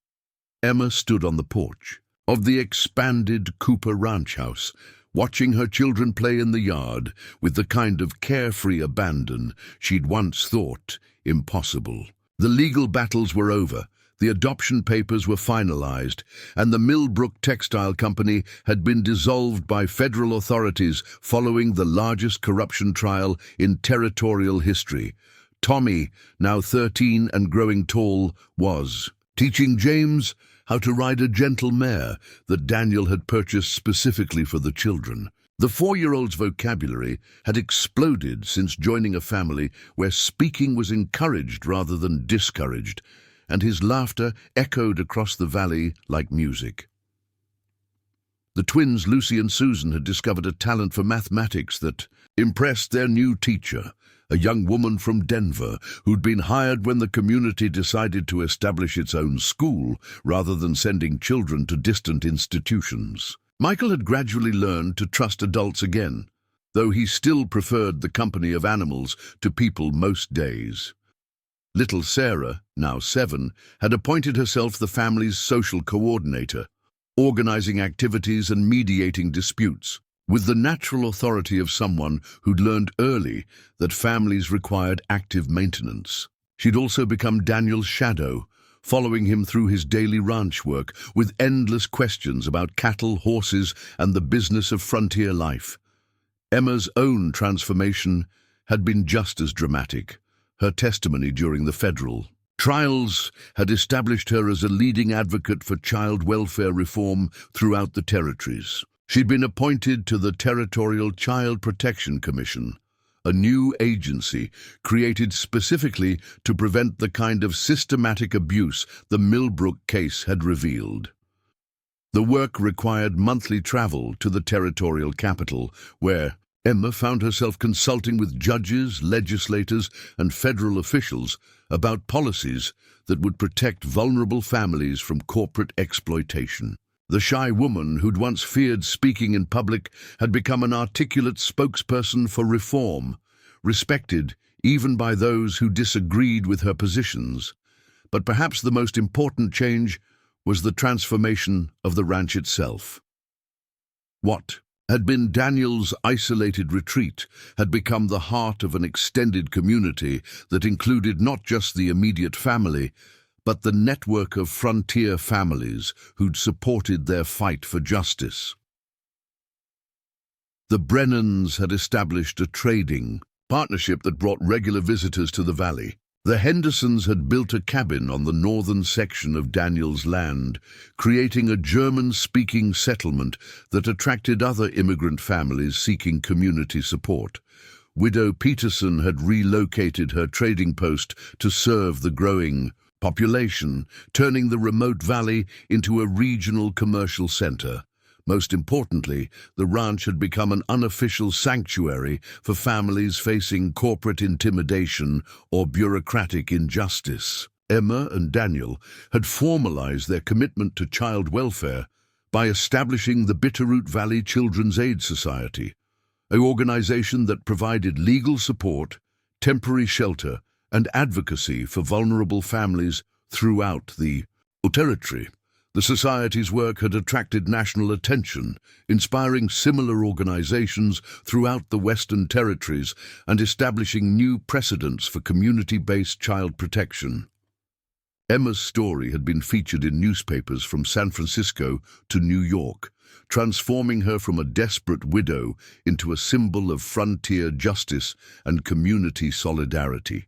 Emma stood on the porch of the expanded Cooper Ranch house, watching her children play in the yard with the kind of carefree abandon she'd once thought impossible. The legal battles were over, The adoption papers were finalized, and the Millbrook Textile Company had been dissolved by federal authorities following the largest corruption trial in territorial history. Tommy, now 13 and growing tall, was teaching James how to ride a gentle mare that Daniel had purchased specifically for the children. The 4-year-old's vocabulary had exploded since joining a family where speaking was encouraged rather than discouraged, and his laughter echoed across the valley like music. The twins, Lucy and Susan, had discovered a talent for mathematics that impressed their new teacher, a young woman from Denver who'd been hired when the community decided to establish its own school rather than sending children to distant institutions. Michael had gradually learned to trust adults again, though he still preferred the company of animals to people most days. Little Sarah, now 7, had appointed herself the family's social coordinator, organizing activities and mediating disputes, with the natural authority of someone who'd learned early that families required active maintenance. She'd also become Daniel's shadow, following him through his daily ranch work with endless questions about cattle, horses, and the business of frontier life. Emma's own transformation had been just as dramatic. Her testimony during the federal trials had established her as a leading advocate for child welfare reform throughout the territories. She'd been appointed to the Territorial Child Protection Commission, a new agency created specifically to prevent the kind of systematic abuse the Millbrook case had revealed. The work required monthly travel to the territorial capital, where Emma found herself consulting with judges, legislators, and federal officials about policies that would protect vulnerable families from corporate exploitation. The shy woman who'd once feared speaking in public had become an articulate spokesperson for reform, respected even by those who disagreed with her positions. But perhaps the most important change was the transformation of the ranch itself. What had been Daniel's isolated retreat had become the heart of an extended community that included not just the immediate family, but the network of frontier families who'd supported their fight for justice. The Brennans had established a trading partnership that brought regular visitors to the valley. The Hendersons had built a cabin on the northern section of Daniel's land, creating a German-speaking settlement that attracted other immigrant families seeking community support. Widow Peterson had relocated her trading post to serve the growing population, turning the remote valley into a regional commercial center. Most importantly, the ranch had become an unofficial sanctuary for families facing corporate intimidation or bureaucratic injustice. Emma and Daniel had formalized their commitment to child welfare by establishing the Bitterroot Valley Children's Aid Society, an organization that provided legal support, temporary shelter, and advocacy for vulnerable families throughout the territory. The Society's work had attracted national attention, inspiring similar organizations throughout the Western Territories and establishing new precedents for community-based child protection. Emma's story had been featured in newspapers from San Francisco to New York, transforming her from a desperate widow into a symbol of frontier justice and community solidarity.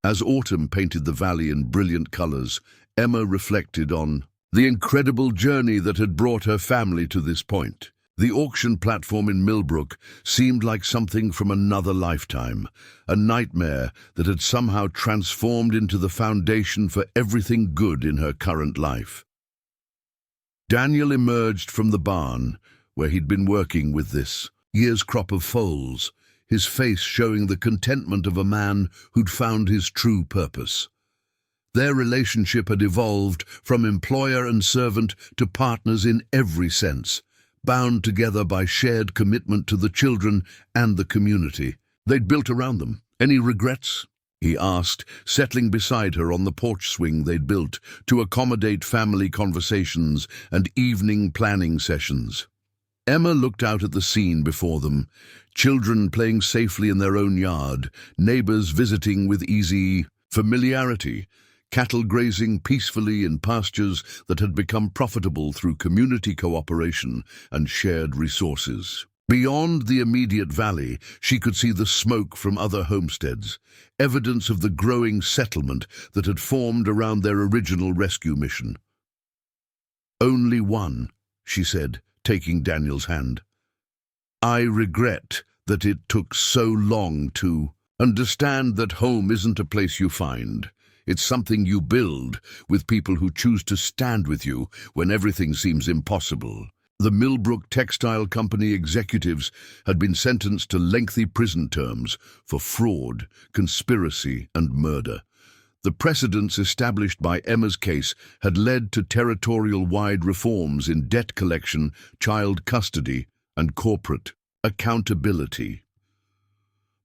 As autumn painted the valley in brilliant colors, Emma reflected on the incredible journey that had brought her family to this point. The auction platform in Millbrook seemed like something from another lifetime, a nightmare that had somehow transformed into the foundation for everything good in her current life. Daniel emerged from the barn, where he'd been working with this year's crop of foals, his face showing the contentment of a man who'd found his true purpose. Their relationship had evolved from employer and servant to partners in every sense, bound together by shared commitment to the children and the community they'd built around them. "Any regrets?" he asked, settling beside her on the porch swing they'd built to accommodate family conversations and evening planning sessions. Emma looked out at the scene before them, children playing safely in their own yard, neighbors visiting with easy familiarity, cattle grazing peacefully in pastures that had become profitable through community cooperation and shared resources. Beyond the immediate valley, she could see the smoke from other homesteads, evidence of the growing settlement that had formed around their original rescue mission. "Only one," she said, taking Daniel's hand. "I regret that it took so long to understand that home isn't a place you find. It's something you build with people who choose to stand with you when everything seems impossible." The Millbrook Textile Company executives had been sentenced to lengthy prison terms for fraud, conspiracy, and murder. The precedents established by Emma's case had led to territorial-wide reforms in debt collection, child custody, and corporate accountability.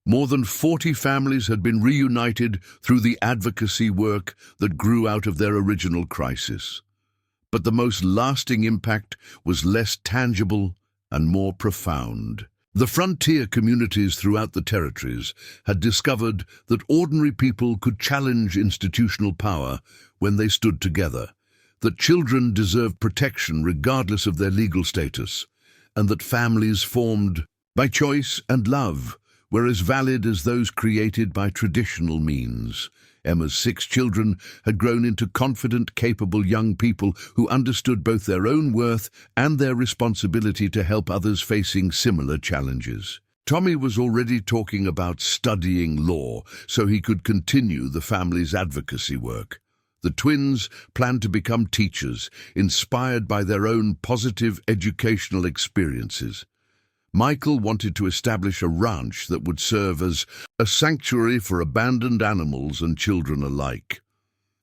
More than 40 families had been reunited through the advocacy work that grew out of their original crisis. But the most lasting impact was less tangible and more profound. The frontier communities throughout the territories had discovered that ordinary people could challenge institutional power when they stood together, that children deserved protection regardless of their legal status, and that families formed by choice and love were as valid as those created by traditional means. Emma's 6 children had grown into confident, capable young people who understood both their own worth and their responsibility to help others facing similar challenges. Tommy was already talking about studying law so he could continue the family's advocacy work. The twins planned to become teachers, inspired by their own positive educational experiences. Michael wanted to establish a ranch that would serve as a sanctuary for abandoned animals and children alike.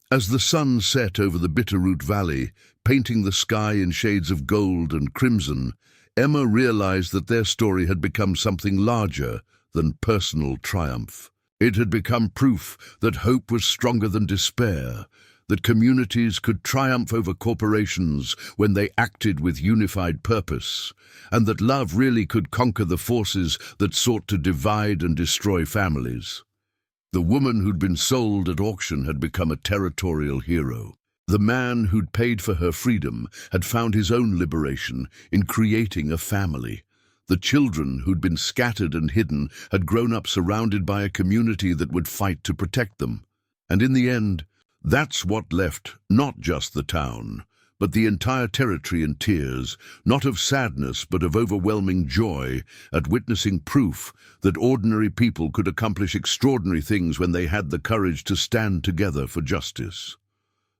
As the sun set over the Bitterroot Valley, painting the sky in shades of gold and crimson, Emma realized that their story had become something larger than personal triumph. It had become proof that hope was stronger than despair, that communities could triumph over corporations when they acted with unified purpose, and that love really could conquer the forces that sought to divide and destroy families. The woman who'd been sold at auction had become a territorial hero. The man who'd paid for her freedom had found his own liberation in creating a family. The children who'd been scattered and hidden had grown up surrounded by a community that would fight to protect them. And in the end, that's what left not just the town, but the entire territory in tears, not of sadness but of overwhelming joy at witnessing proof that ordinary people could accomplish extraordinary things when they had the courage to stand together for justice.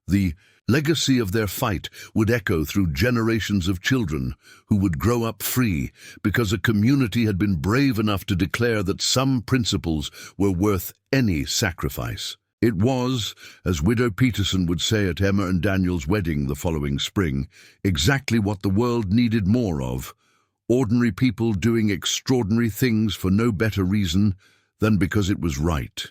The legacy of their fight would echo through generations of children who would grow up free because a community had been brave enough to declare that some principles were worth any sacrifice. It was, as Widow Peterson would say at Emma and Daniel's wedding the following spring, exactly what the world needed more of: ordinary people doing extraordinary things for no better reason than because it was right.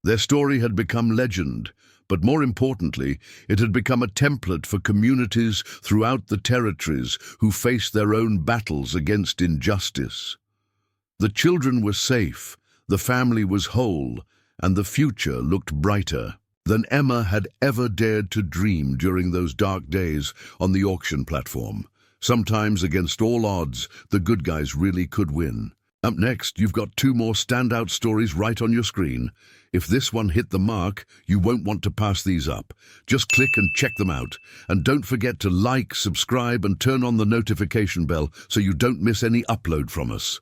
Their story had become legend, but more importantly, it had become a template for communities throughout the territories who faced their own battles against injustice. The children were safe, the family was whole, and the future looked brighter than Emma had ever dared to dream during those dark days on the auction platform. Sometimes, against all odds, the good guys really could win. Up next, you've got 2 more standout stories right on your screen. If this one hit the mark, you won't want to pass these up. Just click and check them out. And don't forget to like, subscribe, and turn on the notification bell so you don't miss any upload from us.